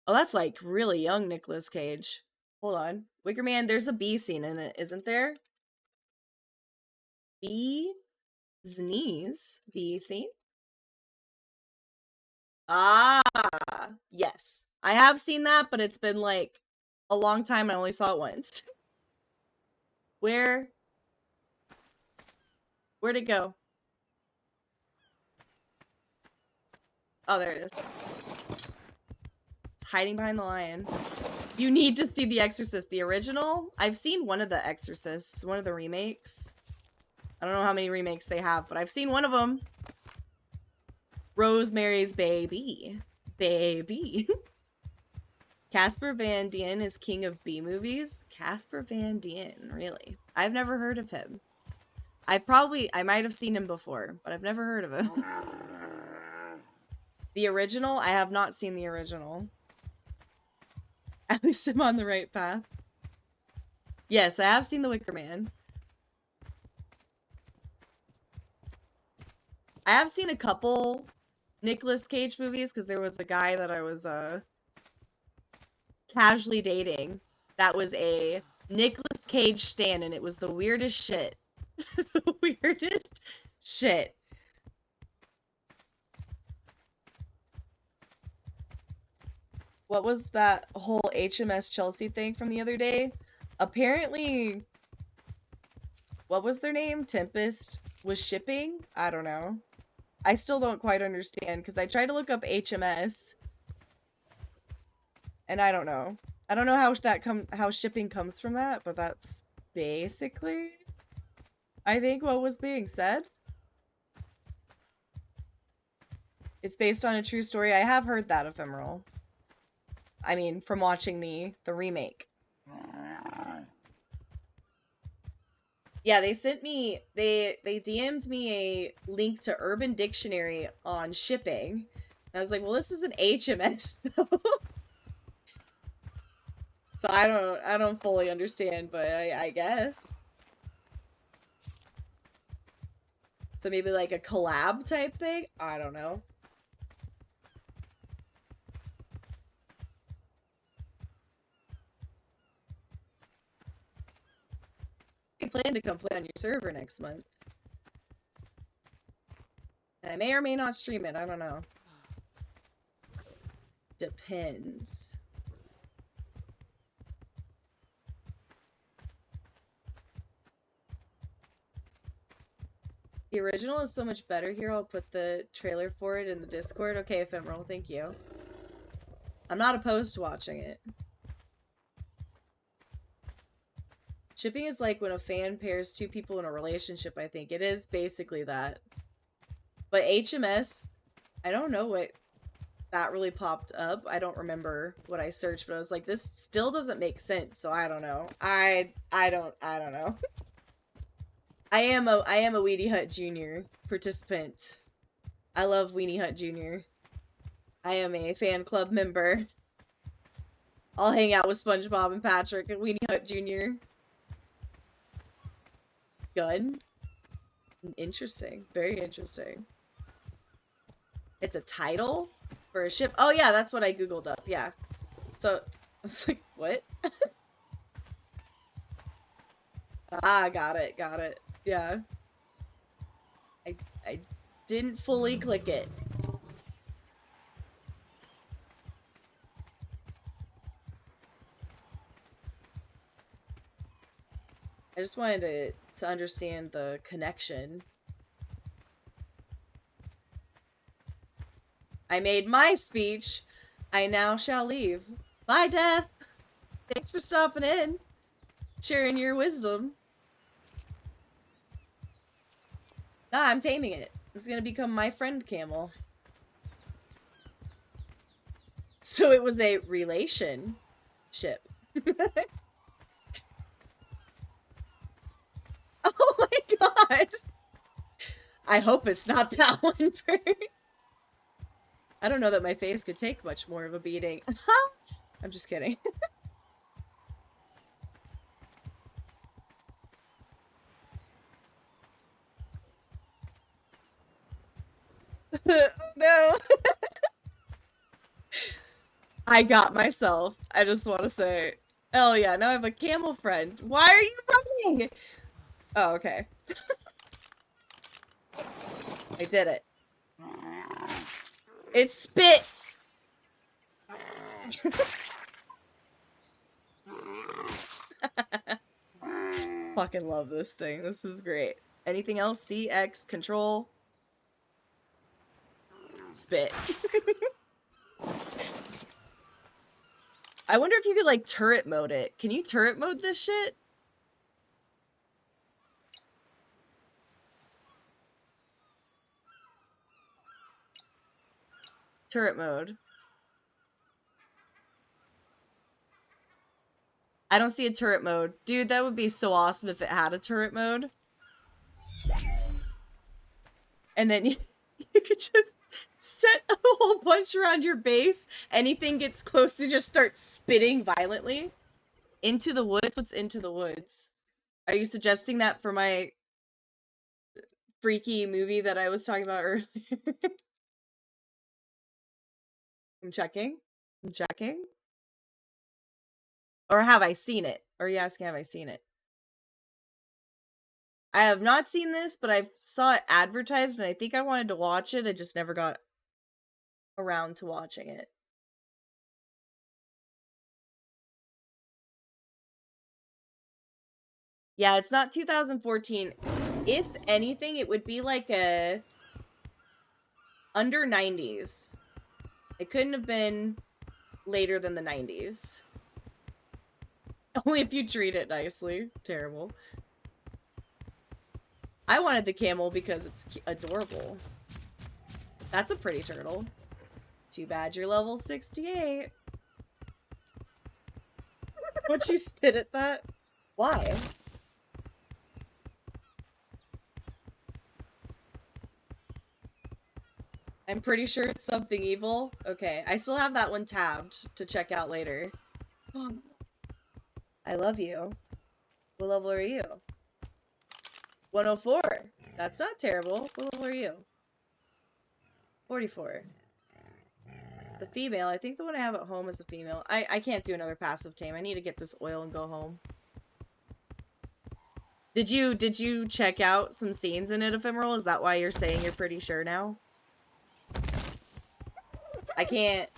Oh, that's like really young Nicolas Cage. Hold on. Wicker Man, there's a bee scene in it, isn't there? Bee sneeze. Bee scene. Ah, yes. I have seen that, but it's been like a long time. I only saw it once. Where'd it go? Oh, there it is. It's hiding behind the lion. You need to see The Exorcist, the original. I've seen one of The Exorcists, one of the remakes. I don't know how many remakes they have, but I've seen one of them. Rosemary's Baby. Casper Van Dien is king of B movies? Casper Van Dien, really? I've never heard of him. I might have seen him before, but I've never heard of him. The original? I have not seen the original. At least I'm on the right path. Yes, I have seen The Wicker Man. I have seen a couple Nicolas Cage movies because there was a guy that I was casually dating that was a Nicolas Cage stan, and it was the weirdest shit. The weirdest shit. What was that whole HMS Chelsea thing from the other day? Apparently, what was their name? Tempest was shipping? I don't know. I still don't quite understand because I tried to look up HMS and I don't know. I don't know how shipping comes from that, but that's basically I think what was being said. It's based on a true story. I have heard that, Ephemeral. I mean, from watching the remake. Yeah, they sent me they DM'd me a link to Urban Dictionary on shipping. And I was like, well, this is an HMS though. So I don't fully understand, but I guess. So maybe like a collab type thing? I don't know. I plan to come play on your server next month. And I may or may not stream it, I don't know. Depends. The original is so much better here. I'll put the trailer for it in the Discord. Okay, Ephemeral, thank you. I'm not opposed to watching it. Shipping is like when a fan pairs two people in a relationship, I think. It is basically that. But HMS, I don't know what that really popped up. I don't remember what I searched, but I was like, this still doesn't make sense, so I don't know. I don't know. I am a Weenie Hut Jr. participant. I love Weenie Hut Jr. I am a fan club member. I'll hang out with SpongeBob and Patrick and Weenie Hut Jr. Gun? Interesting. Very interesting. It's a title for a ship? Oh yeah, that's what I googled up, yeah. So, I was like, what? Ah, got it, yeah. I didn't fully click it. I just wanted to understand the connection. I made my speech. I now shall leave. Bye, Death. Thanks for stopping in. Sharing your wisdom. Ah, I'm taming it. It's gonna become my friend camel. So it was a relationship. Oh my god. I hope it's not that one first. I don't know that my face could take much more of a beating. I'm just kidding. No. I got myself. I just want to say, hell yeah, now I have a camel friend. Why are you running? Oh, okay. I did it. It spits! Fucking love this thing. This is great. Anything else? C, X, control. Spit. I wonder if you could, like, turret mode it. Can you turret mode this shit? Turret mode. I don't see a turret mode. Dude, that would be so awesome if it had a turret mode. And then you could just set a whole bunch around your base. Anything gets close to just start spitting violently. Into the woods? What's into the woods? Are you suggesting that for my freaky movie that I was talking about earlier? I'm checking. I'm checking. Or have I seen it? Or are you asking, have I seen it? I have not seen this, but I saw it advertised and I think I wanted to watch it. I just never got around to watching it. Yeah, it's not 2014. If anything, it would be like a under 90s. It couldn't have been later than the 90s. Only if you treat it nicely. Terrible. I wanted the camel because it's adorable. That's a pretty turtle. Too bad you're level 68. Would you spit at that? Why? I'm pretty sure it's something evil. Okay, I still have that one tabbed to check out later. I love you. What level are you? 104. That's not terrible. What level are you? 44. The female. I think the one I have at home is a female. I can't do another passive tame. I need to get this oil and go home. Did you check out some scenes in it, Ephemeral? Is that why you're saying you're pretty sure now? I can't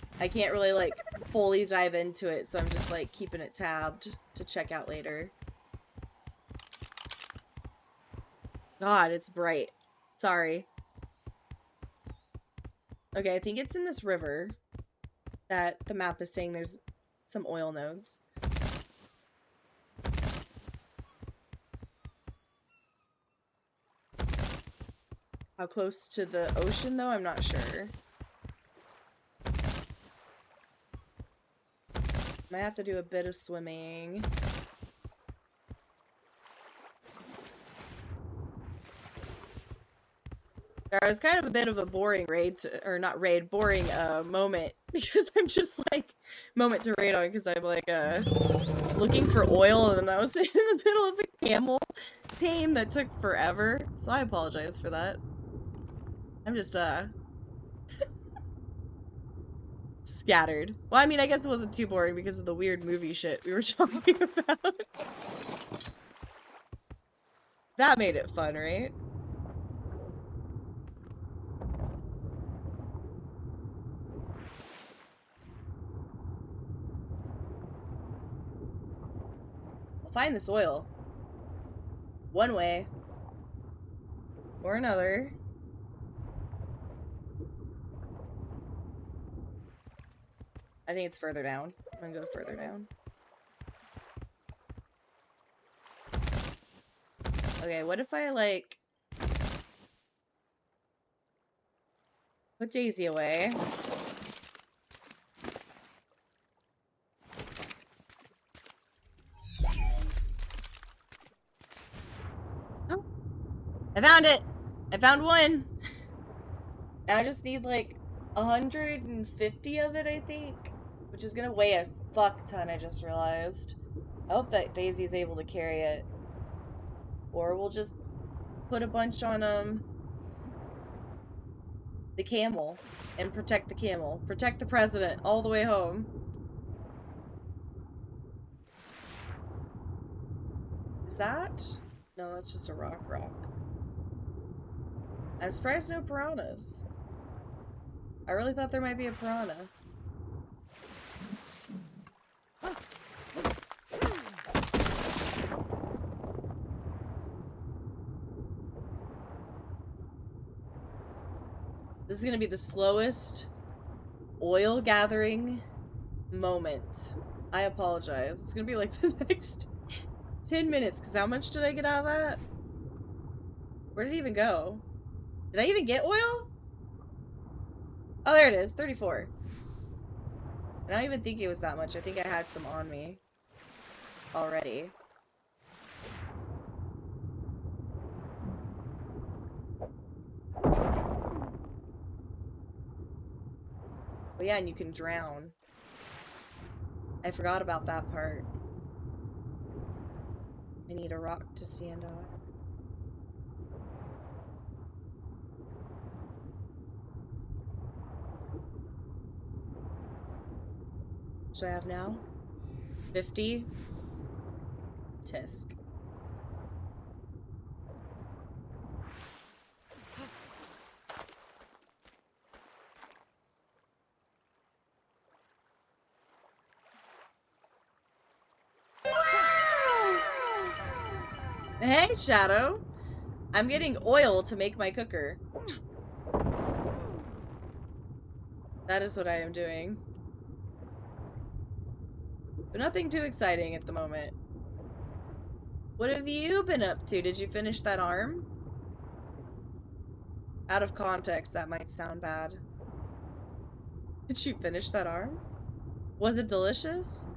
really like fully dive into it, so I'm just like keeping it tabbed to check out later. God, it's bright. Sorry. Okay, I think it's in this river that the map is saying there's some oil nodes. How close to the ocean, though? I'm not sure. Might have to do a bit of swimming. It was kind of a bit of a boring raid, or not raid, boring moment, because I'm just like, moment to raid on, because I'm like, looking for oil, and then I was in the middle of a camel tame that took forever, so I apologize for that. I'm just, scattered. Well, I mean, I guess it wasn't too boring because of the weird movie shit we were talking about. That made it fun, right? I'll find this oil. One way. Or another. I think it's further down. I'm gonna go further down. Okay, what if I, like, put Daisy away? Oh, I found it! I found one! Now I just need, like, 150 of it, I think. Which is gonna weigh a fuck ton, I just realized. I hope that Daisy's able to carry it. Or we'll just put a bunch on, the camel. And protect the camel. Protect the president all the way home. Is that? No, that's just a rock. I'm surprised no piranhas. I really thought there might be a piranha. This is gonna be the slowest oil gathering moment. I apologize. It's gonna be like the next 10 minutes, because how much did I get out of that? Where did it even go? Did I even get oil? Oh, there it is, 34. I don't even think it was that much. I think I had some on me already. Oh yeah, and you can drown. I forgot about that part. I need a rock to stand on. What should I have now? 50? Tisk. Hey, Shadow. I'm getting oil to make my cooker. That is what I am doing. But nothing too exciting at the moment. What have you been up to? Did you finish that arm? Out of context, that might sound bad. Did you finish that arm? Was it delicious?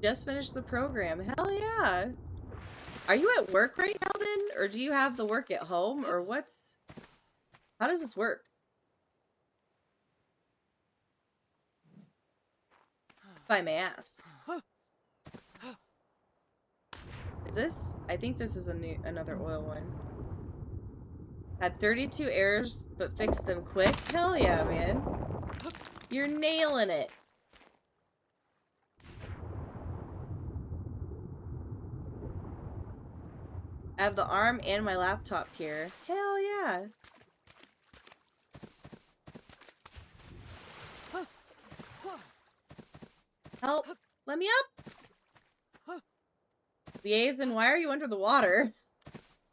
Just finished the program. Hell yeah. Are you at work right now then? Or do you have the work at home? Or what's... How does this work? If I may ask. Is this? I think this is another oil one. Had 32 errors, but fixed them quick. Hell yeah, man. You're nailing it. I have the arm and my laptop here. Hell yeah. Help. Let me up. Liaison, why are you under the water?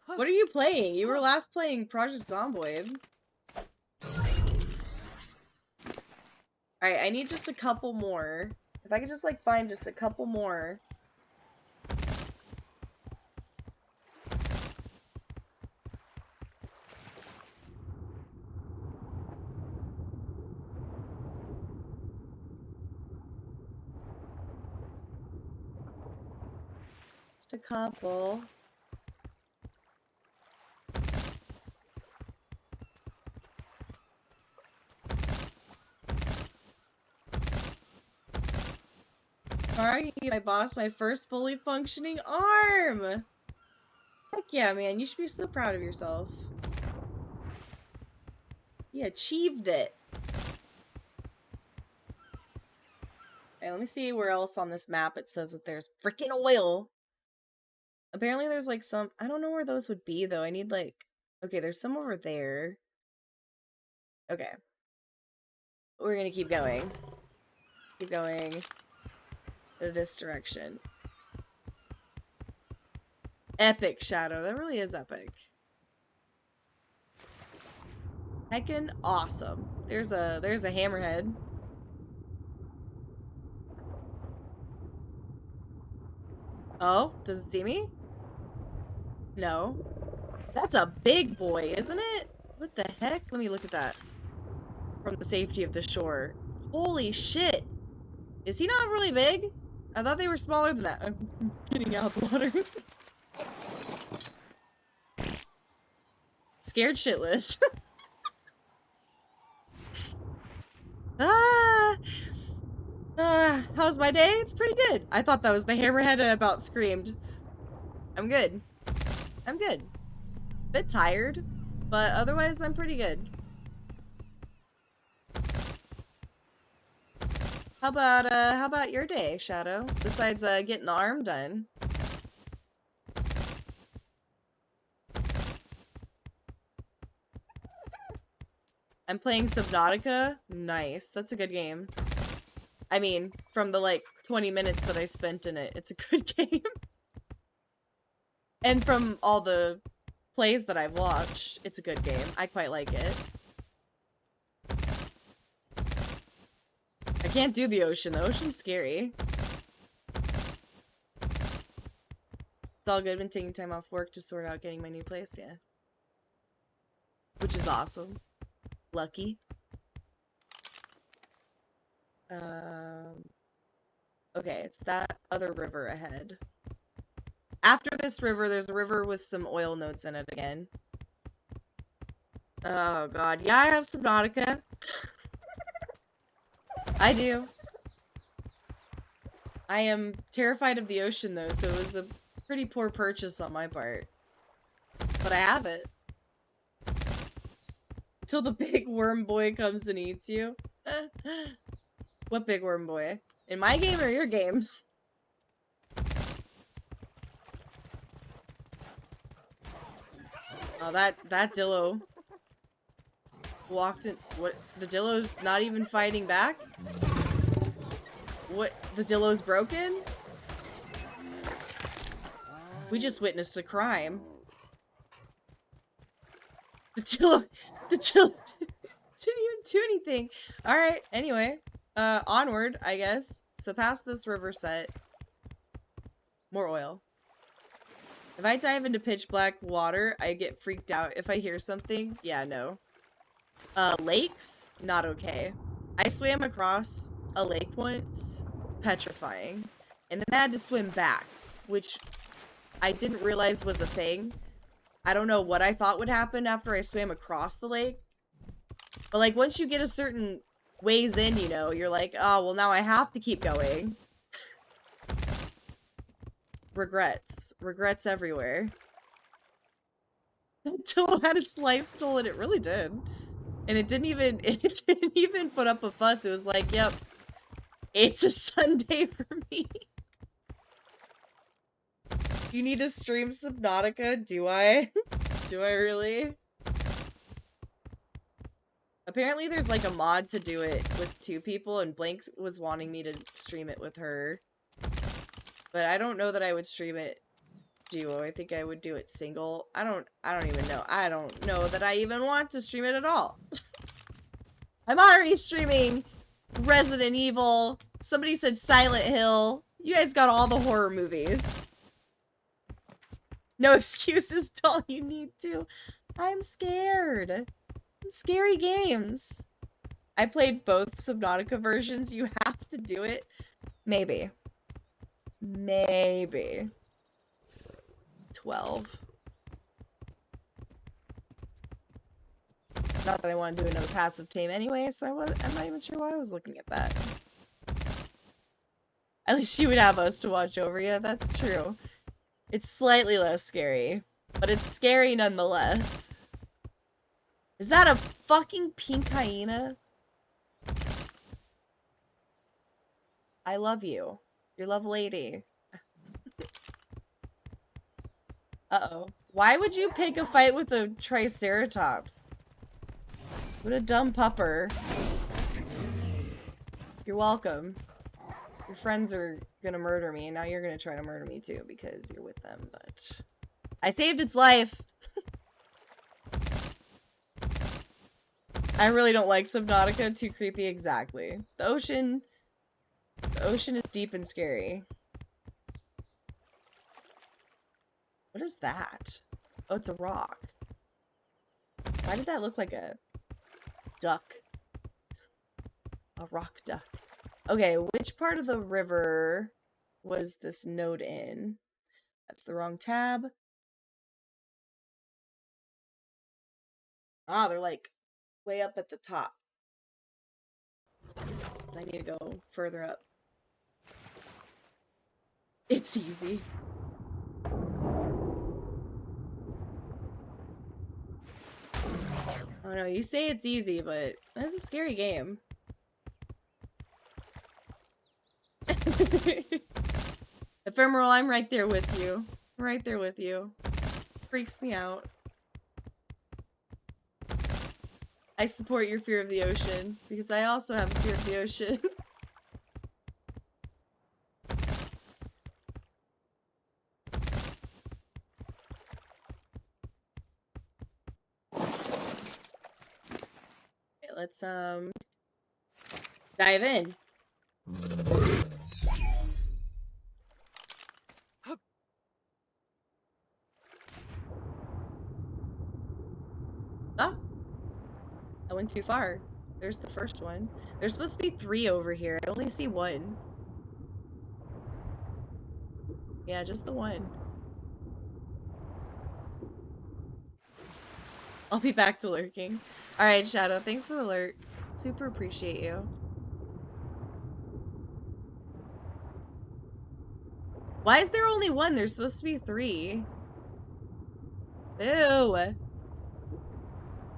What are you playing? You were last playing Project Zomboid. Alright, I need just a couple more. If I could just, like, find just a couple more. Just a couple. Sorry, my boss, my first fully functioning arm! Heck yeah, man, you should be so proud of yourself. You achieved it. Okay, let me see where else on this map it says that there's freaking oil. Apparently there's like some... I don't know where those would be, though. I need like... Okay, there's some over there. Okay. We're gonna keep going. Keep going this direction. Epic, Shadow. That really is epic. Heckin' awesome. There's a hammerhead. Oh, does it see me? No. That's a big boy, isn't it? What the heck? Let me look at that. From the safety of the shore. Holy shit. Is he not really big? I thought they were smaller than that. I'm getting out of the water. Scared shitless. How's my day? It's pretty good. I thought that was the hammerhead and I about screamed. I'm good. I'm good. Bit tired, but otherwise I'm pretty good. How about your day, Shadow? Besides getting the arm done. I'm playing Subnautica. Nice. That's a good game. I mean, from the like 20 minutes that I spent in it, it's a good game. And from all the plays that I've watched, it's a good game. I quite like it. I can't do the ocean. The ocean's scary. It's all good. Been taking time off work to sort out getting my new place, yeah. Which is awesome. Lucky. Okay, it's that other river ahead. After this river, there's a river with some oil notes in it again. Oh god. Yeah, I have Subnautica. I do. I am terrified of the ocean though, so it was a pretty poor purchase on my part. But I have it. Till the big worm boy comes and eats you. What big worm boy? In my game or your game? Oh, that Dillo walked in. What? The Dillo's not even fighting back? What? The Dillo's broken? We just witnessed a crime. The Dillo didn't even do anything. Alright, anyway. Onward, I guess. So past this river set. More oil. If I dive into pitch black water, I get freaked out. If I hear something, yeah, no. Lakes? Not okay. I swam across a lake once. Petrifying. And then I had to swim back, which I didn't realize was a thing. I don't know what I thought would happen after I swam across the lake. But like once you get a certain ways in, you know, you're like, oh, well now I have to keep going. Regrets. Regrets everywhere. Until it had its life stolen, it really did. And it didn't even put up a fuss. It was like, yep, it's a Sunday for me. You need to stream Subnautica? Do I? Do I really? Apparently there's like a mod to do it with 2 people, and Blank was wanting me to stream it with her. But I don't know that I would stream it duo. I think I would do it single. I don't even know. I don't know that I even want to stream it at all. I'm already streaming Resident Evil. Somebody said Silent Hill. You guys got all the horror movies. No excuses, all you need to. I'm scared. Scary games. I played both Subnautica versions. You have to do it. Maybe. Maybe. 12. Not that I want to do another passive Tame anyway, so I'm not even sure why I was looking at that. At least she would have us to watch over. Yeah, that's true. It's slightly less scary, but it's scary nonetheless. Is that a fucking pink hyena? I love you. Your love lady. Uh-oh. Why would you pick a fight with a Triceratops? What a dumb pupper. You're welcome. Your friends are gonna murder me, and now you're gonna try to murder me too because you're with them, but... I saved its life! I really don't like Subnautica. Too creepy, exactly. The ocean is deep and scary. What is that? Oh, it's a rock. Why did that look like a duck? A rock duck. Okay, which part of the river was this node in? That's the wrong tab. Ah, they're like way up at the top. So I need to go further up. It's easy. Oh no, you say it's easy, but that's a scary game. Ephemeral, I'm right there with you. Right there with you. Freaks me out. I support your fear of the ocean, because I also have a fear of the ocean. Okay, let's dive in. Ah! I went too far. There's the first one. There's supposed to be 3 over here. I only see 1. Yeah, just the 1. I'll be back to lurking. Alright, Shadow, thanks for the lurk. Super appreciate you. Why is there only 1? There's supposed to be 3. Ew! I'm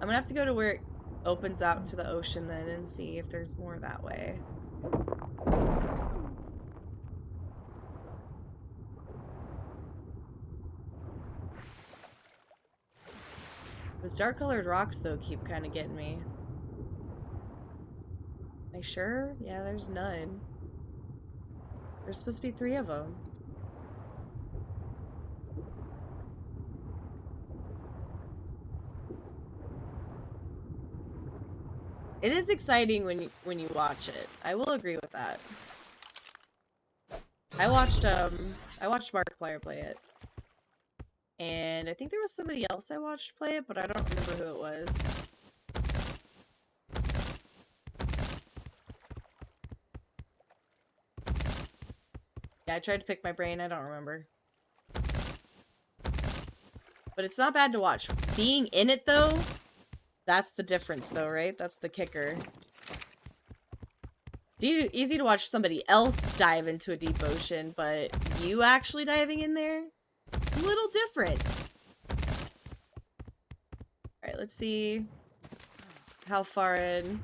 gonna have to go to where it opens out to the ocean then and see if there's more that way. Those dark colored rocks though keep kind of getting me. Am I sure? Yeah, there's none. There's supposed to be 3 of them. It is exciting when you watch it. I will agree with that. I watched Markiplier play it. And I think there was somebody else I watched play it, but I don't remember who it was. Yeah, I tried to pick my brain, I don't remember. But it's not bad to watch. Being in it though, that's the difference though, right? That's the kicker. It's easy to watch somebody else dive into a deep ocean, but you actually diving in there, a little different. Alright, let's see how far in.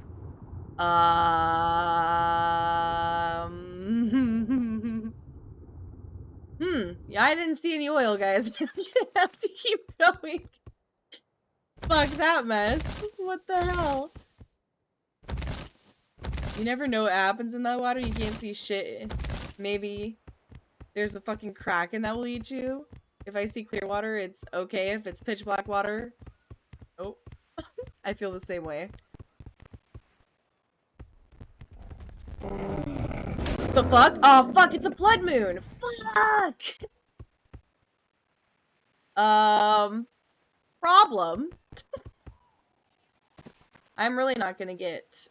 Yeah, I didn't see any oil, guys. You're gonna have to keep going. Fuck that mess. What the hell? You never know what happens in that water. You can't see shit. Maybe there's a fucking kraken that will eat you. If I see clear water, it's okay. If it's pitch black water, oh, I feel the same way. The fuck? Oh, fuck, it's a blood moon! Fuck! Problem. I'm really not gonna get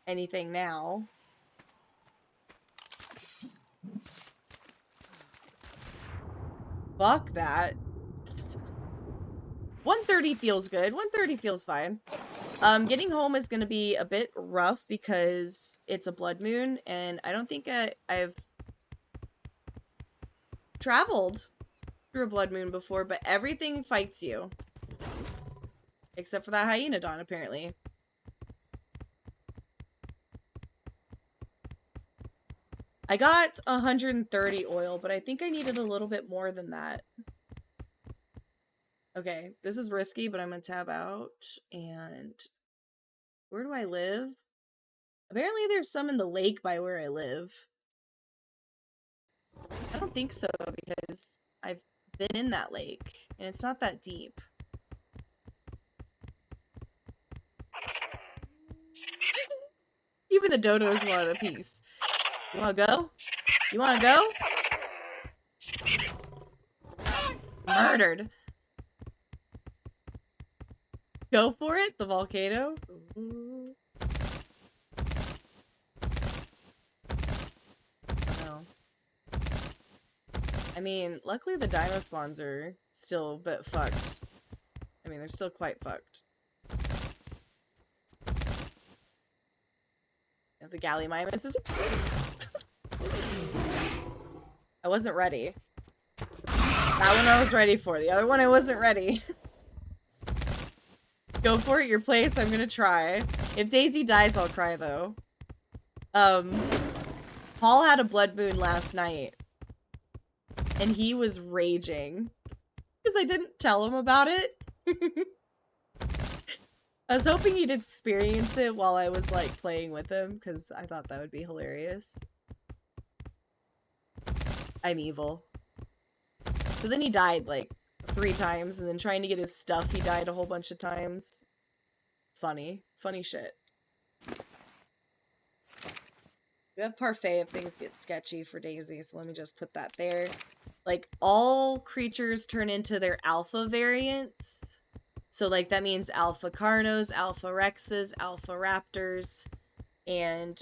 anything now. Fuck that. 130 feels good. 130 feels fine. Getting home is gonna be a bit rough because it's a blood moon, and I don't think I've traveled through a blood moon before, but everything fights you. Except for that hyenodon, apparently. I got 130 oil, but I think I needed a little bit more than that. Okay, this is risky, but I'm gonna tab out. And where do I live? Apparently there's some in the lake by where I live. I don't think so, because I've been in that lake, and it's not that deep. Even the dodos wanted a piece. You wanna go? You wanna go? Murdered. Go for it, the volcano. Ooh. No. I mean, luckily the dino spawns are still a bit fucked. I mean, they're still quite fucked. And the Gallimimus is... I wasn't ready. That one I was ready for. The other one I wasn't ready. Go for it, your place. I'm gonna try. If Daisy dies, I'll cry, though. Paul had a blood moon last night. And he was raging. Because I didn't tell him about it. I was hoping he'd experience it while I was, like, playing with him. Because I thought that would be hilarious. I'm evil. So then he died, like, 3 times, and then trying to get his stuff, he died a whole bunch of times. Funny. Funny shit. We have parfait if things get sketchy for Daisy, so let me just put that there. Like, all creatures turn into their alpha variants. So, like, that means alpha carnos, alpha rexes, alpha raptors, and,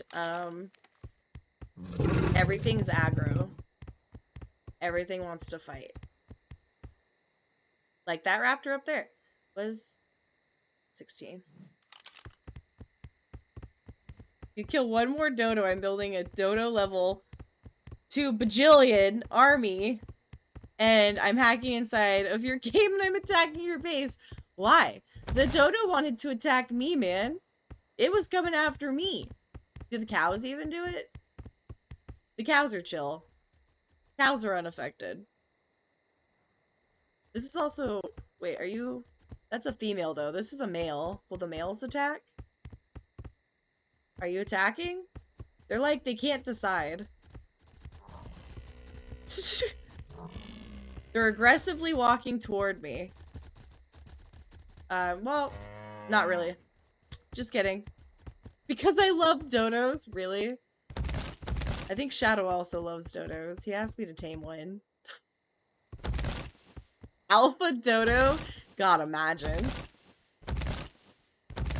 everything's aggro. Everything wants to fight. Like that raptor up there was 16. You kill one more dodo, I'm building a dodo level 2 bajillion army, and I'm hacking inside of your game and I'm attacking your base. Why? The dodo wanted to attack me, man. It was coming after me. Do the cows even do it? The cows are chill. Cows are unaffected. This is also... Wait, are you... That's a female, though. This is a male. Will the males attack? Are you attacking? They're like, they can't decide. They're aggressively walking toward me. Well, not really. Just kidding. Because I love dodos, really? I think Shadow also loves dodos. He asked me to tame one. Alpha dodo? God, imagine.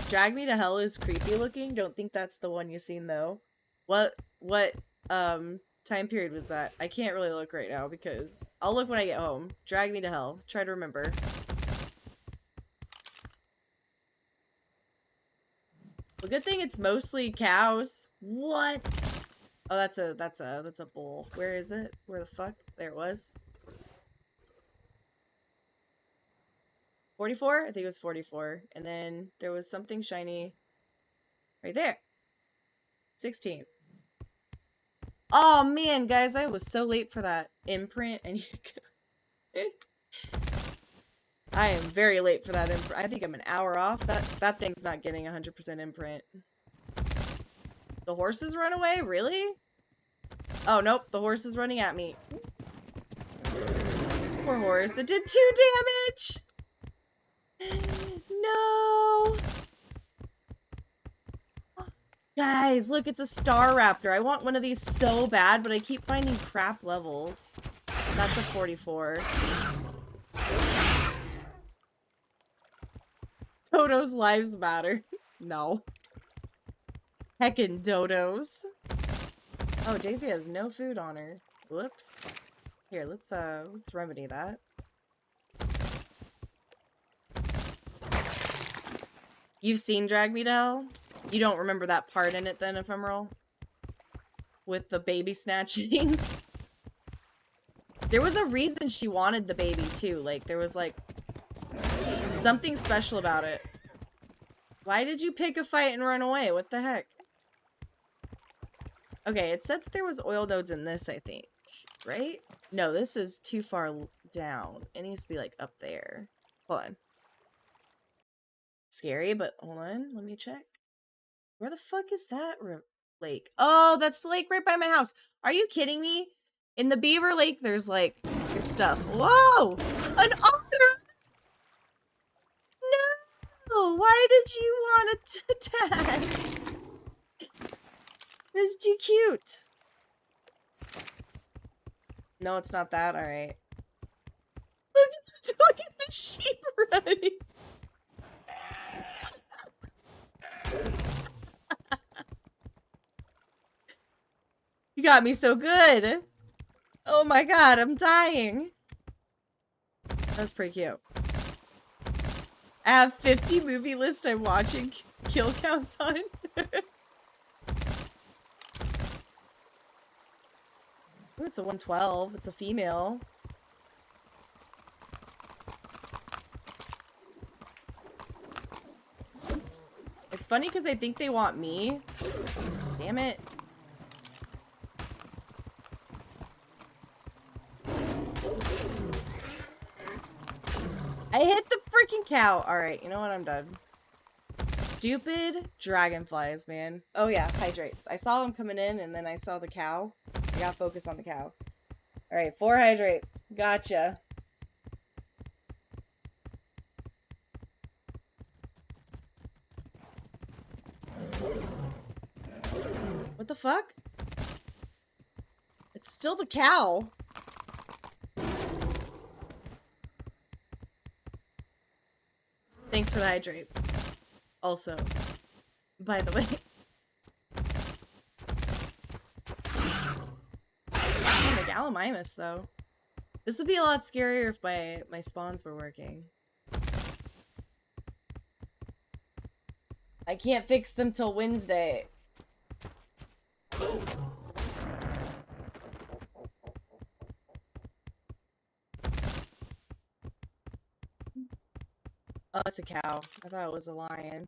Drag Me to Hell is creepy looking. Don't think that's the one you've seen, though. What time period was that? I can't really look right now because I'll look when I get home. Drag Me to Hell. Try to remember. Well, good thing it's mostly cows. What? Oh, that's a bull. Where is it? Where the fuck? There it was. 44? I think it was 44. And then there was something shiny right there. 16. Oh man, guys, I was so late for that imprint, and I am very late for that imprint. I think I'm an hour off. That thing's not getting 100% imprint. The horses run away? Really? Oh, nope. The horse is running at me. Poor horse. It did 2 damage! No! Guys, look, it's a star raptor. I want one of these so bad, but I keep finding crap levels. That's a 44. Dodos' lives matter. No. Heckin' dodos. Oh, Daisy has no food on her. Whoops. Here, let's remedy that. You've seen Drag Me to Hell? You don't remember that part in it then, Ephemeral? With the baby snatching? There was a reason she wanted the baby too. Like, there was like something special about it. Why did you pick a fight and run away? What the heck? Okay, it said that there was oil nodes in this, I think. Right? No, this is too far down. It needs to be like up there. Hold on. Scary, but hold on. Let me check. Where the fuck is that lake? Oh, that's the lake right by my house. Are you kidding me? In the Beaver Lake, there's like good stuff. Whoa! An otter! No! Why did you want to attack? This is too cute. No, it's not that. All right. Look at the sheep running. You got me so good. Oh my god, I'm dying. That's pretty cute. I have 50 movie lists I'm watching kill counts on. Ooh, it's a 112. It's a female. It's funny because I think they want me. Damn it. I hit the freaking cow. Alright, you know what? I'm done. Stupid dragonflies, man. Oh yeah, hydrates. I saw them coming in and then I saw the cow. I gotta focus on the cow. Alright, 4 hydrates. Gotcha. What the fuck? It's still the cow. Thanks for the hydrates. Also, by the way. Oh, the Gallimimus, though. This would be a lot scarier if my spawns were working. I can't fix them till Wednesday. Oh, it's a cow. I thought it was a lion.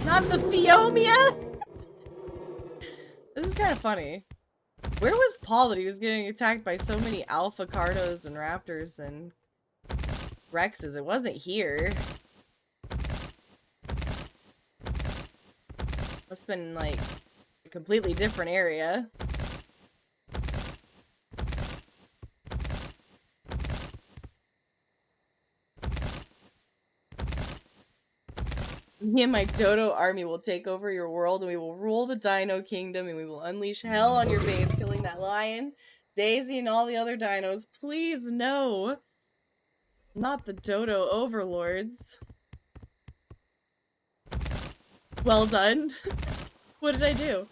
Not the Phiomia! This is kind of funny. Where was Paul that he was getting attacked by so many alpha cardos and raptors and rexes? It wasn't here. Must have been like completely different area. Me and my Dodo army will take over your world and we will rule the Dino Kingdom and we will unleash hell on your base, killing that lion, Daisy, and all the other dinos. Please, no. Not the Dodo overlords. Well done. What did I do?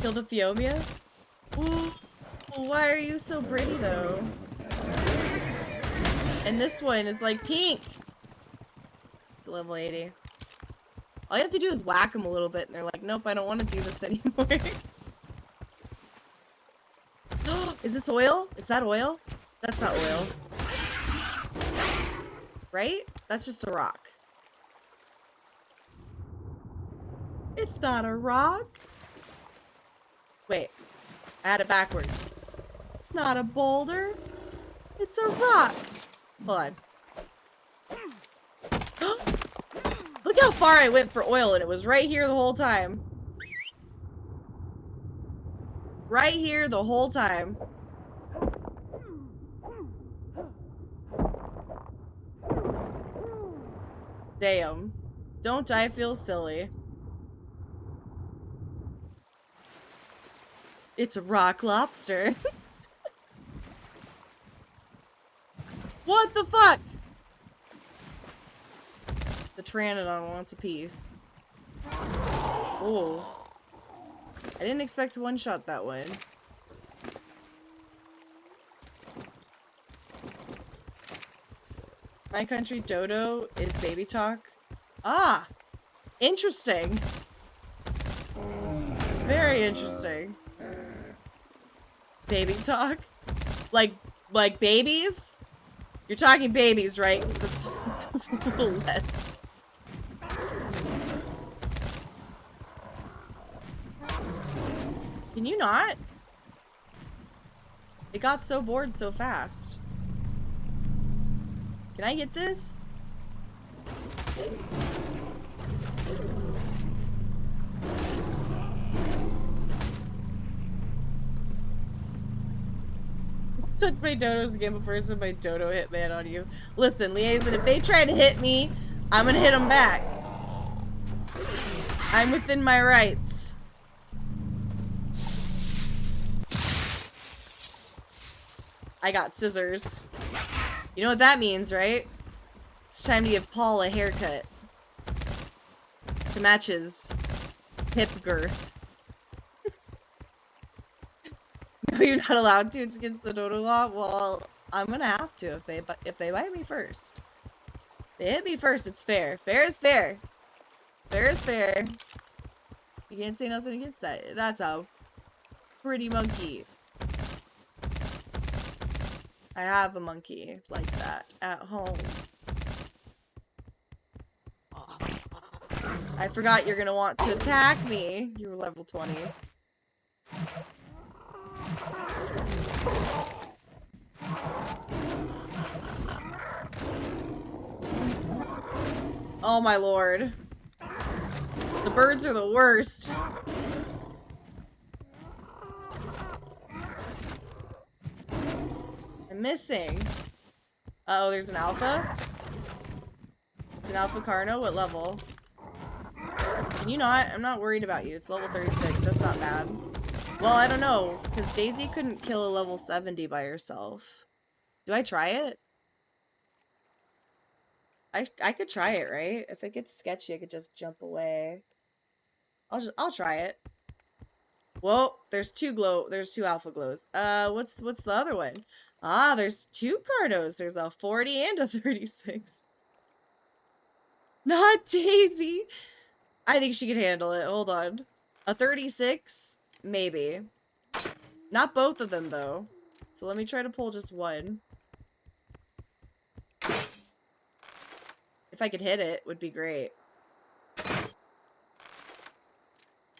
Kill the Theomia? Ooh, why are you so pretty, though? And this one is like pink. It's a level 80. All you have to do is whack them a little bit, and they're like, nope, I don't want to do this anymore. Is this oil? Is that oil? That's not oil. Right? That's just a rock. It's not a rock. Wait. I had it backwards. It's not a boulder. It's a rock. Hold on. Look how far I went for oil, and it was right here the whole time. Right here the whole time. Damn. Don't I feel silly? It's a rock lobster. What the fuck? The Pteranodon wants a piece. Oh. I didn't expect to one-shot that one. My country dodo is baby talk. Ah! Interesting. Very interesting. Baby talk? Like babies? You're talking babies, right? That's a little less. Can you not? It got so bored so fast. Can I get this? Touch my dodos again before I send my dodo hitman on you. Listen, Liaison, if they try to hit me, I'm gonna hit them back. I'm within my rights. I got scissors. You know what that means, right? It's time to give Paul a haircut. To match his hip girth. No, you're not allowed to. It's against the dodo law. Well, I'm gonna have to if they bite me first. They hit me first. It's fair. Fair is fair. Fair is fair. You can't say nothing against that. That's a pretty monkey. I have a monkey like that at home. I forgot you're gonna want to attack me. You were level 20. Oh my lord. The birds are the worst. I'm missing. Uh-oh, there's an alpha? It's an alpha Carno? What level? Can you not? I'm not worried about you. It's level 36. That's not bad. Well, I don't know, because Daisy couldn't kill a level 70 by herself. Do I try it? I could try it, right? If it gets sketchy, I could just jump away. I'll try it. Whoa, there's two alpha glows. What's the other one? Ah, there's two Carnos. There's a 40 and a 36. Not Daisy. I think she could handle it. Hold on. A 36? Maybe. Not both of them, though. So let me try to pull just one. If I could hit it, would be great.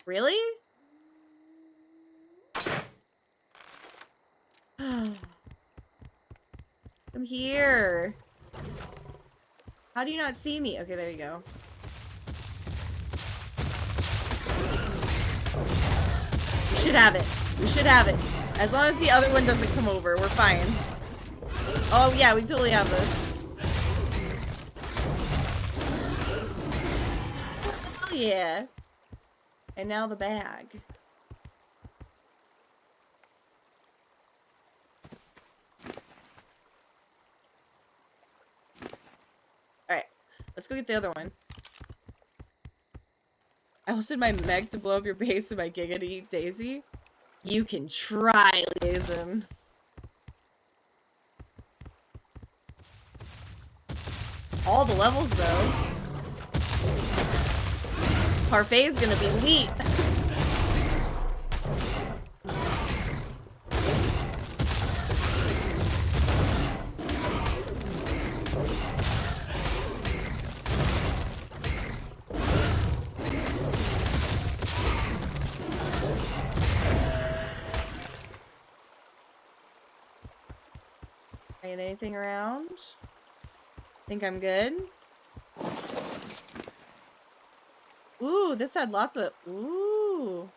Really? I'm here. How do you not see me? Okay, there you go. should have it. We should have it. As long as the other one doesn't come over, we're fine. Oh yeah, we totally have this. Oh yeah. And now the bag. Alright, let's go get the other one. I also did my mech to blow up your base with my giggity daisy. You can try, Liaison. All the levels, though. Parfait's gonna be elite. Ain't anything around? Think I'm good? Ooh, this had lots of... Ooh.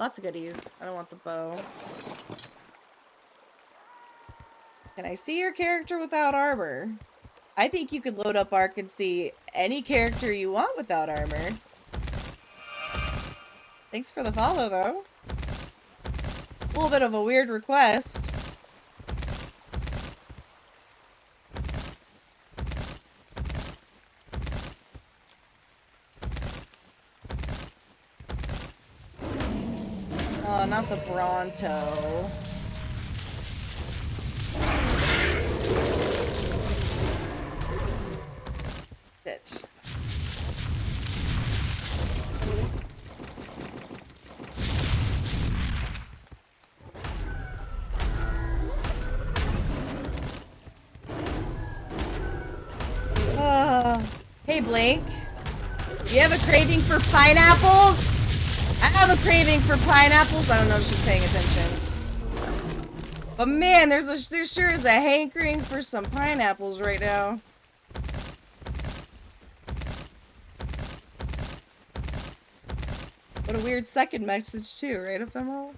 Lots of goodies. I don't want the bow. Can I see your character without armor? I think you could load up Ark and see any character you want without armor. Thanks for the follow, though. A little bit of a weird request. Oh, not the Bronto. Shit. Hey, Blink. Do you have a craving for pineapples? I have a craving for pineapples. I don't know if she's paying attention. But man, there sure is a hankering for some pineapples right now. What a weird second message too, right, Ephemeral?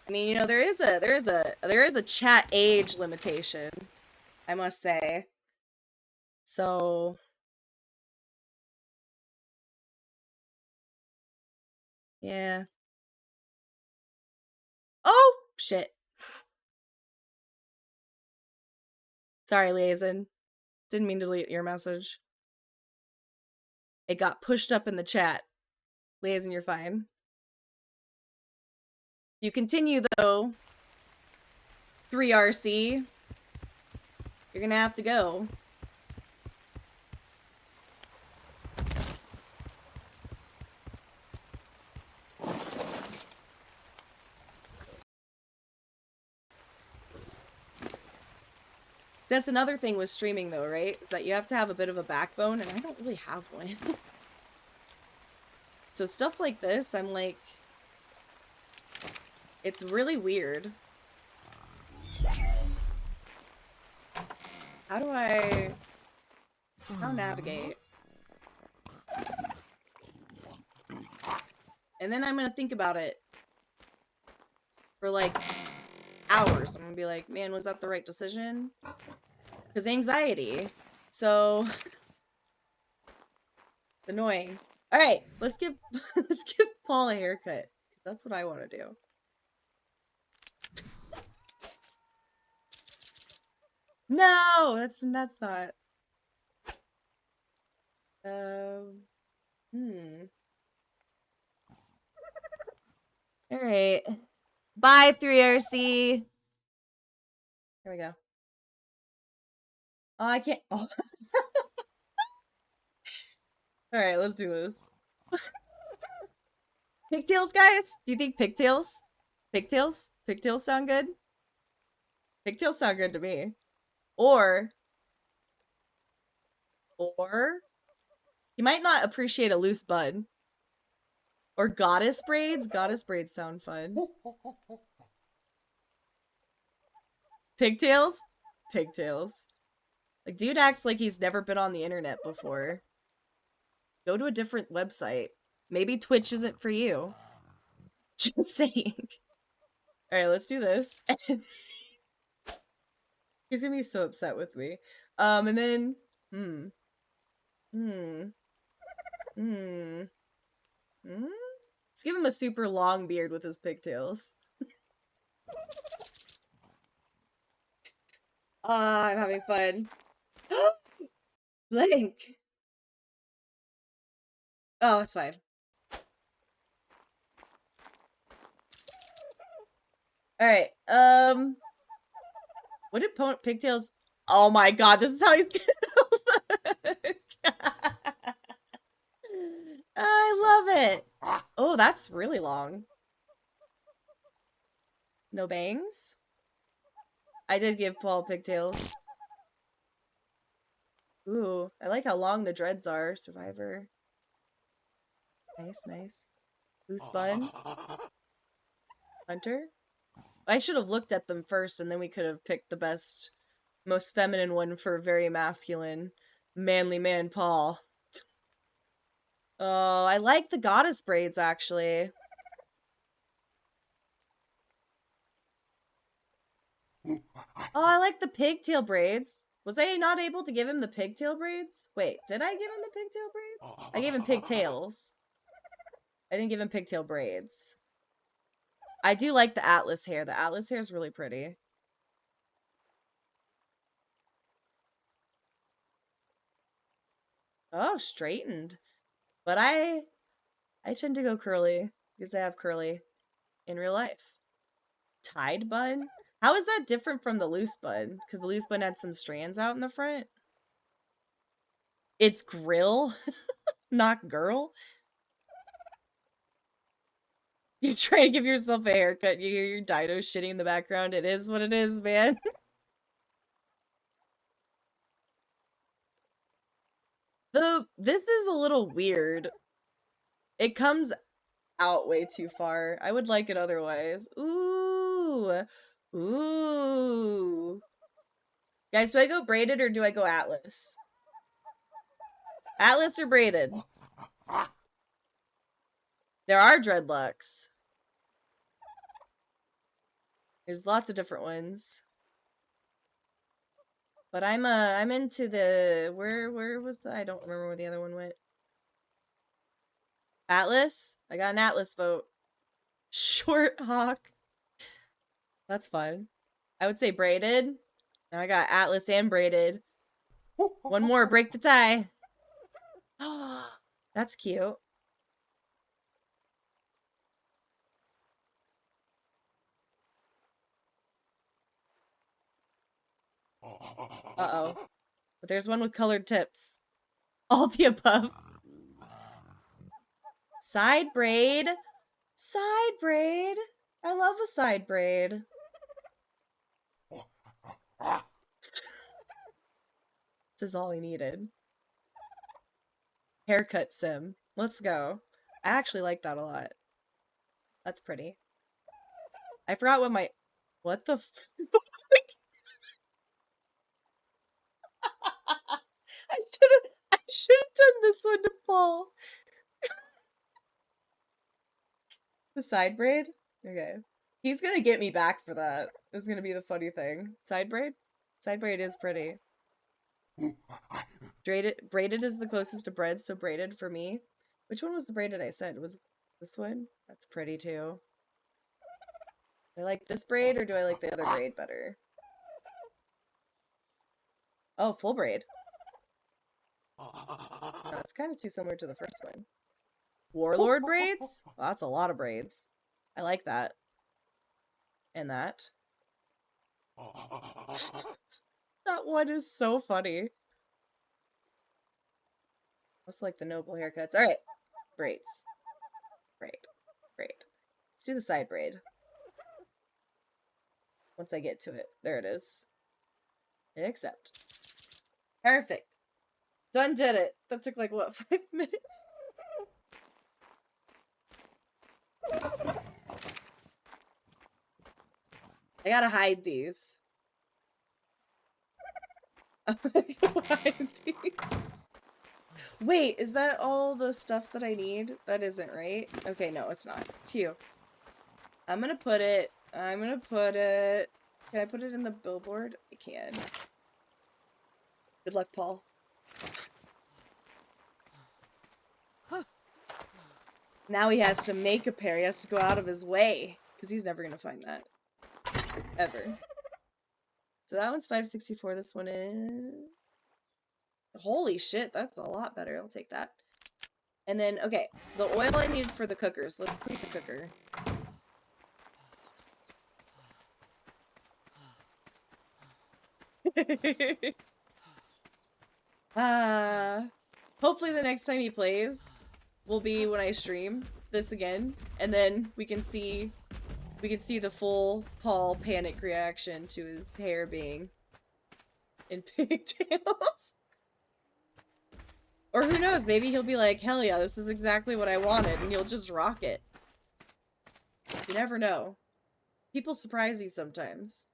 I mean, you know, there is a chat age limitation, I must say. So yeah. Oh shit. Sorry, Liaison. Didn't mean to delete your message. It got pushed up in the chat. Liaison, you're fine. You continue though. 3RC. You're gonna have to go. That's another thing with streaming though, right? Is that you have to have a bit of a backbone, and I don't really have one. So stuff like this, I'm like... It's really weird. How do I... How navigate? And then I'm gonna think about it for like hours. I'm gonna be like, man, was that the right decision? Because anxiety. So annoying. All right, let's give Paul a haircut. That's what I want to do. No, that's not. All right. Bye, 3RC. Here we go. Oh, I can't. Oh. All right, let's do this. Pigtails, guys? Do you think pigtails? Pigtails? Pigtails sound good? Pigtails sound good to me. Or you might not appreciate a loose bud. Or goddess braids? Goddess braids sound fun. Pigtails? Pigtails. Like, dude acts like he's never been on the internet before. Go to a different website. Maybe Twitch isn't for you. Just saying. Alright, let's do this. He's gonna be so upset with me. And then... Let's give him a super long beard with his pigtails. I'm having fun. Blank! Oh, it's fine. Alright, what did Pigtails... Oh my god, this is how he's gonna look! I love it! Oh, that's really long. No bangs? I did give Paul pigtails. Ooh, I like how long the dreads are. Survivor. Nice, nice. Loose bun. Hunter? I should have looked at them first and then we could have picked the best, most feminine one for very masculine, manly man Paul. Oh, I like the goddess braids actually. Oh, I like the pigtail braids. Was I not able to give him the pigtail braids? Wait, did I give him the pigtail braids? I gave him pigtails. I didn't give him pigtail braids. I do like the Atlas hair. The Atlas hair is really pretty. Oh, straightened. But I tend to go curly because I have curly in real life. Tied bun? How is that different from the loose bun? Because the loose bun had some strands out in the front. It's grill, not girl. You're trying to give yourself a haircut. You hear your dino shitting in the background. It is what it is, man. This is a little weird. It comes out way too far. I would like it otherwise. Ooh. Ooh. Guys, do I go braided or do I go Atlas? Atlas or braided? There are dreadlocks. There's lots of different ones. But I'm into the where was the I don't remember where the other one went. Atlas? I got an Atlas vote. Short hawk. That's fun. I would say braided. Now I got Atlas and braided. One more, break the tie. That's cute. Uh-oh. But there's one with colored tips. All the above. Side braid. Side braid. I love a side braid. This is all he needed. Haircut sim. Let's go. I actually like that a lot. That's pretty. I forgot what my... What the f... I should have done this one to Paul. The side braid? Okay. He's gonna get me back for that. This is gonna be the funny thing. Side braid? Side braid is pretty. Braided is the closest to bread, so braided for me. Which one was the braided I said? Was this one? That's pretty too. Do I like this braid or do I like the other braid better? Oh, full braid. No, it's kind of too similar to the first one. Warlord braids? Well, that's a lot of braids. I like that. And that. That one is so funny. Also like the noble haircuts. Alright. Braids. Braid. Braid. Let's do the side braid. Once I get to it. There it is. Accept. Perfect. Done did it. That took like, what, 5 minutes? I gotta hide these. Wait, is that all the stuff that I need? That isn't right. Okay, no, it's not. Phew. I'm gonna put it. Can I put it in the billboard? I can. Good luck, Paul. Now he has to make a pair. He has to go out of his way. Because he's never gonna find that. Ever. So that one's 564. This one is... Holy shit, that's a lot better. I'll take that. And then, okay, the oil I need for the cookers. Let's put the cooker. Hopefully the next time he plays will be when I stream this again, and then we can see the full Paul panic reaction to his hair being in pigtails. Or who knows, maybe he'll be like, hell yeah, this is exactly what I wanted, and he'll just rock it. You never know. People surprise you sometimes.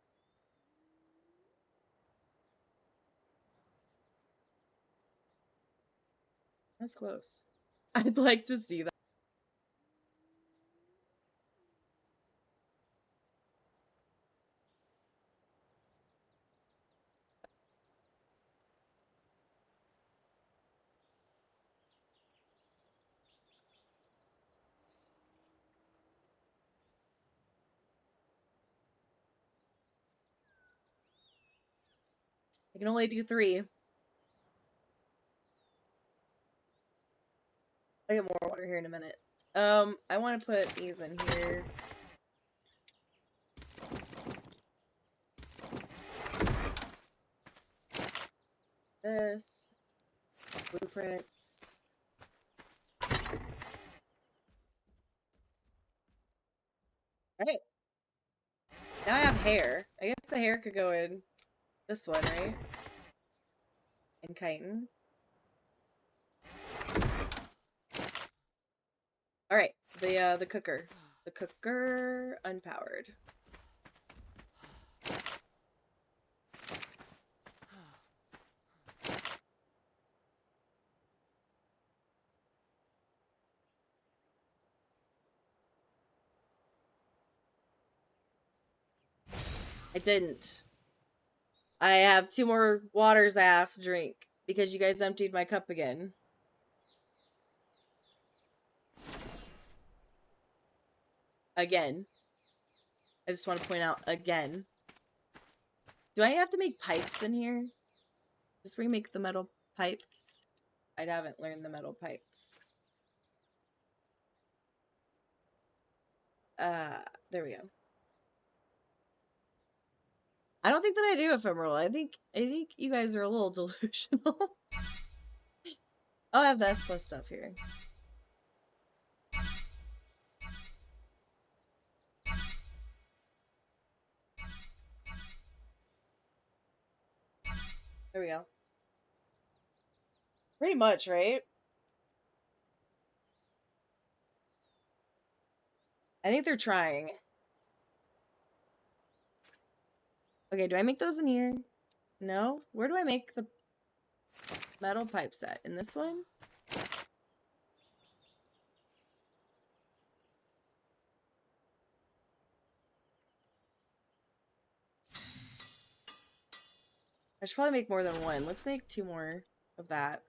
That's close. I'd like to see that. I can only do 3. I'll get more water here in a minute. I want to put these in here. This. Blueprints. Alright. Now I have hair. I guess the hair could go in this one, right? And chitin. Alright, the cooker. The cooker unpowered. I didn't. I have 2 more waters I have to drink because you guys emptied my cup again. Again. I just want to point out again. Do I have to make pipes in here? Is this where you make the metal pipes? I haven't learned the metal pipes. There we go. I don't think that I do ephemeral. I think you guys are a little delusional. I'll have the S plus stuff here. There we go. Pretty much, right? I think they're trying. Okay, do I make those in here? No? Where do I make the metal pipe set? In this one? I should probably make more than one. Let's make 2 more of that.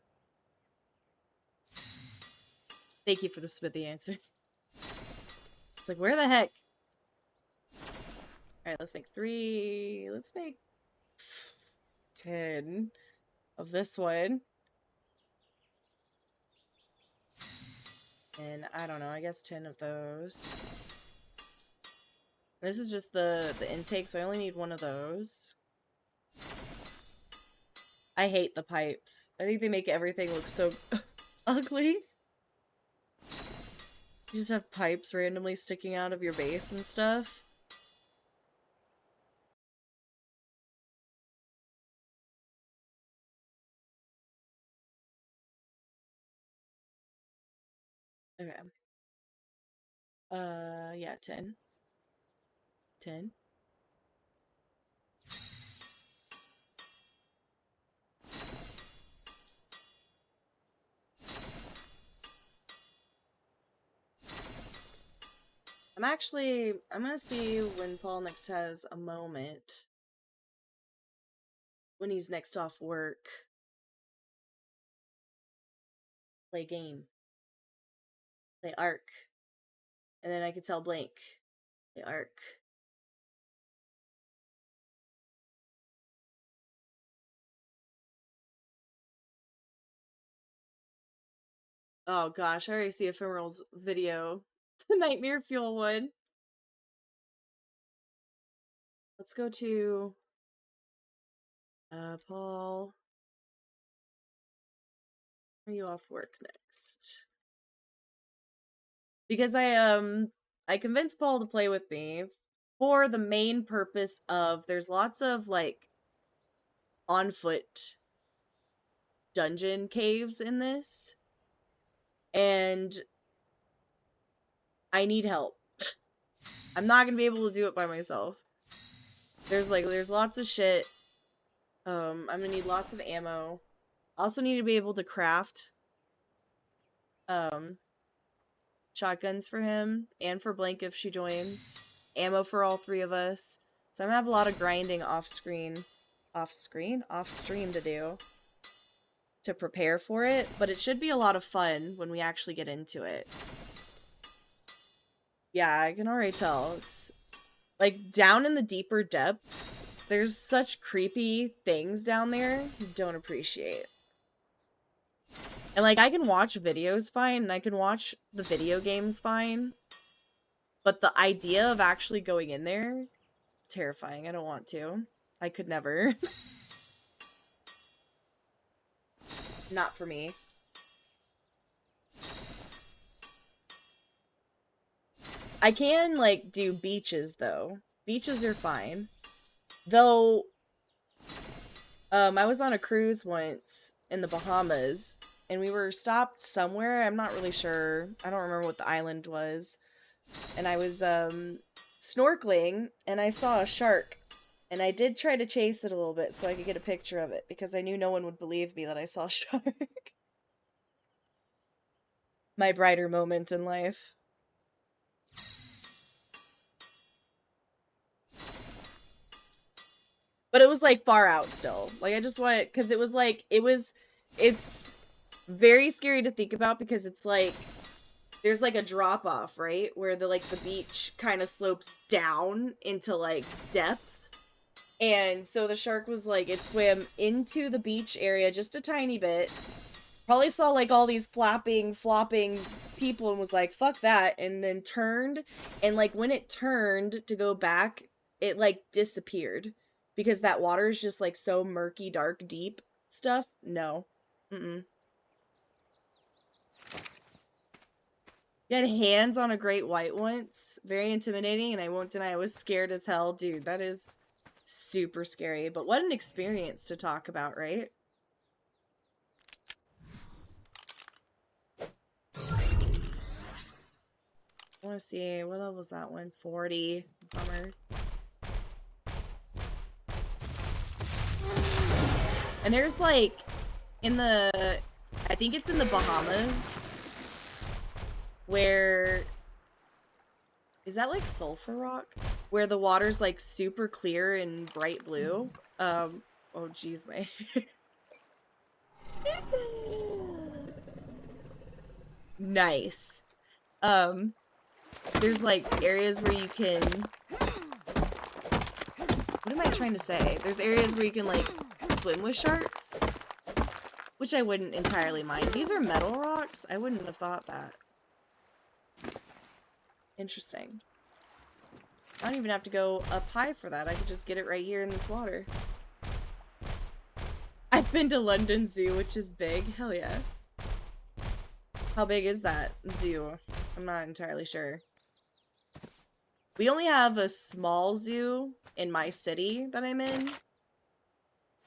Thank you for the smithy answer. It's like, where the heck? Alright, let's make 3. Let's make 10 of this one. And I don't know, I guess 10 of those. This is just the intake, so I only need 1 of those. I hate the pipes. I think they make everything look so ugly. You just have pipes randomly sticking out of your base and stuff. Okay. Yeah, 10. 10. I'm gonna see when Paul next has a moment. When he's next off work. Play game. Play Ark. And then I can tell Blank. Play Ark. Oh gosh, I already see Ephemeral's video. The Nightmare Fuel one. Let's go to Paul. Are you off work next? Because I convinced Paul to play with me for the main purpose of there's lots of like on foot dungeon caves in this, and I need help. I'm not gonna be able to do it by myself. There's lots of shit. I'm gonna need lots of ammo. Also need to be able to craft shotguns for him and for Blank if she joins. Ammo for all three of us. So I'm gonna have a lot of grinding off stream to do to prepare for it, but it should be a lot of fun when we actually get into it. Yeah, I can already tell. It's like down in the deeper depths, there's such creepy things down there you don't appreciate. And like I can watch videos fine and I can watch the video games fine, but the idea of actually going in there, terrifying. I don't want to. I could never. Not for me. I can, like, do beaches, though. Beaches are fine. Though, I was on a cruise once in the Bahamas, and we were stopped somewhere. I'm not really sure. I don't remember what the island was. And I was, snorkeling, and I saw a shark. And I did try to chase it a little bit so I could get a picture of it, because I knew no one would believe me that I saw a shark. My brighter moment in life. But it was, like, far out still. Like, I just wanted... Because it was, like... It's very scary to think about because it's, like... There's, like, a drop-off, right? Where the beach kind of slopes down into, like, depth. And so the shark was, like... It swam into the beach area just a tiny bit. Probably saw, like, all these flopping people and was like, fuck that. And then turned. And, like, when it turned to go back, it, like, disappeared. Because that water is just, like, so murky, dark, deep stuff. No. Mm-mm. You had hands on a great white once. Very intimidating, and I won't deny I was scared as hell. Dude, that is super scary. But what an experience to talk about, right? I want to see, what level was that one? 40. Bummer. And there's, like, I think it's in the Bahamas, where, is that, like, sulfur rock? Where the water's, like, super clear and bright blue. Oh, jeez, my... Nice. There's, like, areas where you can... What am I trying to say? There's areas where you can, like, swim with sharks, which I wouldn't entirely mind. These are metal rocks? I wouldn't have thought that. Interesting. I don't even have to go up high for that. I could just get it right here in this water. I've been to London Zoo, which is big. Hell yeah. How big is that zoo? I'm not entirely sure. We only have a small zoo in my city that I'm in.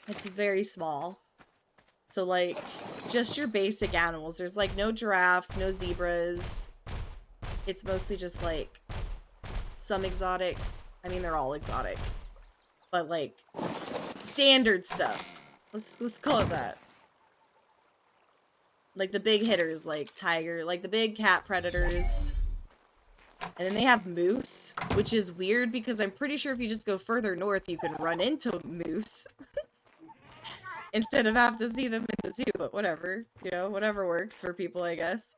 It's very small. So, like, just your basic animals. There's, like, no giraffes, no zebras. It's mostly just, like, some exotic. I mean, they're all exotic. But, like, standard stuff. Let's call it that. Like, the big hitters, like tiger, like the big cat predators. And then they have moose, which is weird because I'm pretty sure if you just go further north, you can run into moose instead of have to see them in the zoo, but whatever, you know, whatever works for people, I guess.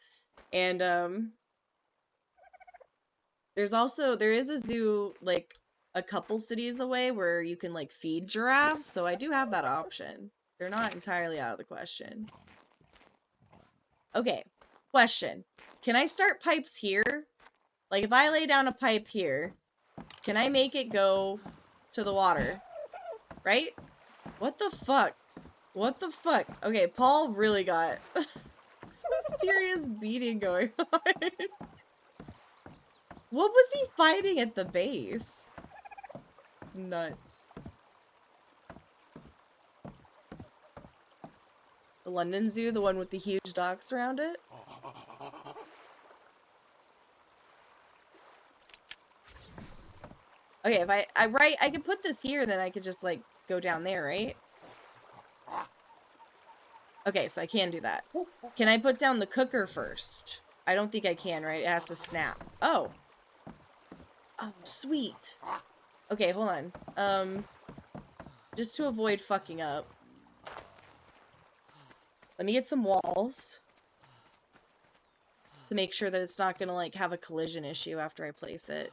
And, there is a zoo, like, a couple cities away where you can, like, feed giraffes, so I do have that option. They're not entirely out of the question. Okay, question. Can I start pipes here? Like, if I lay down a pipe here, can I make it go to the water? Right? What the fuck? What the fuck? Okay, Paul really got some serious beating going on. What was he fighting at the base? It's nuts. The London Zoo, the one with the huge docks around it? Okay, if I could put this here, then I could just, like, go down there, right? Okay, so I can do that. Can I put down the cooker first? I don't think I can, right? It has to snap. Oh. Oh, sweet. Okay, hold on. Just to avoid fucking up. Let me get some walls. To make sure that it's not gonna, like, have a collision issue after I place it.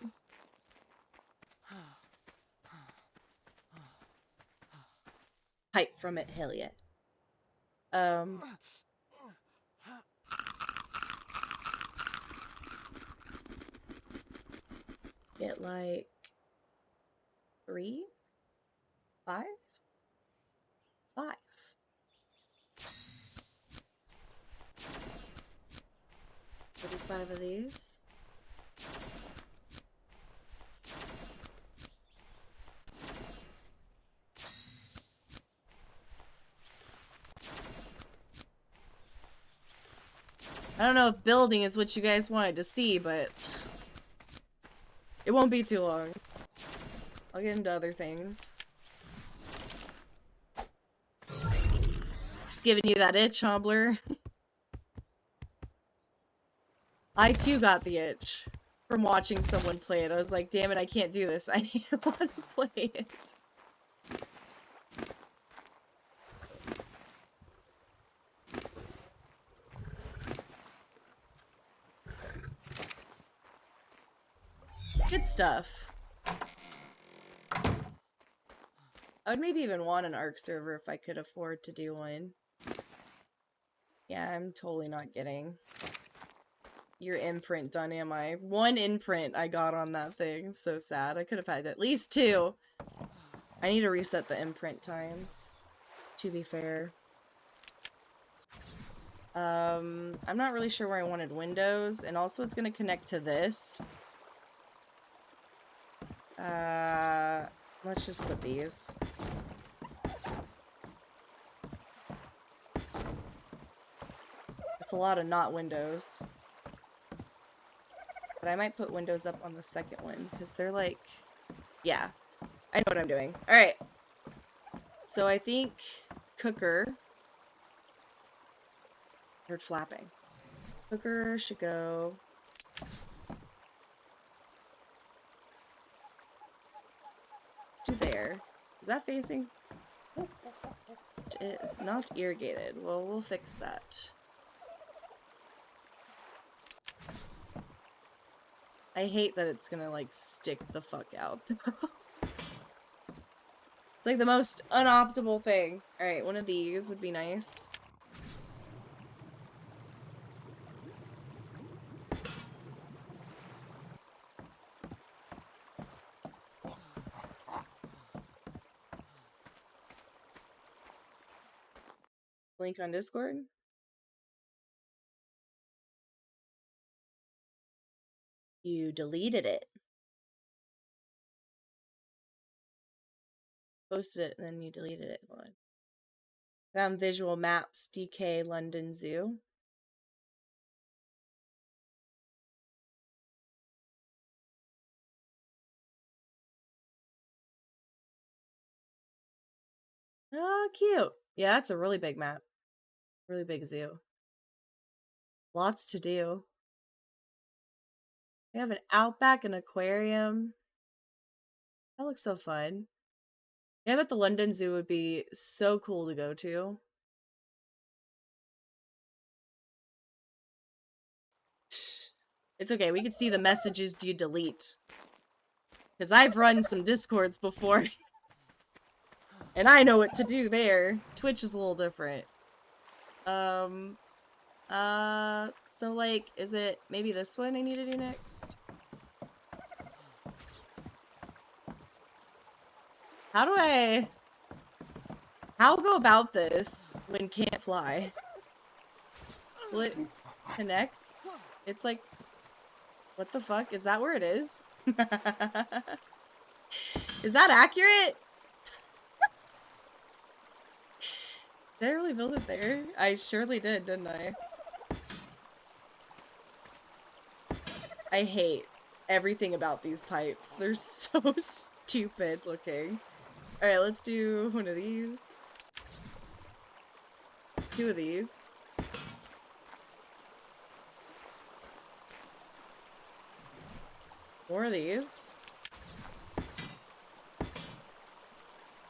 Pipe from it, hell yeah. Get like 3, 5, 5. 35 of these. I don't know if building is what you guys wanted to see, but it won't be too long. I'll get into other things. It's giving you that itch, Hobbler. I too got the itch from watching someone play it. I was like, damn it, I can't do this. I need to want to play it. Good stuff. I would maybe even want an Ark server if I could afford to do one. Yeah, I'm totally not getting your imprint done, am I? 1 imprint I got on that thing. So sad. I could have had at least 2. I need to reset the imprint times, to be fair. I'm not really sure where I wanted windows, and also it's gonna connect to this. Let's just put these. It's a lot of not windows. But I might put windows up on the second one, because they're like... Yeah, I know what I'm doing. Alright. So I think cooker... Heard flapping. Cooker should go... Let's do there. Is that facing? It is not irrigated. Well, we'll fix that. I hate that it's gonna, like, stick the fuck out. It's like the most unoptimal thing. Alright, one of these would be nice. Link on Discord. You deleted it. Posted it and then you deleted it. Hold on. Found visual maps, DK London Zoo. Oh, cute. Yeah, that's a really big map. Really big zoo. Lots to do. We have an outback and aquarium. That looks so fun. Yeah, I bet the London Zoo would be so cool to go to. It's okay, we can see the messages you delete. Because I've run some Discords before. And I know what to do there. Twitch is a little different. So like, is it maybe this one I need to do next? How go about this when can't fly? Will it connect? It's like, what the fuck? Is that where it is? Is that accurate? Did I really build it there? I surely did, didn't I? I hate everything about these pipes. They're so stupid looking. Alright, let's do one of these. 2 of these. More of these.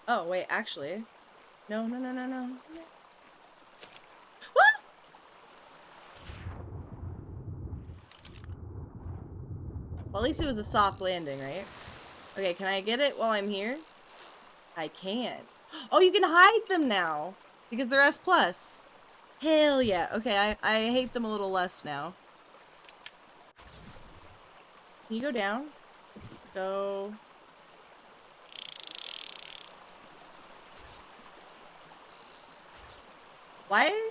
Oh, wait, actually. No. What? Well, at least it was a soft landing, right? Okay, can I get it while I'm here? I can. Oh, you can hide them now! Because they're S+. Hell yeah. Okay, I hate them a little less now. Can you go down? Go... Why?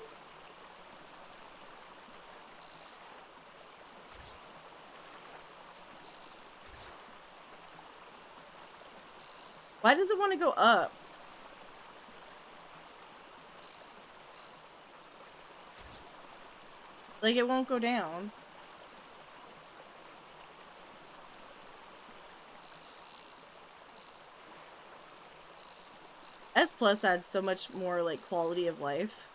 Why does it want to go up? Like, it won't go down. S+ adds so much more, like, quality of life.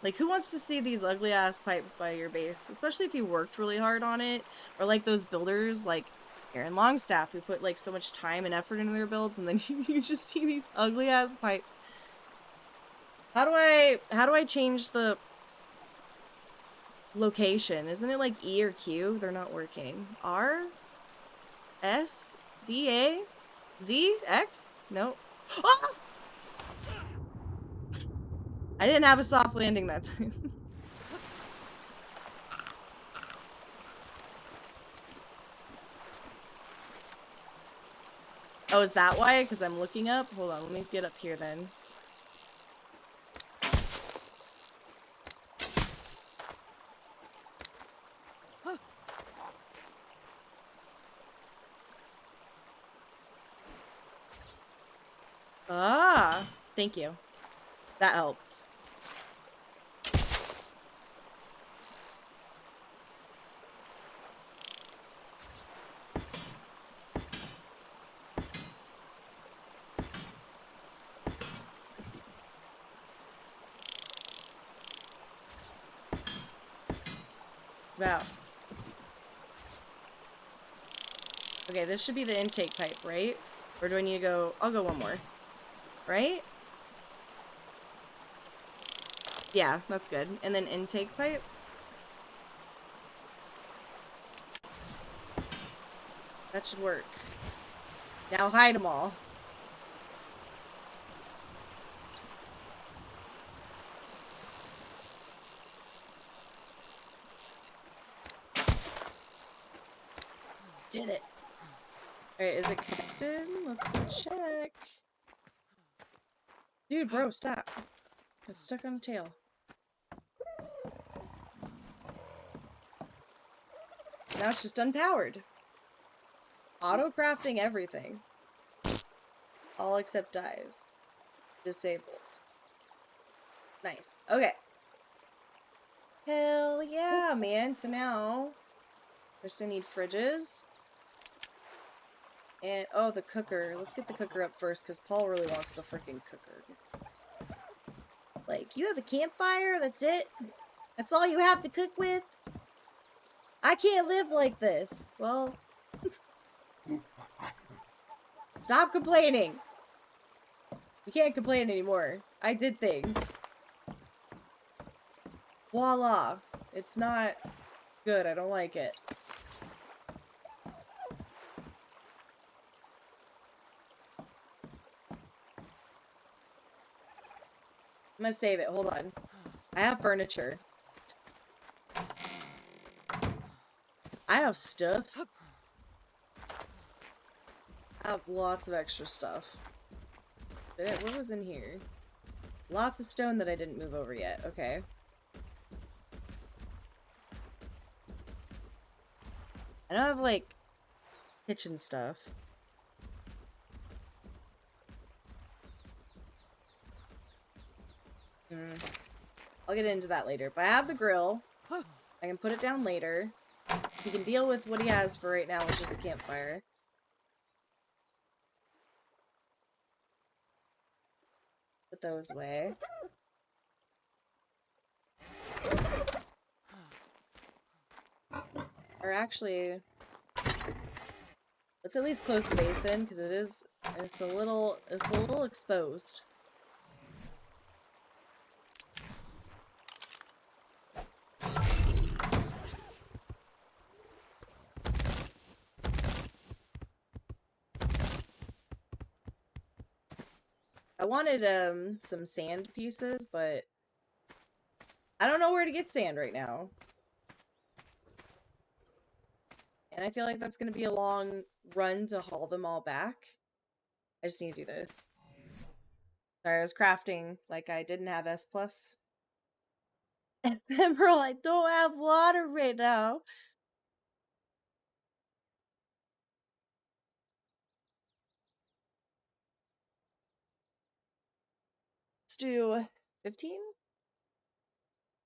Like, who wants to see these ugly-ass pipes by your base? Especially if you worked really hard on it. Or, like, those builders, like Aaron Longstaff, who put, like, so much time and effort into their builds, and then you just see these ugly-ass pipes. How do I change the location? Isn't it, like, E or Q? They're not working. R? S? D? A? Z? X? Nope. Oh! I didn't have a soft landing that time. Oh, is that why? Because I'm looking up? Hold on, let me get up here then. Ah, thank you. That helped. It's about. Okay, this should be the intake pipe, right? Or do I need to go? I'll go one more. Right? Yeah, that's good. And then intake pipe. That should work. Now hide them all. Did it. Alright, is it connected? Let's go check. Dude, bro, stop. It's stuck on the tail. Now it's just unpowered. Auto-crafting everything. All except dives. Disabled. Nice. Okay. Hell yeah, man. So now, we're just gonna need fridges. And, oh, the cooker. Let's get the cooker up first, because Paul really wants the freaking cooker. Like, you have a campfire? That's it? That's all you have to cook with? I can't live like this. Well, stop complaining. You can't complain anymore. I did things. Voila. It's not good. I don't like it. I'm gonna save it. Hold on. I have furniture. I have stuff. I have lots of extra stuff. What was in here? Lots of stone that I didn't move over yet. Okay. I don't have, like, kitchen stuff. I'll get into that later. But I have the grill. I can put it down later. He can deal with what he has for right now, which is the campfire. Put those away. Or actually, let's at least close the basin because it's a little exposed. I wanted some sand pieces, but I don't know where to get sand right now. And I feel like that's going to be a long run to haul them all back. I just need to do this. Sorry, I was crafting like I didn't have S+. Emerald, I don't have water right now. Let's do 15?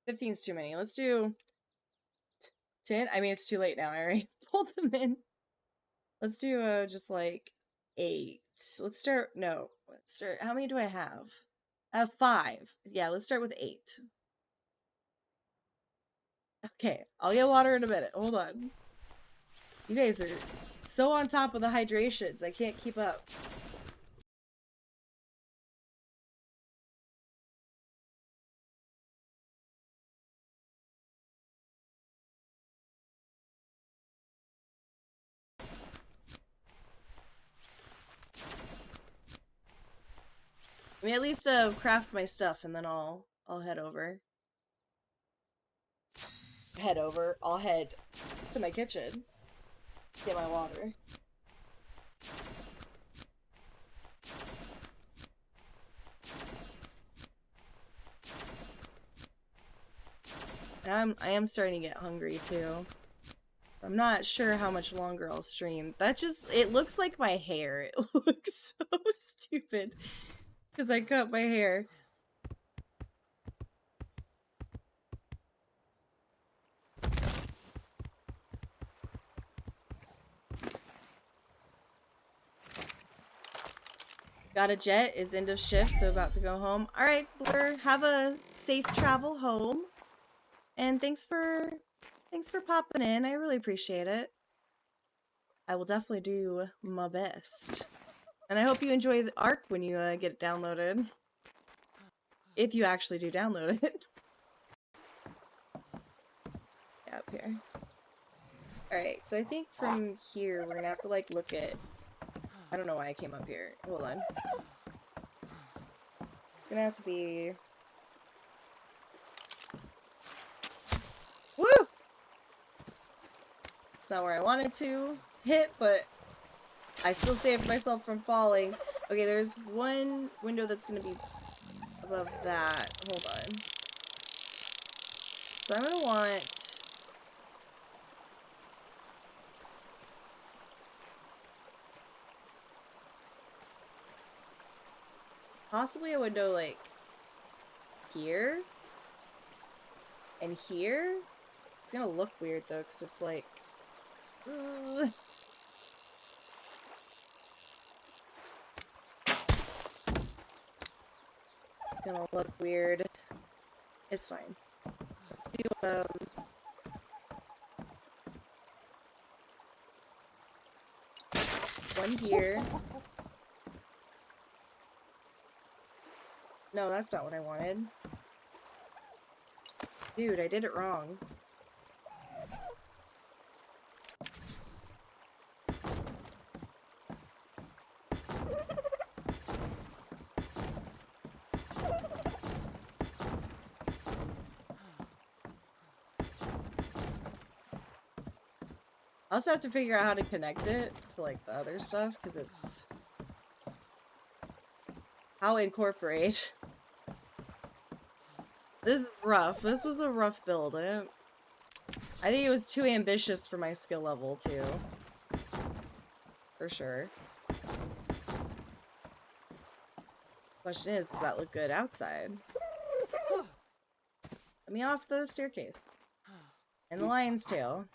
15's too many. Let's do 10. I mean, it's too late now. I already pulled them in. Let's do just like 8. Let's start. No, let's start. How many do I have? I have 5. Yeah, let's start with 8. Okay, I'll get water in a minute. Hold on. You guys are so on top of the hydrations. I can't keep up. I mean, at least craft my stuff and then I'll head over. I'll head to my kitchen. Get my water. And I am starting to get hungry too. I'm not sure how much longer I'll stream. It looks like my hair. It looks so stupid. Because I cut my hair. Got a jet, is end of shift, so about to go home. Alright, Blur, have a safe travel home. And thanks for popping in. I really appreciate it. I will definitely do my best. And I hope you enjoy the Ark when you get it downloaded. If you actually do download it. Yeah, up here. Alright, so I think from here we're gonna have to like look at... I don't know why I came up here. Hold on. It's gonna have to be... Woo! It's not where I wanted to hit, but I still saved myself from falling. Okay, there's one window that's gonna be above that. Hold on. So I'm gonna want... possibly a window like here and here. It's gonna look weird though, because it's like... It's gonna look weird. It's fine. Let's do one here. No, that's not what I wanted. Dude, I did it wrong. I also have to figure out how to connect it to like the other stuff because it's how incorporate. This is rough. This was a rough build. I think it was too ambitious for my skill level too. For sure. Question is, does that look good outside? Let me off the staircase. And the lion's tail.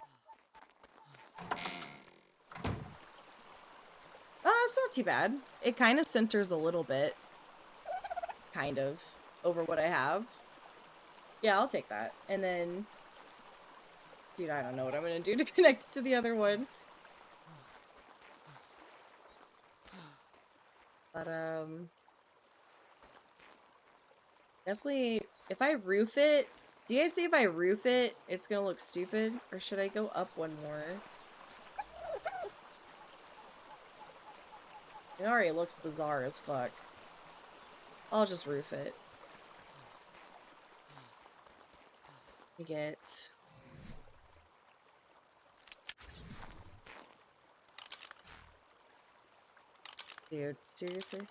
It's not too bad. It kind of centers a little bit. Kind of. Over what I have. Yeah, I'll take that. And then... Dude, I don't know what I'm gonna do to connect it to the other one. But, definitely... If I roof it... Do you guys think if I roof it, it's gonna look stupid? Or should I go up one more? It already looks bizarre as fuck. I'll just roof it. I get... Dude, seriously?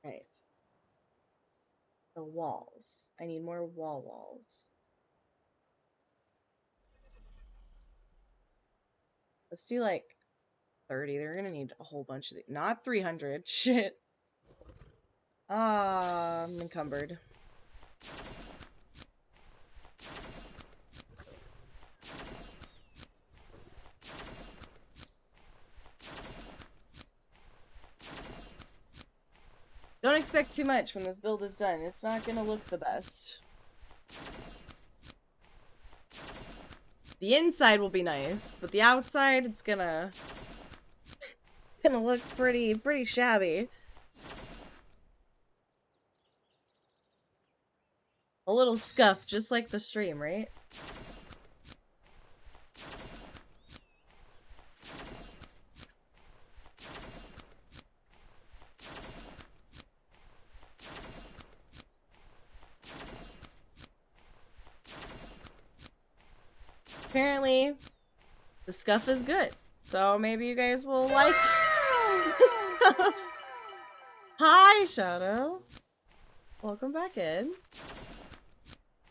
Right. The walls. I need more walls. Let's do like 30. They're gonna need a whole bunch of these. Not 300. Shit. I'm encumbered. Don't expect too much when this build is done. It's not gonna look the best. The inside will be nice, but the outside, it's gonna look pretty shabby. A little scuff, just like the stream, right? Apparently, the scuff is good. So maybe you guys will like Hi, Shadow. Welcome back in.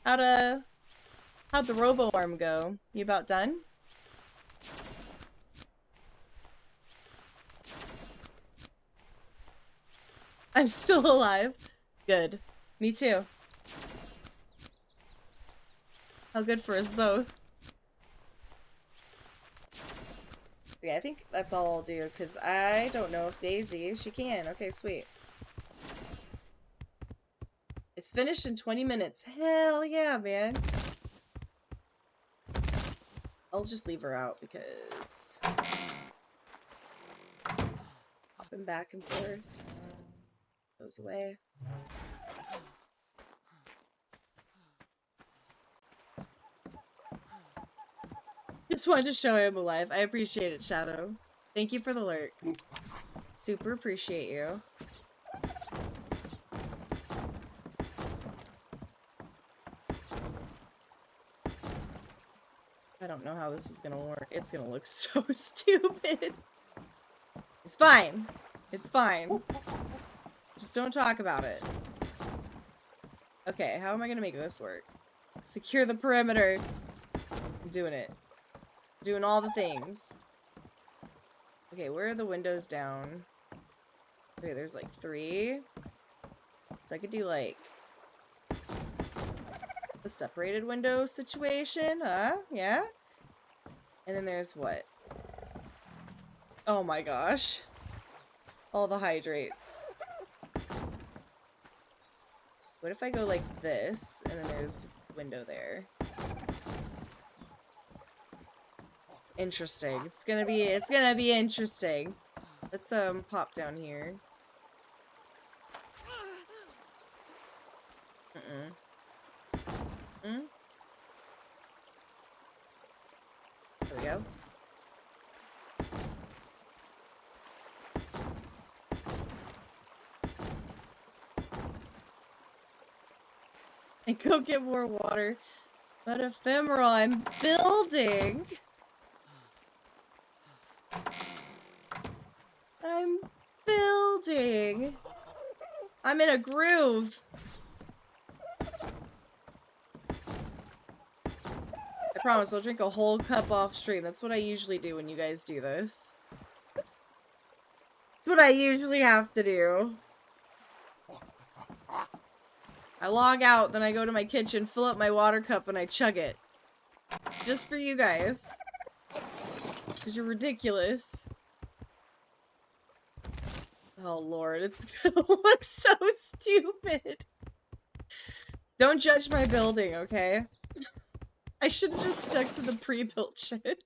How'd the robo arm go? You about done? I'm still alive. Good. Me too. How good for us both. Yeah, I think that's all I'll do, because I don't know if Daisy, she can. Okay, sweet. It's finished in 20 minutes. Hell yeah, man. I'll just leave her out, because... hopping back and forth. Goes away. Just wanted to show him alive. I appreciate it, Shadow. Thank you for the lurk. Super appreciate you. I don't know how this is gonna work. It's gonna look so stupid. It's fine. It's fine. Just don't talk about it. Okay, how am I gonna make this work? Secure the perimeter. I'm doing it. Doing all the things. Okay, where are the windows down? Okay, there's like 3. So I could do like the separated window situation, huh? Yeah? And then there's what? Oh my gosh. All the hydrates. What if I go like this, and then there's a window there? Interesting. It's gonna be interesting. Let's pop down here. There we go. And go get more water. But ephemeral, I'm building. I'm building. I'm in a groove. I promise I'll drink a whole cup off stream. That's what I usually do when you guys do this. That's what I usually have to do. I log out, then I go to my kitchen, fill up my water cup, and I chug it. Just for you guys. Because you're ridiculous. Oh lord, it's gonna look so stupid. Don't judge my building, okay? I should have just stuck to the pre-built shit.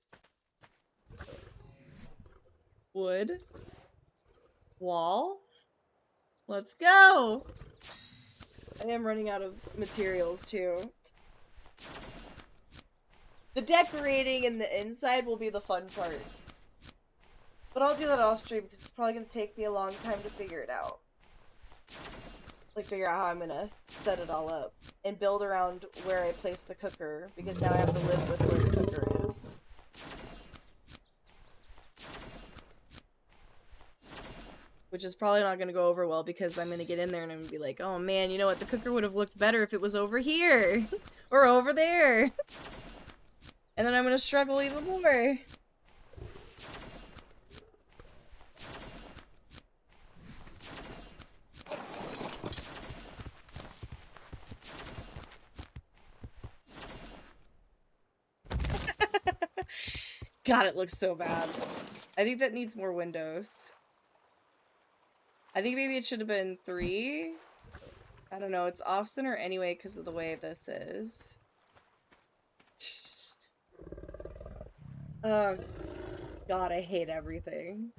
Wood. Wall. Let's go! I am running out of materials too. The decorating and the inside will be the fun part. But I'll do that off stream because it's probably going to take me a long time to figure it out. Like figure out how I'm going to set it all up. And build around where I place the cooker because now I have to live with where the cooker is. Which is probably not going to go over well because I'm going to get in there and I'm going to be like, oh man, you know what? The cooker would have looked better if it was over here. Or over there. And then I'm going to struggle even more. God, it looks so bad. I think that needs more windows. I think maybe it should have been 3. I don't know. It's off center anyway because of the way this is. Oh, God, I hate everything.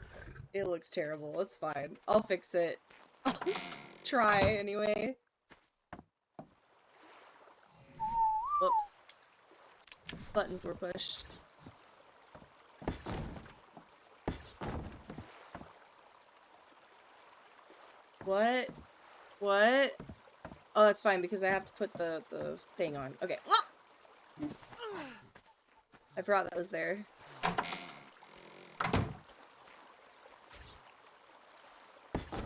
It looks terrible. It's fine. I'll fix it. I'll try anyway. Whoops. Buttons were pushed. What? What? Oh, that's fine because I have to put the thing on. Okay. I forgot that was there.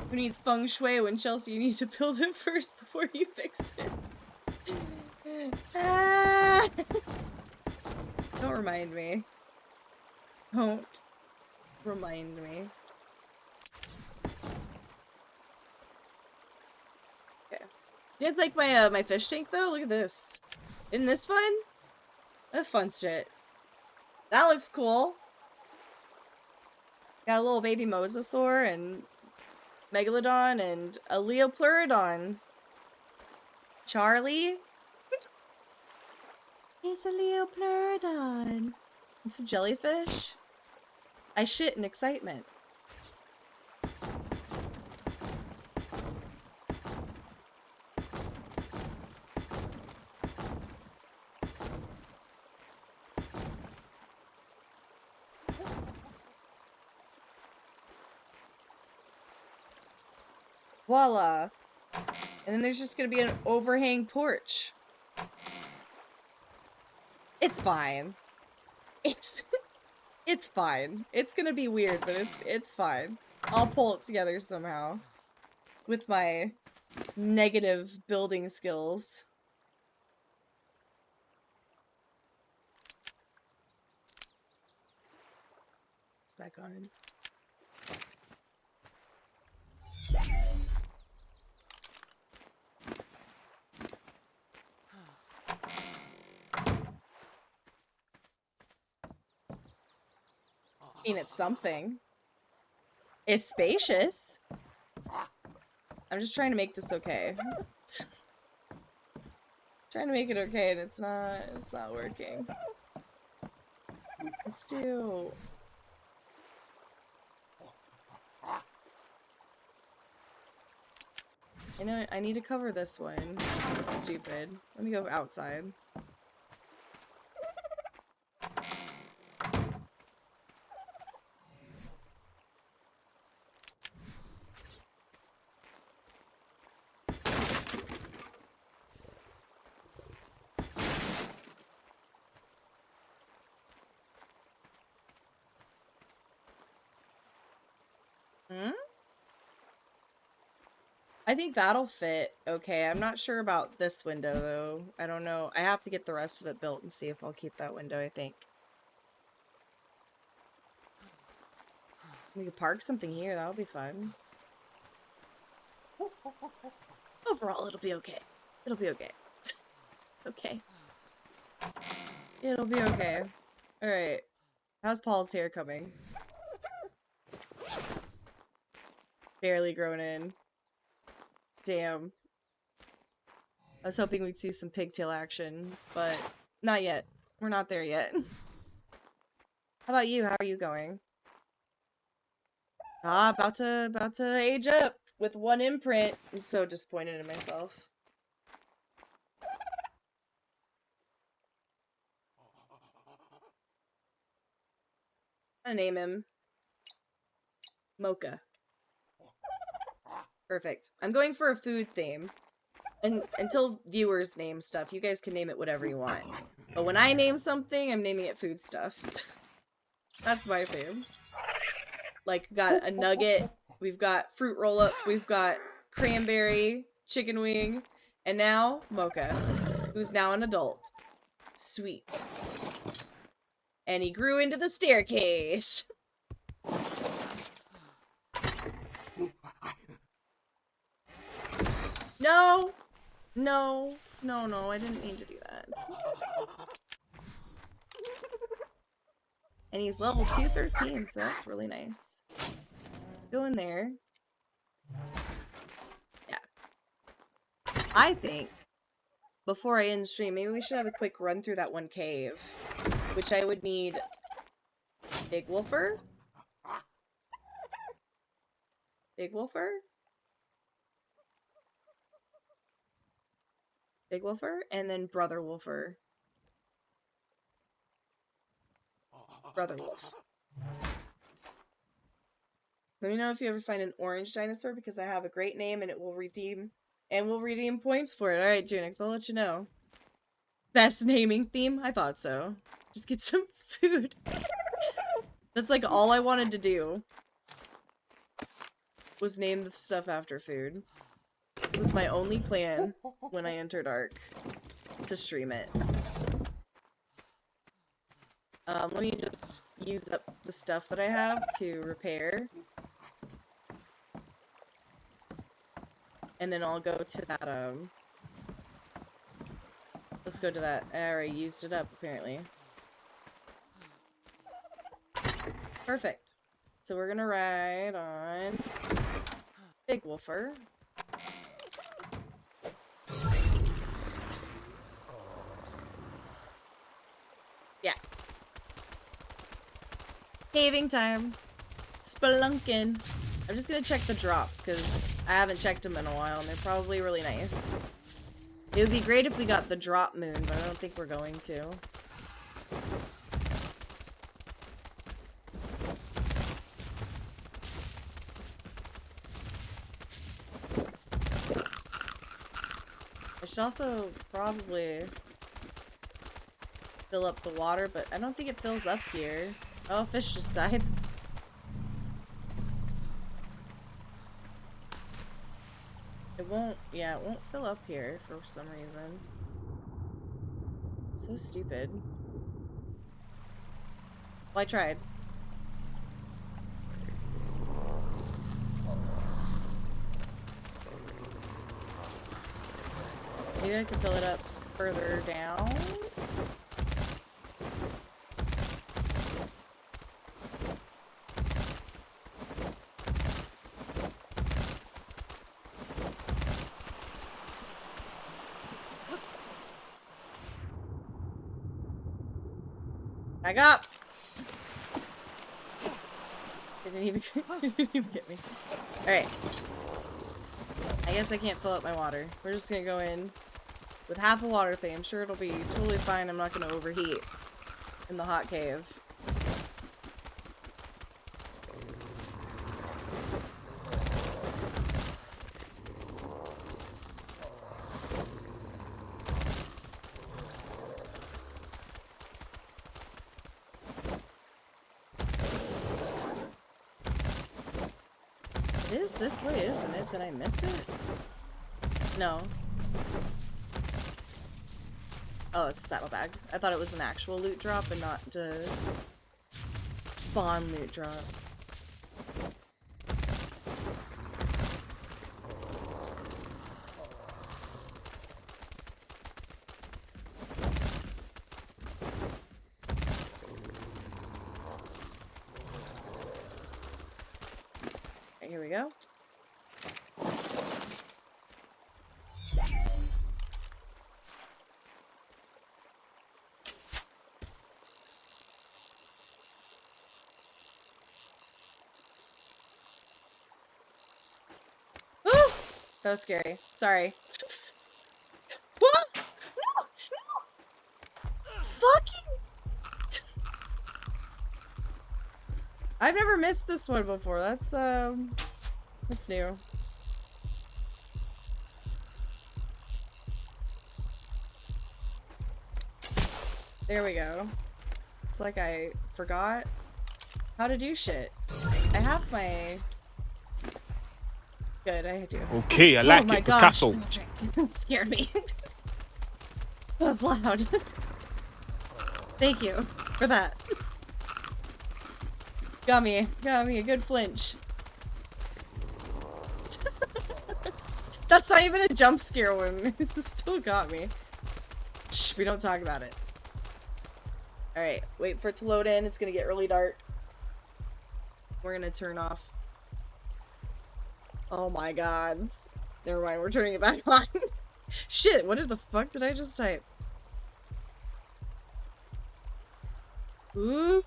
Who needs feng shui when Chelsea you need to build it first before you fix it? Ah! Don't remind me. Don't remind me. Okay. You guys like my my fish tank though? Look at this. Isn't this fun? That's fun shit. That looks cool. Got a little baby mosasaur and megalodon and a leopleurodon. Charlie? It's a leopleurodon. And some jellyfish. I shit in excitement. Voila. And then there's just gonna be an overhang porch. It's fine. It's fine. It's gonna be weird, but it's fine. I'll pull it together somehow. With my negative building skills. It's back on. I mean, it's something. It's spacious. I'm just trying to make this okay. Trying to make it okay, and it's not working. Let's do... I know I need to cover this one. It's stupid. Let me go outside. Hmm? I think that'll fit okay. I'm not sure about this window, though. I don't know. I have to get the rest of it built and see if I'll keep that window, I think. We could park something here. That'll be fun. Overall, it'll be okay. It'll be okay. Okay. It'll be okay. Alright. How's Paul's hair coming? Barely grown in. Damn. I was hoping we'd see some pigtail action, but not yet. We're not there yet. How about you? How are you going? Ah, about to age up with one imprint. I'm so disappointed in myself. I'm gonna name him Mocha. Perfect. I'm going for a food theme. And until viewers name stuff, you guys can name it whatever you want. But when I name something, I'm naming it food stuff. That's my theme. Like, got a nugget, we've got fruit roll-up, we've got cranberry, chicken wing, and now Mocha, who's now an adult. Sweet. And he grew into the staircase. No! No. No, no, I didn't mean to do that. And he's level 213, so that's really nice. Go in there. Yeah. I think, before I end stream, maybe we should have a quick run through that one cave. Which I would need... Big Wolfer? Big Wolfer? Big Wolfer? And then Brother Wolfer. Brother Wolf. Let me know if you ever find an orange dinosaur because I have a great name and it will redeem points for it. Alright, Junix, I'll let you know. Best naming theme? I thought so. Just get some food. That's like all I wanted to do. Was name the stuff after food. It was my only plan when I entered Ark. To stream it. Let me just use up the stuff that I have to repair. And then I'll go to that, let's go to that. I already used it up, apparently. Perfect. So we're gonna ride on Big Wolfer. Yeah. Caving time. Spelunking. I'm just gonna check the drops, because I haven't checked them in a while, and they're probably really nice. It would be great if we got the drop moon, but I don't think we're going to. I should also probably fill up the water, but I don't think it fills up here. Oh, a fish just died. It won't, yeah, it won't fill up here for some reason. It's so stupid. Well, I tried. Maybe I can fill it up further down. Back up! Didn't even get me. Alright. I guess I can't fill up my water. We're just gonna go in with half a water thing. I'm sure it'll be totally fine. I'm not gonna overheat in the hot cave. It is this way, isn't it? Did I miss it? No. Oh, it's a saddlebag. I thought it was an actual loot drop and not a spawn loot drop. Okay, here we go. That was scary. Sorry. What? No! No! Fucking! I've never missed this one before. That's new. There we go. It's like I forgot how to do shit. I have my... Good, I do.
Okay, I like
oh my
it,
gosh,
Picasso.
It scared me. That was loud. Thank you for that. Got me a good flinch. That's not even a jump scare one. It still got me. Shh, we don't talk about it. Alright, wait for it to load in. It's gonna get really dark. We're gonna turn off. Oh my god. Never mind, we're turning it back on. Shit, what the fuck did I just type? Ooh.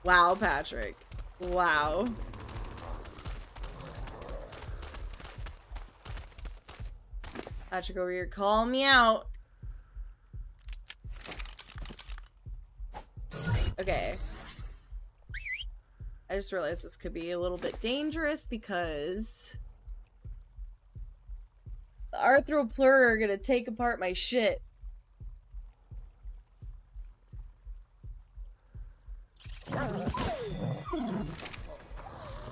Wow, Patrick. Wow. Patrick over here, call me out. Okay. I just realized this could be a little bit dangerous because the arthropluera are gonna take apart my shit.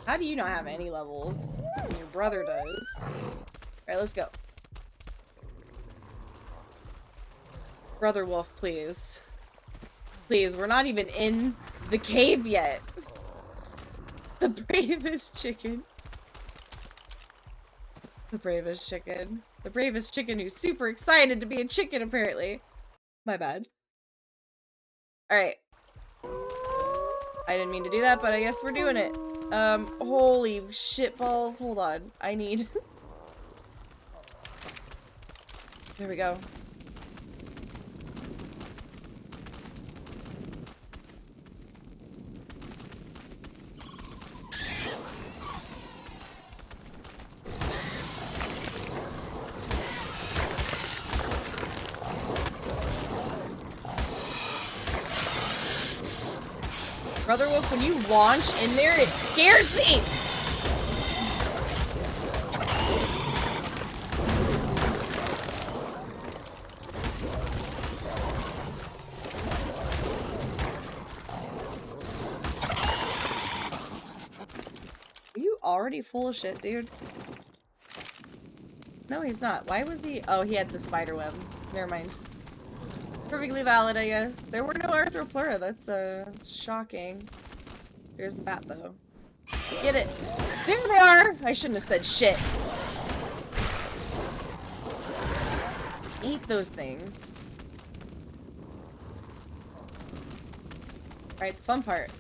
How do you not have any levels? And your brother does. Alright, let's go. Brother Wolf, please. Please, we're not even in the cave yet. The bravest chicken. The bravest chicken. The bravest chicken who's super excited to be a chicken, apparently. My bad. Alright. I didn't mean to do that, but I guess we're doing it. Holy shit balls. Hold on. I need... There we go. Brother Wolf, when you launch in there, it scares me! Are you already full of shit, dude? No, he's not. Why was he? Oh, he had the spider web. Never mind. Perfectly valid, I guess. There were no arthropleura. That's, shocking. Here's the bat, though. Get it. There they are! I shouldn't have said shit. Eat those things. Alright, the fun part.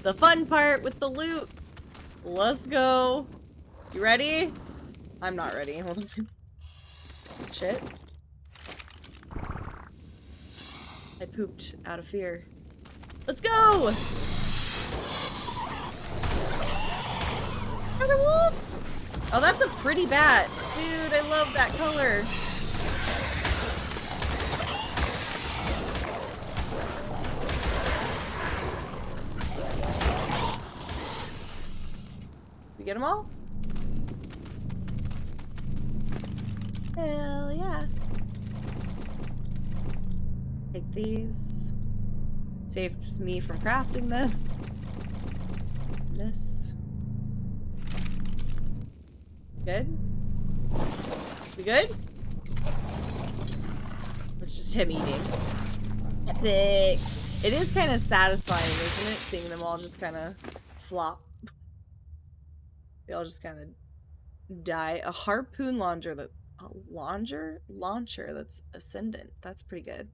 The fun part with the loot. Let's go. You ready? I'm not ready. Hold on. Shit. I pooped out of fear. Let's go! Brother Wolf! Oh, that's a pretty bat. Dude, I love that color. We get them all? Hell yeah. Take these. Saves me from crafting them. This. Good? We good? It's just him eating. Epic! It is kind of satisfying, isn't it? Seeing them all just kind of flop. They all just kind of die. A harpoon launcher that... A launcher that's ascendant. That's pretty good.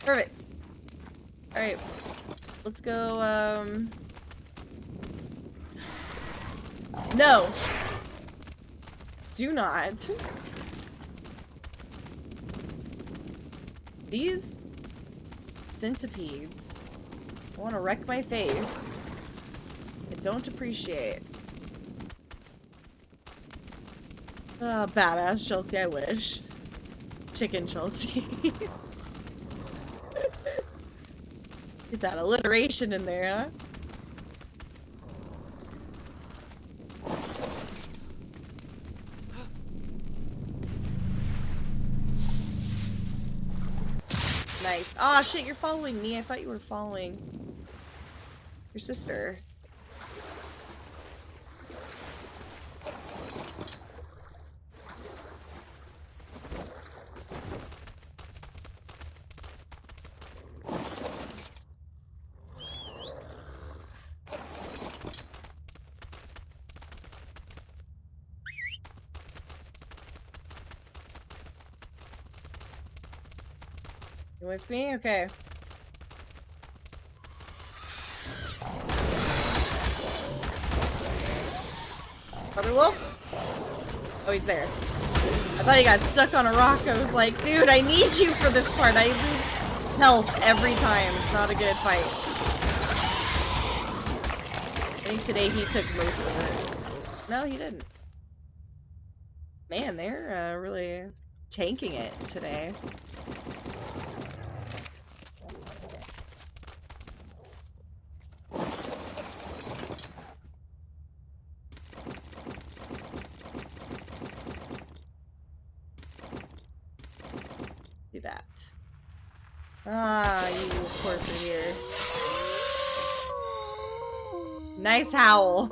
Perfect. Alright. Let's go, No! Do not. These centipedes want to wreck my face. I don't appreciate. Badass Chelsea, I wish. Chicken Chelsea. Get that alliteration in there, huh? Nice. Aw, shit, you're following me. I thought you were following your sister. You with me? Okay. Brother Wolf? Oh, he's there. I thought he got stuck on a rock. I was like, dude, I need you for this part. I lose health every time. It's not a good fight. I think today he took most of it. No, he didn't. Man, they're really tanking it today. Do that. Ah, you of course are here. Nice howl.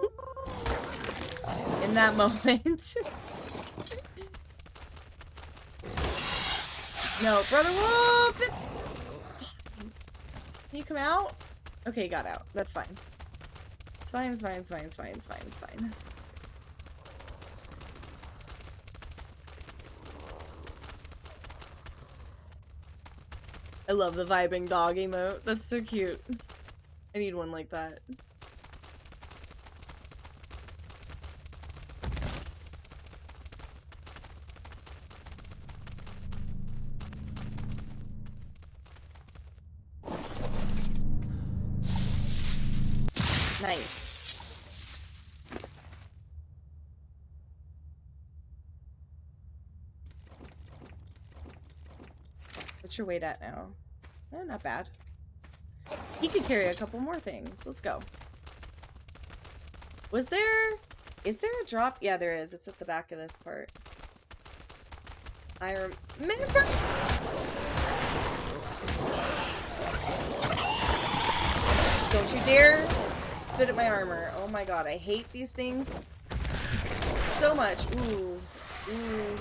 In that moment. No, Brother Wolf! It's... Can you come out? Okay, he got out. That's fine. It's fine, it's fine, it's fine, it's fine, it's fine, it's fine. I love the vibing dog emote. That's so cute. I need one like that. Nice. What's your weight at now? Eh, not bad. He could carry a couple more things. Let's go. Is there a drop? Yeah, there is. It's at the back of this part. I remember. Don't you dare spit at my armor. Oh my god, I hate these things so much. Ooh. Ooh.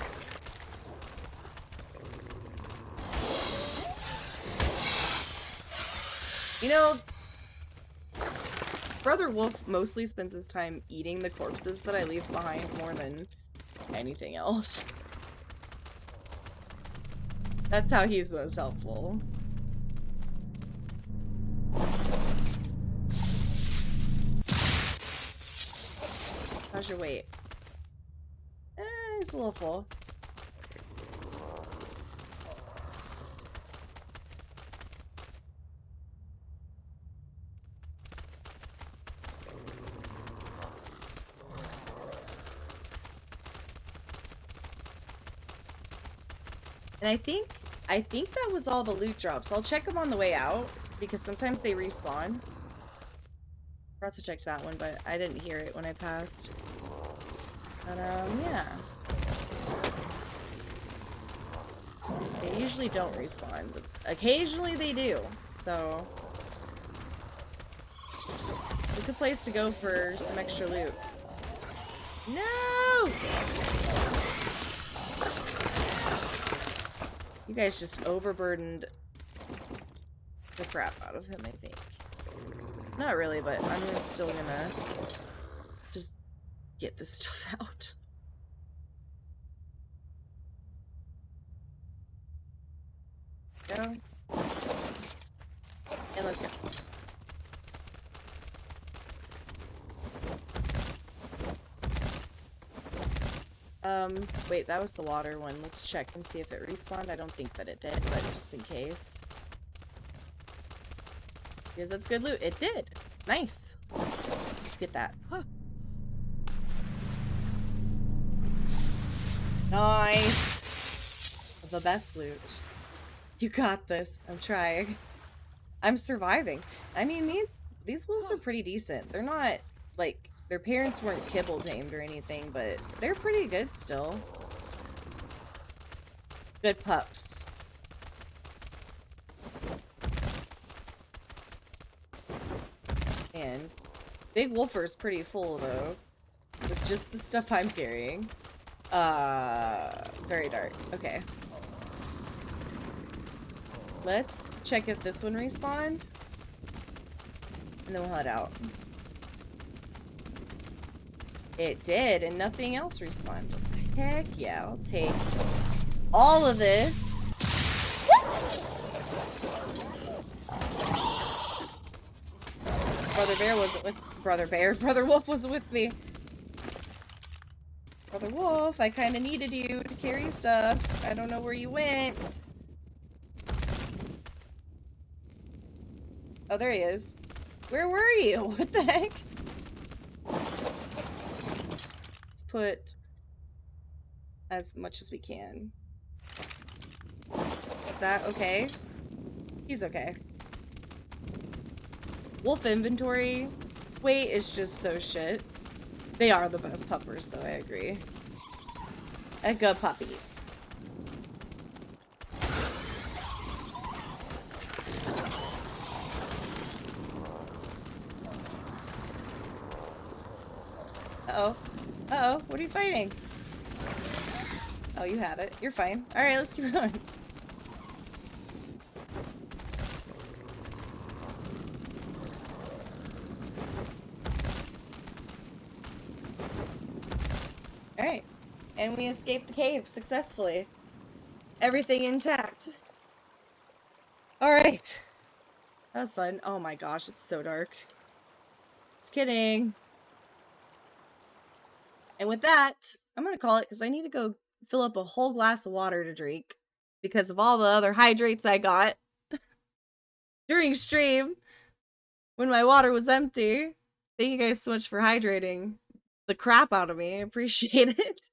You know, Brother Wolf mostly spends his time eating the corpses that I leave behind more than anything else. That's how he's most helpful. How's your weight? It's a little full. And I think that was all the loot drops. I'll check them on the way out because sometimes they respawn. Forgot to check that one, but I didn't hear it when I passed. But yeah. They usually don't respawn, but occasionally they do. So a good place to go for some extra loot. No! You guys just overburdened the crap out of him, I think. Not really, but I'm still gonna just get this stuff out. Go. And let's go. Wait, that was the water one. Let's check and see if it respawned. I don't think that it did, but just in case. Because that's good loot. It did! Nice! Let's get that. Huh. Nice! The best loot. You got this. I'm trying. I'm surviving. I mean, these wolves are pretty decent. They're not, like, their parents weren't kibble tamed or anything, but they're pretty good still. Good pups. And Big Wolfer's pretty full, though. With just the stuff I'm carrying. Very dark. Okay. Let's check if this one respawned. And then we'll head out. It did, and nothing else respawned. Heck yeah, I'll take all of this. Brother Bear wasn't with Brother Wolf wasn't with me. Brother Wolf, I kinda needed you to carry stuff. I don't know where you went. Oh, there he is. Where were you? What the heck? Let's put as much as we can. Is that okay? He's okay. Wolf inventory weight is just so shit. They are the best puppers, though, I agree. And good puppies. Uh-oh. Uh-oh. What are you fighting? Oh, you had it. You're fine. Alright, let's keep going. Alright. And we escaped the cave successfully. Everything intact. Alright. That was fun. Oh my gosh, it's so dark. Just kidding. And with that, I'm gonna call it because I need to go fill up a whole glass of water to drink because of all the other hydrates I got during stream when my water was empty. Thank you guys so much for hydrating the crap out of me. I appreciate it.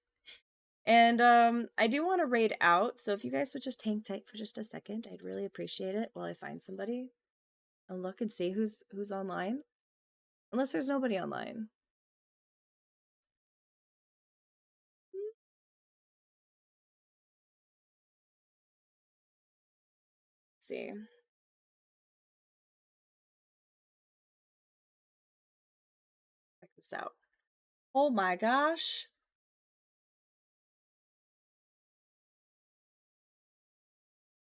And I do want to raid out, so if you guys would just hang tight for just a second, I'd really appreciate it while I find somebody and look and see who's online. Unless there's nobody online. Let's see. Check this out. Oh my gosh.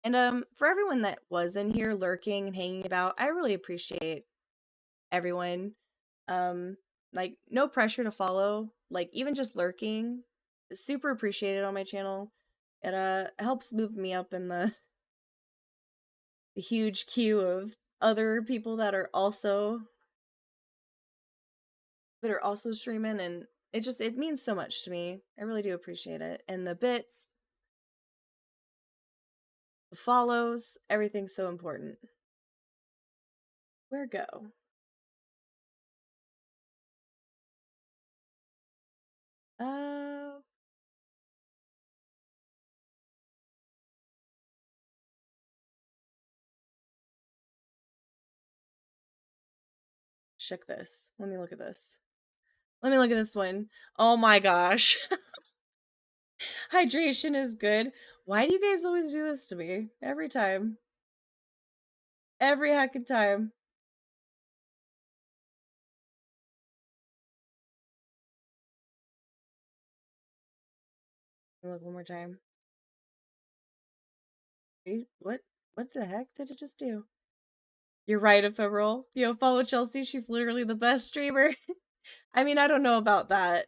And for everyone that was in here lurking and hanging about, I really appreciate everyone. Like no pressure to follow, like even just lurking, super appreciated on my channel. It helps move me up in the huge queue of other people that are also streaming, and it means so much to me. I really do appreciate it. And the bits, the follows, everything's so important. Where go? Check this. Let me look at this. Let me look at this one. Oh my gosh. Hydration is good. Why do you guys always do this to me? Every time. Every heckin' time. Look one more time. What? What the heck did it just do? You're right, Ephemeral. Yo, follow Chelsea. She's literally the best streamer. I mean, I don't know about that.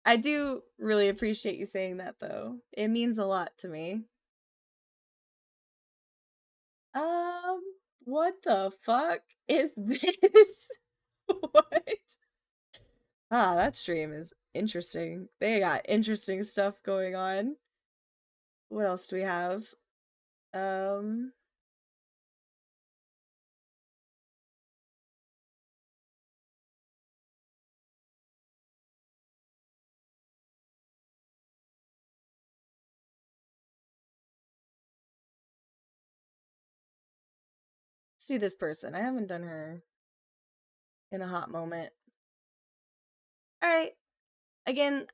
I do really appreciate you saying that, though. It means a lot to me. What the fuck is this? What? Ah, that stream is interesting. They got interesting stuff going on. What else do we have? Um, let's do this person. I haven't done her in a hot moment. All right. Again,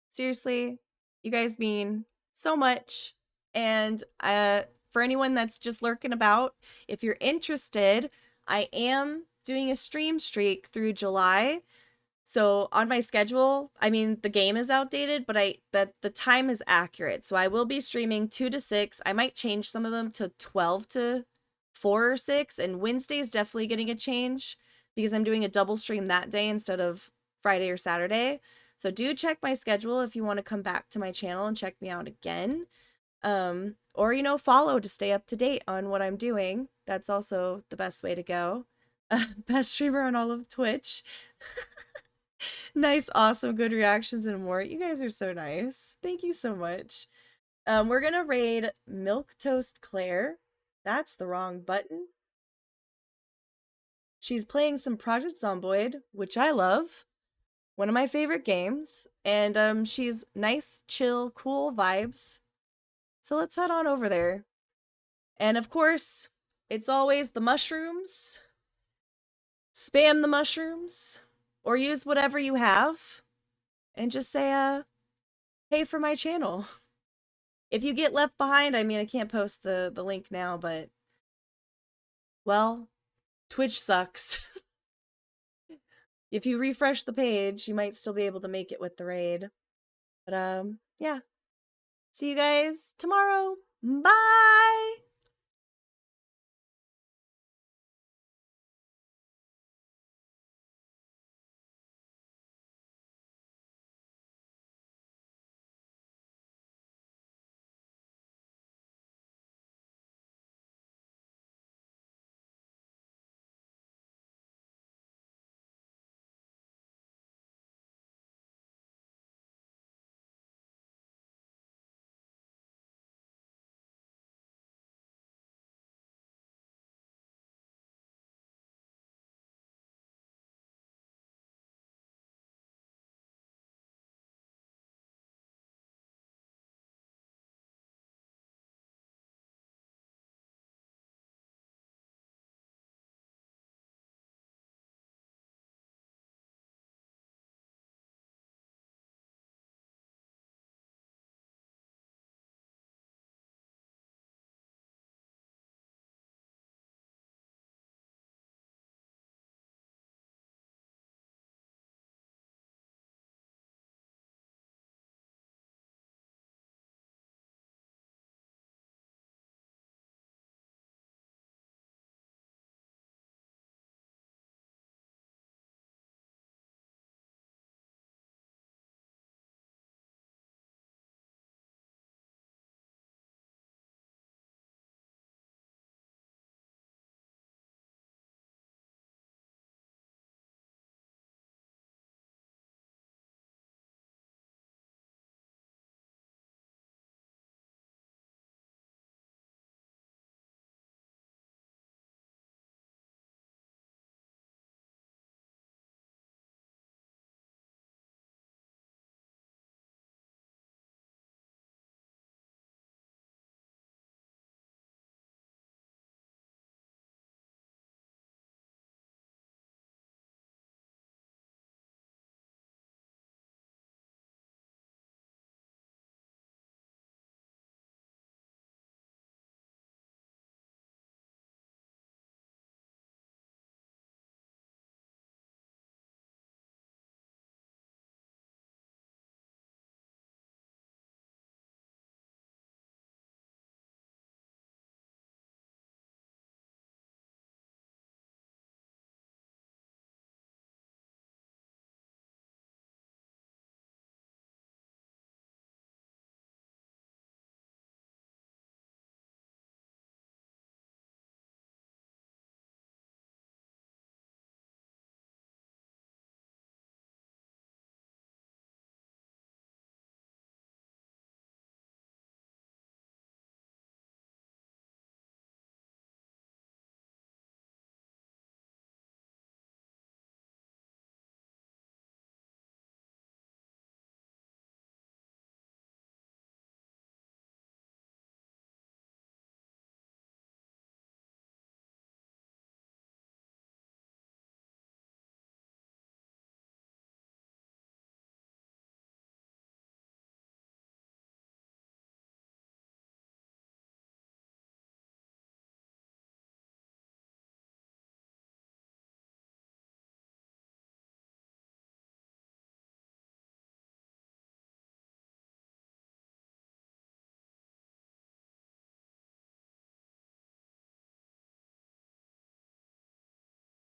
seriously, you guys mean so much. And for anyone that's just lurking about, if you're interested, I am doing a stream streak through July. So on my schedule, I mean, the game is outdated, but the time is accurate. So I will be streaming 2 to 6. I might change some of them to 12 to 4 or 6, and Wednesday is definitely getting a change because I'm doing a double stream that day instead of Friday or Saturday. So do check my schedule if you want to come back to my channel and check me out again. Or, you know, follow to stay up to date on what I'm doing. That's also the best way to go. Best streamer on all of Twitch. Nice, awesome, good reactions and more. You guys are so nice. Thank you so much. We're gonna raid Milk Toast Claire. That's the wrong button. She's playing some Project Zomboid, which I love. One of my favorite games. And she's nice, chill, cool vibes. So let's head on over there. And of course, it's always the mushrooms. Spam the mushrooms. Or use whatever you have. And just say, pay for my channel. If you get left behind, I mean, I can't post the link now, but, well, Twitch sucks. If you refresh the page, you might still be able to make it with the raid. But, yeah. See you guys tomorrow. Bye!